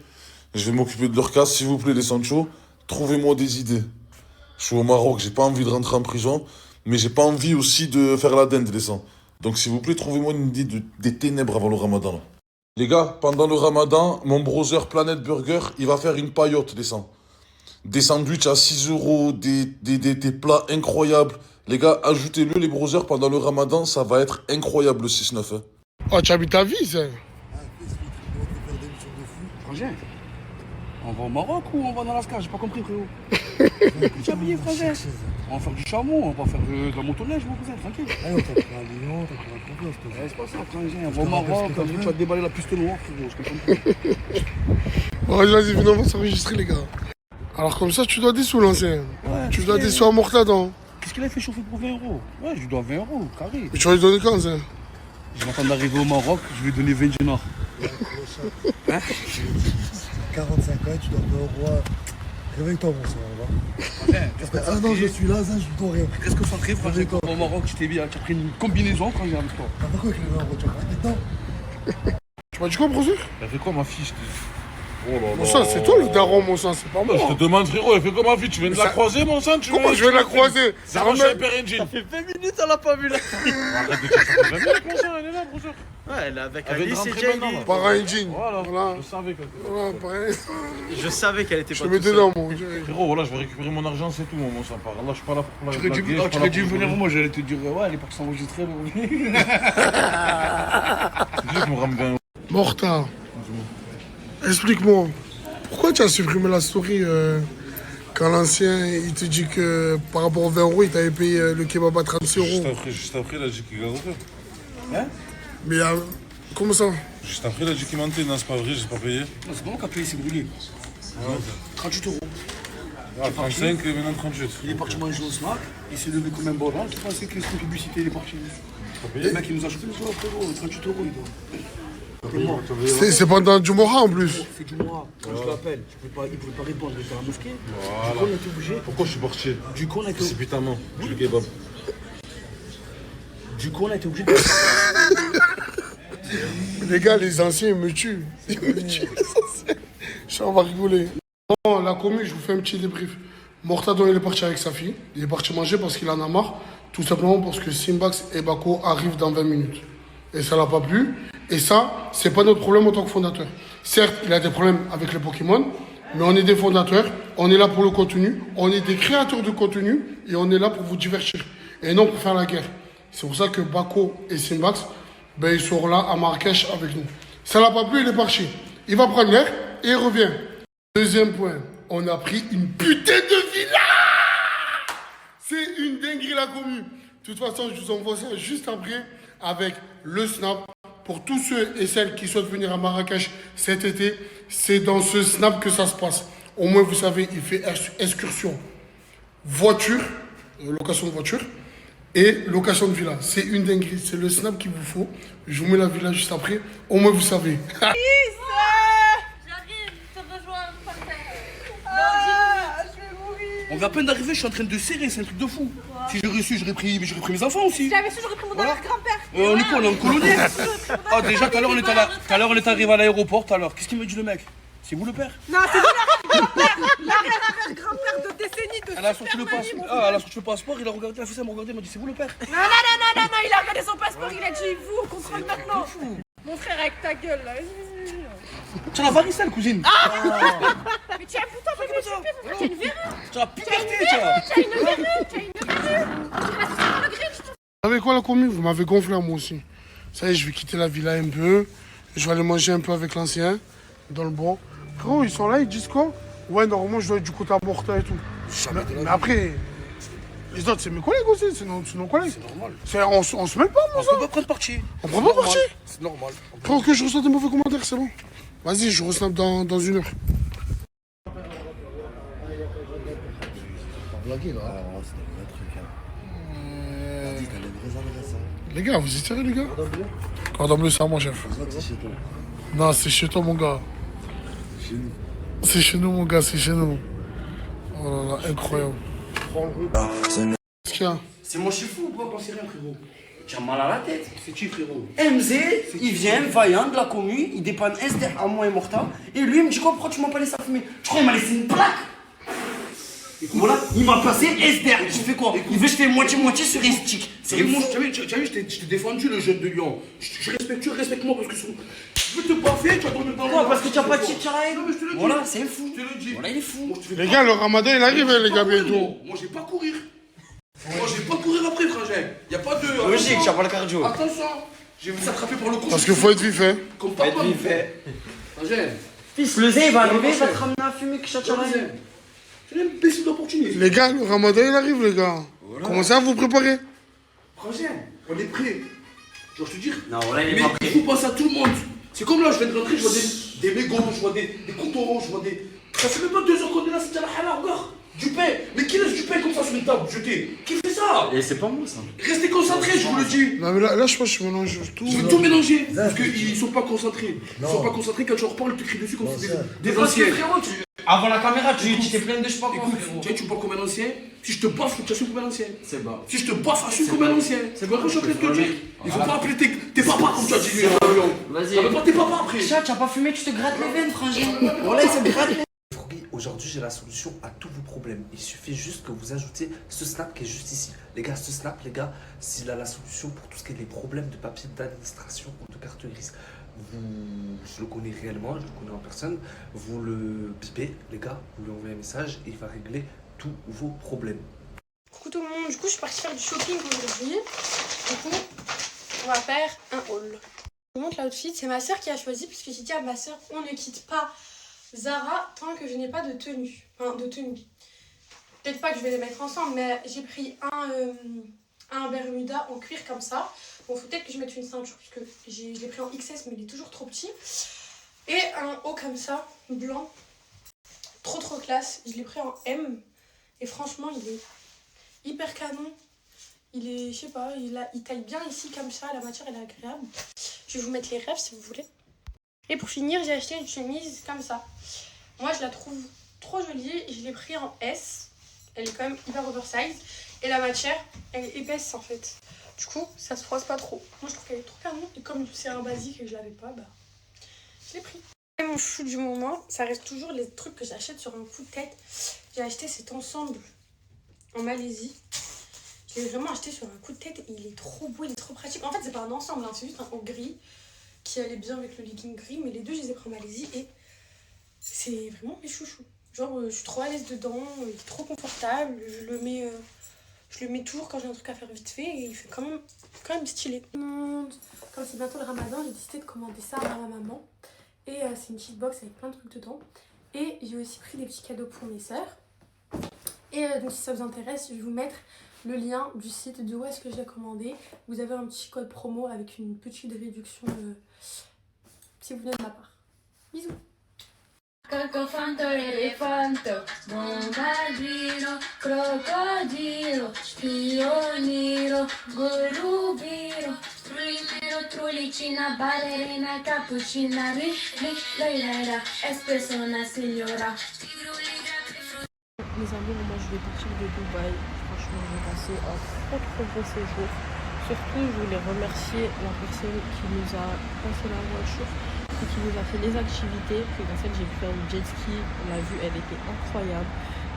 Speaker 1: Je vais m'occuper de leur casse, s'il vous plaît, les Sancho. Trouvez-moi des idées. Je suis au Maroc, j'ai pas envie de rentrer en prison, mais j'ai pas envie aussi de faire la dinde, les sangs. Donc, s'il vous plaît, trouvez-moi une idée des ténèbres avant le ramadan. Là. Les gars, pendant le ramadan, mon brother Planet Burger, il va faire une paillote, les sangs. Des sandwichs à 6 €, des plats incroyables. Les gars, ajoutez-le, les brothers, pendant le ramadan, ça va être incroyable, le 6-9. Hein.
Speaker 3: Oh, tu habites ta vie, ça.
Speaker 22: Frangin, on va au Maroc ou on va dans l'Alaska? J'ai pas compris, frérot. Tu as payé, frangin? On va faire du chameau, on va faire de la motoneige, mon cousin, tranquille.
Speaker 12: Ah non, t'as pris un lion, t'as pris un concours,
Speaker 22: c'est pas ça, frangin. On va au Maroc, tu vas te déballer la piste noire, frérot, je comprends pas.
Speaker 3: Bon, vas-y, venez, on va s'enregistrer, les gars. Alors, comme ça, tu dois des sous, l'ancien. Ouais, tu dois des sous à Mortadan.
Speaker 22: Qu'est-ce qu'il a fait chauffer pour 20 €? Ouais, je lui dois 20 €, carré.
Speaker 3: Mais tu vas lui donner quand, ça?
Speaker 22: Je m'attends d'arriver au Maroc, je vais lui donner 20 dinars.
Speaker 12: Hein? 45 ans, tu dois 20 €. Réveille-toi, mon sang, on va. Ah non, je suis là, ça, je lui dois rien.
Speaker 22: Reste concentré, frangin. Quand on va au Maroc, je t'ai bien, tu as pris une combinaison quand j'ai avec toi.
Speaker 12: Ah, pourquoi avec les 20 €, tu vas rester dedans?
Speaker 3: Tu m'as dit quoi, brother?
Speaker 1: Elle fait quoi, ma fille? Oh là là.
Speaker 3: Mon sang, c'est toi le daron, mon sang, c'est pas moi.
Speaker 1: Je te demande, frérot, elle fait quoi, ma fille? Tu viens de la croiser, mon sang?
Speaker 3: Comment je vais la croiser?
Speaker 1: Ça marche un père engine.
Speaker 8: Ça fait 20 minutes, elle a pas vu la fille.
Speaker 1: Arrête de dire ça, fait 20 minutes, mon sang, elle est là, brother.
Speaker 8: Ouais, elle est avec
Speaker 1: Elle vient de
Speaker 8: Alice et
Speaker 1: rentrer maintenant,
Speaker 8: Jamie.
Speaker 1: là.
Speaker 3: Par un jean.
Speaker 1: Voilà, je savais qu'elle
Speaker 3: Voilà, pareil.
Speaker 8: Je savais qu'elle était
Speaker 3: Je
Speaker 8: pas
Speaker 3: te mets
Speaker 8: toute seule.
Speaker 3: dedans, mon Dieu.
Speaker 1: Frérot, voilà, je vais récupérer mon argent, c'est tout, mon sang. Par là, je suis pas là pour la
Speaker 22: Tu aurais
Speaker 1: blaguer, je suis pas
Speaker 22: dû
Speaker 1: là pour
Speaker 22: venir
Speaker 1: rigoler.
Speaker 22: moi, j'allais te dire, ouais, elle est partie s'enregistrer.
Speaker 1: C'est juste que me rame 20 €.
Speaker 3: Morta, explique-moi. Pourquoi tu as supprimé la story quand l'ancien, il te dit que par rapport aux 20 €, il t'avait payé le kebab à 36 €?
Speaker 1: Juste après, il a dit qu'il garotait.
Speaker 22: Hein?
Speaker 3: Mais comment ça?
Speaker 1: Juste après, il a dit qu'il mentait. Non, c'est pas vrai, j'ai pas payé.
Speaker 22: Non, c'est pas moi qui a payé, c'est brûlé. 38 €.
Speaker 1: Ah, 35 et maintenant 38.
Speaker 22: Il est parti manger au snack, il s'est levé comme un borin, je pensais que c'était une publicité, il est parti. Le mec, il nous a acheté, oh, frérot, 38 €, il doit.
Speaker 3: C'est pendant du Mora en plus.
Speaker 22: C'est du Mora. Quand je l'appelle, il pouvait pas répondre, il était à la mosquée.
Speaker 1: Voilà.
Speaker 22: Du coup, on a été obligé.
Speaker 1: Pourquoi je suis parti?
Speaker 22: Du coup, on a été
Speaker 1: précipitamment. Du kebab.
Speaker 22: Du coup, on a été obligé de.
Speaker 3: Les gars, les anciens, ils me tuent. Ils me tuent, les anciens. On va rigoler. Bon, la commu, je vous fais un petit débrief. Mortadon, il est parti avec sa fille. Il est parti manger parce qu'il en a marre. Tout simplement parce que Simbax et Bako arrivent dans 20 minutes. Et ça l'a pas plu. Et ça, c'est pas notre problème en tant que fondateur. Certes, il a des problèmes avec les Pokémon, mais on est des fondateurs, on est là pour le contenu, on est des créateurs de contenu et on est là pour vous divertir et non pour faire la guerre. C'est pour ça que Bako et Simbax, ben, ils sont là à Marrakech avec nous. Ça l'a pas plu, il est parti. Il va prendre l'air et il revient. Deuxième point, on a pris une putain de villa. C'est une dinguerie la commune. De toute façon, je vous envoie ça juste après avec le snap. Pour tous ceux et celles qui souhaitent venir à Marrakech cet été, c'est dans ce snap que ça se passe. Au moins, vous savez, il fait excursion, voiture, location de voiture, et location de villa. C'est une dinguerie, c'est le snap qu'il vous faut. Je vous mets la villa juste après. Au moins, vous savez.
Speaker 6: J'arrive, je te rejoins. Je vais mourir.
Speaker 22: On vient à peine d'arriver, je suis en train de serrer, c'est un truc de fou. Si j'aurais su, j'aurais pris mes enfants aussi.
Speaker 6: Si j'avais su, j'aurais pris mon arrière-grand-père.
Speaker 22: On est quoi, on est en colonie? Ah, déjà, tout à l'heure, on est arrivé à l'aéroport, tout à l'heure. Qu'est-ce qu'il me dit le mec? C'est vous le père?
Speaker 6: Non, c'est vous l'arrière-grand-père de décennies de
Speaker 22: Elle a sorti le passeport, il a regardé, il a fait ça, il m'a regardé, il m'a dit c'est vous le père?
Speaker 6: Non, il a regardé son passeport, il a dit vous, on contrôle maintenant. Mon frère, avec ta gueule là.
Speaker 22: Tu as la varicelle, cousine.
Speaker 6: Mais tu es un putain, mais tu as une verrue.
Speaker 22: Tu as la puberté,
Speaker 6: tu as une verrue.
Speaker 3: Vous savez quoi la commune? Vous m'avez gonflé à moi aussi. Ça y est, je vais quitter la villa un peu. Je vais aller manger un peu avec l'ancien, dans le bon. Frérot, ils sont là, ils disent quoi? Ouais, normalement, je dois être du côté à Morta et tout. Mais après, les autres, c'est mes collègues aussi, c'est nos collègues. C'est normal. On se mêle pas, moi, ça.
Speaker 22: On peut pas prendre parti.
Speaker 3: On prend pas parti.
Speaker 22: C'est normal.
Speaker 3: Frérot, que je reçois des mauvais commentaires, c'est bon. Vas-y, je resnap dans 1 heure.
Speaker 12: Blaguer là. Ah, c'est un vrai truc. T'as dit, t'as les vraies adresses.
Speaker 3: Les gars, vous êtes sérieux, les gars? Cordon bleu, c'est à moi, chef.
Speaker 12: C'est chez toi.
Speaker 3: Non, c'est chez toi, mon gars.
Speaker 12: Chez nous.
Speaker 3: C'est chez nous, mon gars, c'est chez nous. Oh là là, incroyable. Qu'est-ce qu'il y a?
Speaker 22: C'est mon chef ou pas? T'en sais rien, frérot.
Speaker 15: Tu as mal à la tête.
Speaker 22: C'est qui, frérot?
Speaker 15: MZ, il vient, vaillant de la commune, il dépanne Esther à moi et Morta. Et lui, il me dit quoi? Pourquoi tu m'as pas laissé fumer? Tu crois qu'il m'a laissé une plaque? Voilà, il m'a passé Esther. Tu fais quoi? Il veut jeter moitié-moitié sur Estic.
Speaker 22: C'est moi, tu as vu, je t'ai défendu le jeune de Lyon. Je respecte, tu respectes-moi parce que je veux te baffer, tu vas donner dans
Speaker 15: quoi? Parce que tu as pas de tcharaï.
Speaker 22: Non, mais je te le dis.
Speaker 15: Voilà, c'est fou.
Speaker 22: Je te le dis.
Speaker 15: Voilà, il est fou.
Speaker 3: Les gars, le ramadan, il arrive, hein, les gars, bientôt.
Speaker 22: Moi, j'ai pas courir. Moi, j'ai pas courir après, frangin. Y'a pas de.
Speaker 15: Logique, tu as pas le cardio.
Speaker 22: Attention, je vais vous attraper par le cou.
Speaker 3: Parce qu'il faut être vif, hein.
Speaker 22: Comme papa.
Speaker 15: Être vif, hein.
Speaker 22: Frangin.
Speaker 15: Fils, le zé, il va arriver, il va te ramener à fumer que tcharaï.
Speaker 22: C'est une imbécile d'opportunité.
Speaker 3: Les gars, le ramadan, il arrive, les gars.
Speaker 22: Voilà.
Speaker 3: Commencez à vous préparer.
Speaker 22: Frangin, on est prêt. Genre, je te dis.
Speaker 15: Non, voilà, il est
Speaker 22: mais
Speaker 15: pas prêt.
Speaker 22: il faut passer à tout le monde. C'est comme là, je viens de rentrer, je vois des mégots, je vois des couteaux, je vois des. Ça fait même pas 2 heures qu'on est là, c'est à la halal, regarde. Du pain. Mais qui laisse du pain comme ça sur une table jeté? Qui fait ça?
Speaker 15: Et c'est pas moi ça.
Speaker 22: Restez concentrés, je vous le dis.
Speaker 3: Non, mais là je pense que je mélange tout.
Speaker 22: Je vais tout mélanger. Parce qu'ils sont pas concentrés. Ils sont pas concentrés quand je reparle, ils te crient dessus comme si c'était des
Speaker 15: Parce que
Speaker 22: anciens.
Speaker 15: frérot, avant la caméra, tu t'es plein de je sais pas quoi.
Speaker 22: Écoute, tu parles comme un ancien. Si je te baffe, tu assumes comme un ancien.
Speaker 15: C'est bas.
Speaker 22: Si je te baffe, assume comme un ancien.
Speaker 15: C'est
Speaker 22: quoi que je suis en train de te dire? Il faut pas appeler tes papas comme tu as dit.
Speaker 15: Vas-y.
Speaker 22: Appelle pas tes papas après.
Speaker 15: Chat, tu as pas fumé, tu te grattes les veines, frangin. Voilà, il se gratte les veines.
Speaker 9: Aujourd'hui, j'ai la solution à tous vos problèmes. Il suffit juste que vous ajoutiez ce snap qui est juste ici. Les gars, ce snap, les gars, c'est la solution pour tout ce qui est les problèmes de papier d'administration ou de carte grise. Je le connais réellement, je le connais en personne. Vous le bipez, les gars, vous lui envoyez un message et il va régler tous vos problèmes.
Speaker 17: Coucou tout le monde, du coup je suis partie faire du shopping aujourd'hui. Du coup, on va faire un haul. Je vous montre l'outfit, c'est ma soeur qui a choisi parce que j'ai dit à ma soeur, on ne quitte pas Zara tant que je n'ai pas de tenue. Enfin, de tenue. Peut-être pas que je vais les mettre ensemble, mais j'ai pris un Bermuda en cuir comme ça. Bon, faut peut-être que je mette une ceinture parce que je l'ai pris en XS mais il est toujours trop petit. Et un haut comme ça, blanc. Trop classe. Je l'ai pris en M. Et franchement, il est hyper canon. Il est, je sais pas, il taille bien ici comme ça. La matière, elle est agréable. Je vais vous mettre les rêves si vous voulez. Et pour finir, j'ai acheté une chemise comme ça. Moi, je la trouve trop jolie. Je l'ai pris en S. Elle est quand même hyper oversize. Et la matière, elle est épaisse en fait. Du coup, ça se froisse pas trop. Moi, je trouve qu'elle est trop canon. Et comme c'est un basique et que je l'avais pas, bah, je l'ai pris. Et mon chou du moment, ça reste toujours les trucs que j'achète sur un coup de tête. J'ai acheté cet ensemble en Malaisie. Je l'ai vraiment acheté sur un coup de tête et il est trop beau, il est trop pratique. En fait, c'est pas un ensemble, hein, c'est juste un haut gris qui allait bien avec le legging gris. Mais les deux, je les ai pris en Malaisie et c'est vraiment mes chouchous. Genre, je suis trop à l'aise dedans, il est trop confortable. Je le mets toujours quand j'ai un truc à faire vite fait et il fait quand même stylé. Comme c'est bientôt le ramadan, j'ai décidé de commander ça à ma maman. Et c'est une petite box avec plein de trucs dedans. Et j'ai aussi pris des petits cadeaux pour mes sœurs. Et donc si ça vous intéresse, je vais vous mettre le lien du site d'où est-ce que je l'ai commandé. Vous avez un petit code promo avec une petite réduction si vous venez de ma part. Bisous.
Speaker 13: Cacofanto, elefanto, bombardino, crocodilo, spioniro, gorubiro, trulimero, trulicina, ballerina, cappuccina, loira, espresso, una signora.
Speaker 6: Mes amis, moi je vais partir de Dubaï. Franchement, j'ai passé un trop beau séjour. Surtout, je voulais remercier la personne qui nous a passé la voiture et qui nous a fait les activités. Puis en fait, j'ai pu faire le jet ski. La vue, elle était incroyable.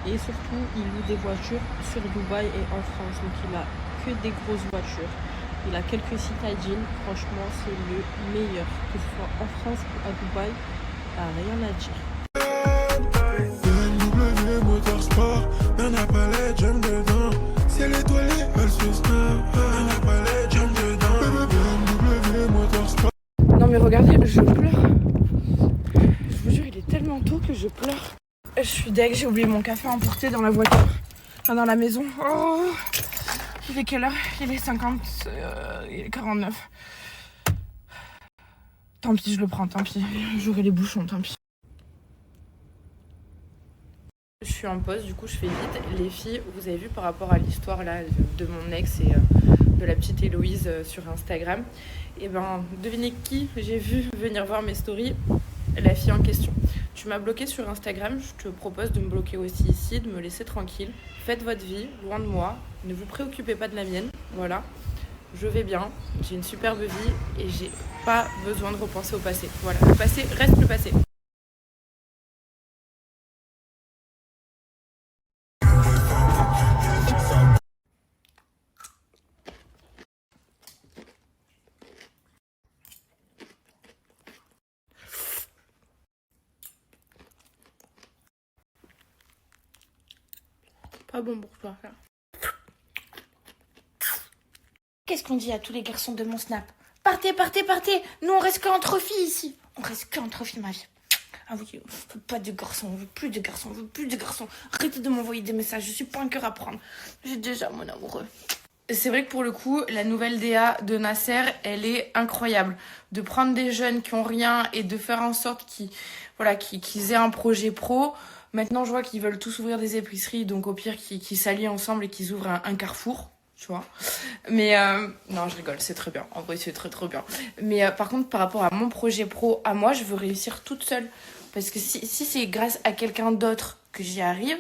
Speaker 6: Et surtout, il loue des voitures sur Dubaï et en France. Donc, il a que des grosses voitures. Il a quelques citadines. Franchement, c'est le meilleur. Que ce soit en France ou à Dubaï, il n'y a rien à dire.
Speaker 2: BMW Motorsport, Nana Palais, j'aime dedans. C'est l'étoilé, elle se snap. Nana Palais, j'aime dedans. BMW
Speaker 6: mais regardez, je pleure. Je vous jure, il est tellement tôt que je pleure. Je suis deg, j'ai oublié mon café emporté dans la voiture. Enfin, dans la maison. Oh, il est quelle heure? Il est 50, il est 49. Tant pis, je le prends, tant pis. J'aurai les bouchons, tant pis. Je suis en pause, du coup je fais vite. Les filles, vous avez vu par rapport à l'histoire là de mon ex et de la petite Héloïse sur Instagram. Et ben, devinez qui j'ai vu venir voir mes stories? La fille en question. Tu m'as bloqué sur Instagram, je te propose de me bloquer aussi ici, de me laisser tranquille. Faites votre vie, loin de moi, ne vous préoccupez pas de la mienne, voilà. Je vais bien, j'ai une superbe vie et j'ai pas besoin de repenser au passé. Voilà, le passé reste le passé. Pas bon pour toi, ça.
Speaker 7: Qu'est-ce qu'on dit à tous les garçons de mon Snap? Partez, partez, partez. Nous, on reste qu'entre filles ici. On reste qu'entre filles, ma vie. Ah oui, on veut pas de garçons, on veut plus de garçons, on veut plus de garçons. Arrêtez de m'envoyer des messages, je suis pas un cœur à prendre. J'ai déjà mon amoureux. C'est vrai que pour le coup, la nouvelle DA de Nasser, elle est incroyable. De prendre des jeunes qui ont rien et de faire en sorte qu'ils aient un projet pro. Maintenant, je vois qu'ils veulent tous ouvrir des épiceries, donc au pire, qu'ils s'allient ensemble et qu'ils ouvrent un carrefour, tu vois. Mais non, je rigole, c'est très bien. En vrai, c'est très très bien. Mais par contre, par rapport à mon projet pro, à moi, je veux réussir toute seule. Parce que si c'est grâce à quelqu'un d'autre que j'y arrive,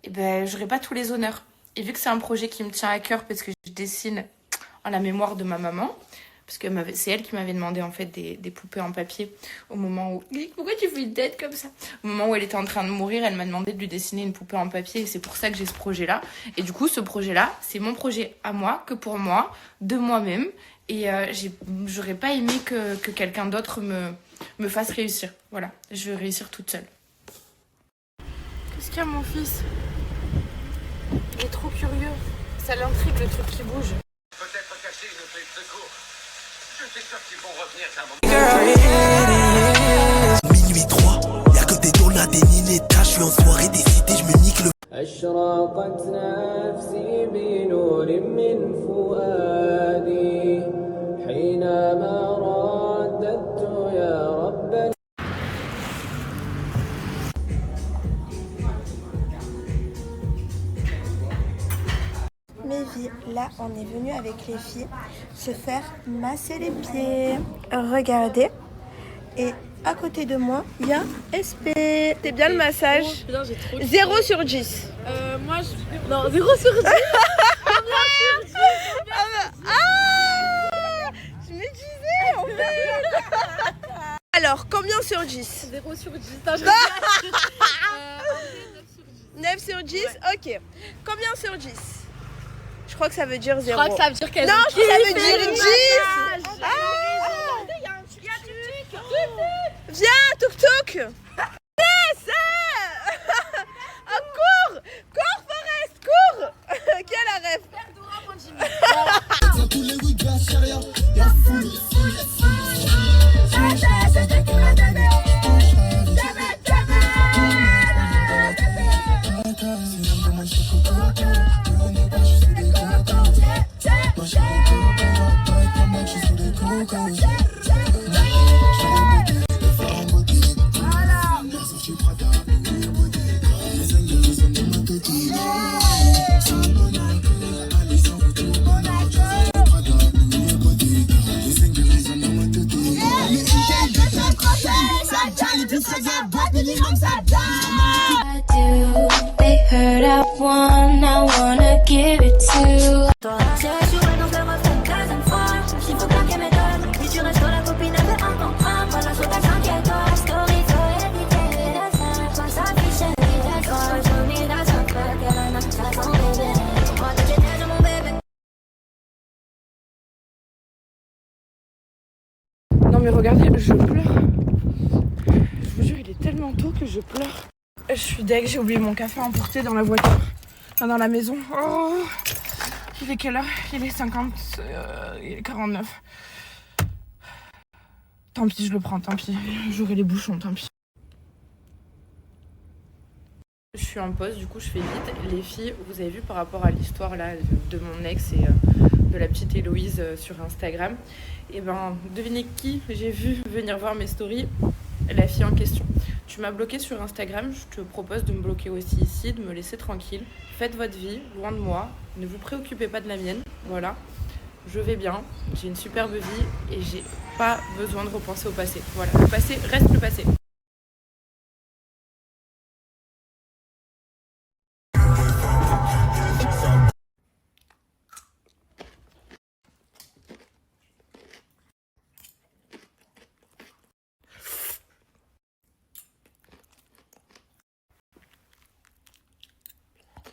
Speaker 7: eh ben, j'aurai pas tous les honneurs. Et vu que c'est un projet qui me tient à cœur, parce que je dessine en la mémoire de ma maman, parce que c'est elle qui m'avait demandé en fait des poupées en papier au moment où... Pourquoi tu fais une tête comme ça? Au moment où elle était en train de mourir, elle m'a demandé de lui dessiner une poupée en papier et c'est pour ça que j'ai ce projet-là. Et du coup, ce projet-là, c'est mon projet à moi, que pour moi, de moi-même. Et j'aurais pas aimé que quelqu'un d'autre me fasse réussir. Voilà, je veux réussir toute seule. Qu'est-ce qu'il y a, mon fils? Il est trop curieux. Ça l'intrigue, le truc qui bouge.
Speaker 23: Peut-être cacher une clé de secours. Je suis sûr qu'ils vont revenir d'un moment.
Speaker 11: Minuit 3, y'a que des donuts, des ninetas, je suis en soirée des cités, je me nique le...
Speaker 16: أشرقت نفسي بنور من فؤادي حينما رددت يا رب.
Speaker 20: Mes vies, là on est venu avec les filles se faire masser les pieds. Regardez. Et à côté de moi, il y a SP. C'est bien le massage?
Speaker 6: Putain, j'ai trop
Speaker 20: 0 sur 10.
Speaker 6: Moi, non, 0 sur 10.
Speaker 20: Je me disais en fait. Alors, combien sur 10?
Speaker 6: 0 sur 10. Non, je
Speaker 20: 9 sur 10, ok. Combien sur 10? Je crois que ça veut dire 0.
Speaker 6: Je crois que ça veut dire qu'elle...
Speaker 20: Non, je crois que ça veut dire 10. Viens, Tuk Tuk. Yes. Cours. Cours, Forest, cours. Qui a la rêve?
Speaker 13: They heard I won, I wanna give it to. J'ai joué dans le reflet 15 fois. S'il faut claquer mes doigts, puis tu restes la copine avec un contrat. Voilà, sur ta 5 étoiles, story, faut éviter la scène. Pas s'afficher, les étoiles, je mis dans un truc, elle a un acte à son bébé. Moi, t'es déjà mon bébé.
Speaker 6: Non mais regardez, je pleure. Je vous jure, il est tellement tôt que je pleure. Je suis deg, j'ai oublié mon café emporté dans la voiture. Enfin, dans la maison. Oh, il est quelle heure? Il est 50, il est 49. Tant pis, je le prends, tant pis. J'aurai les bouchons, tant pis. Je suis en pause, du coup je fais vite. Les filles, vous avez vu par rapport à l'histoire là de mon ex et de la petite Héloïse sur Instagram. Et ben, devinez qui j'ai vu venir voir mes stories? La fille en question. Tu m'as bloqué sur Instagram, je te propose de me bloquer aussi ici, de me laisser tranquille. Faites votre vie, loin de moi. Ne vous préoccupez pas de la mienne. Voilà. Je vais bien, j'ai une superbe vie et j'ai pas besoin de repenser au passé. Voilà, le passé reste le passé.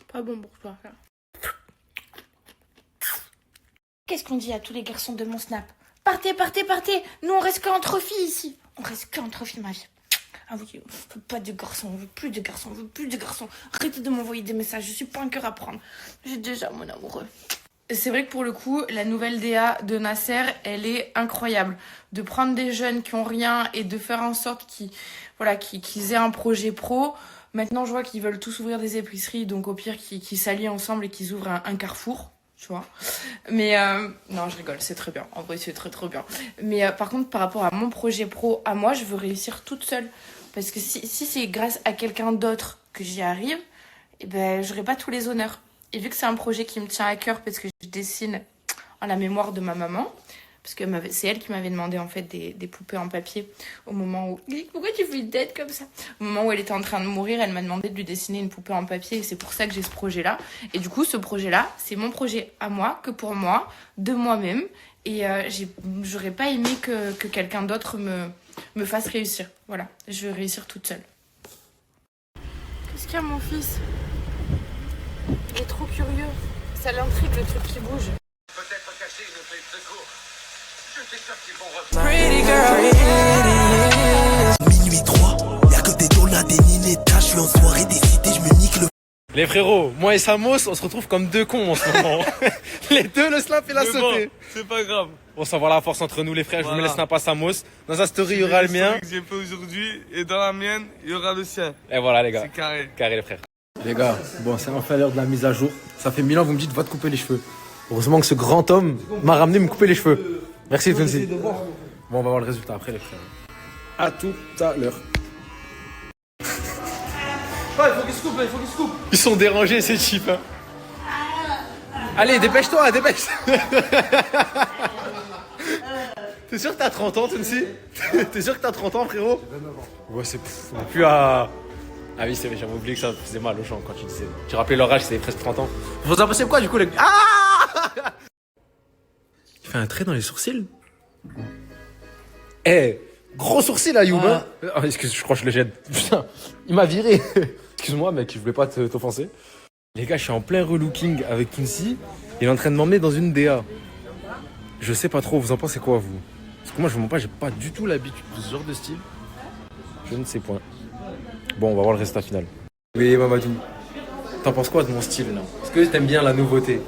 Speaker 6: Pas bon pour toi, ça.
Speaker 7: Qu'est-ce qu'on dit à tous les garçons de mon snap? Partez, partez, partez. Nous, on reste qu'entre filles ici. On reste qu'entre filles, ma vie. Ah oui, on veut pas de garçons, on veut plus de garçons, on veut plus de garçons. Arrêtez de m'envoyer des messages, je suis pas un cœur à prendre. J'ai déjà mon amoureux.
Speaker 6: C'est vrai que pour le coup, la nouvelle DA de Nasser, elle est incroyable. De prendre des jeunes qui ont rien et de faire en sorte qu'ils aient un projet pro. Maintenant, je vois qu'ils veulent tous ouvrir des épiceries, donc au pire, qu'ils s'allient ensemble et qu'ils ouvrent un carrefour. Tu vois. Mais non, je rigole, c'est très bien. En vrai, c'est très très bien. Mais par contre, par rapport à mon projet pro, à moi, je veux réussir toute seule. Parce que si c'est grâce à quelqu'un d'autre que j'y arrive, eh ben, j'aurai pas tous les honneurs. Et vu que c'est un projet qui me tient à cœur, parce que je dessine en la mémoire de ma maman, parce que c'est elle qui m'avait demandé en fait des poupées en papier au moment où... Pourquoi tu fais une tête comme ça? Au moment où elle était en train de mourir, elle m'a demandé de lui dessiner une poupée en papier et c'est pour ça que j'ai ce projet-là. Et du coup, ce projet-là, c'est mon projet à moi, que pour moi, de moi-même. Et j'aurais pas aimé que quelqu'un d'autre me fasse réussir. Voilà, je veux réussir toute seule. Qu'est-ce qu'il y a, mon fils? Il est trop curieux. Ça l'intrigue, le truc qui bouge.
Speaker 23: Peut-être cacher une clé de secours. Je suis sûr qu'ils vont
Speaker 11: Pretty girl, minuit 3, y'a que des donuts, des ninetas, je suis en soirée des cités, je me nique le...
Speaker 8: Les frérots, moi et Samos, on se retrouve comme deux cons en ce moment. Les deux, le snap et la sauté.
Speaker 14: Bon, c'est pas grave.
Speaker 8: Bon, ça va la force entre nous les frères,
Speaker 14: Voilà.
Speaker 8: je vous mets le snap à Samos. Dans sa story, il y aura le mien.
Speaker 14: Que j'ai fait aujourd'hui et dans la mienne, il y aura le sien.
Speaker 8: Et voilà les gars.
Speaker 14: C'est carré.
Speaker 8: Carré les frères. Les gars, bon, c'est enfin l'heure de la mise à jour. Ça fait 1000 ans que vous me dites va te couper les cheveux. Heureusement que ce grand homme m'a ramené me couper les cheveux. Merci Tunsi. Bon, on va voir le résultat après les frères. À tout à l'heure.
Speaker 14: Ouais, il faut qu'il se coupe, il faut qu'il se coupe.
Speaker 8: Ils sont dérangés ces types. Hein. Allez, dépêche-toi, dépêche. T'es sûr que t'as 30 ans, Tunsi? T'es sûr que t'as 30 ans, frérot? Ouais, on est plus à... Ah oui, c'est vrai, j'avais oublié que ça faisait mal aux gens quand tu disais. Tu rappelais leur âge, c'était presque 30 ans. Vous en pensez quoi du coup, les... Ah! Tu fais un trait dans les sourcils? Eh, gros sourcil, Ayoub, hein? Ah, excuse, je crois que je le jette. Putain, il m'a viré. Excuse-moi, mec, je voulais pas t'offenser. Les gars, je suis en plein relooking avec Tunsi. Il est en train de m'emmener dans une DA. Je sais pas trop, vous en pensez quoi, vous? Parce que moi, je vous mens pas, j'ai pas du tout l'habitude de ce genre de style. Je ne sais point. Bon, on va voir le résultat final. Oui, Mamadou. T'en penses quoi de mon style, là? Est-ce que t'aimes bien la nouveauté?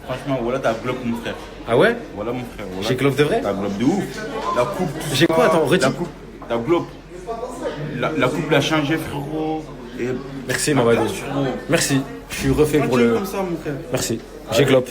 Speaker 19: Franchement, voilà, t'as globe, mon frère.
Speaker 8: Ah ouais?
Speaker 19: Voilà, mon frère. Voilà.
Speaker 8: J'ai globe de vrai?
Speaker 19: T'as globe de ouf. La coupe.
Speaker 8: J'ai quoi? Attends, redis.
Speaker 19: La coupe. T'as globe. La coupe l'a changé, frérot. Et...
Speaker 8: Merci, Mamadou. Merci. Je suis refait pour le.
Speaker 19: Comme ça, mon frère.
Speaker 8: Merci. J'ai globe.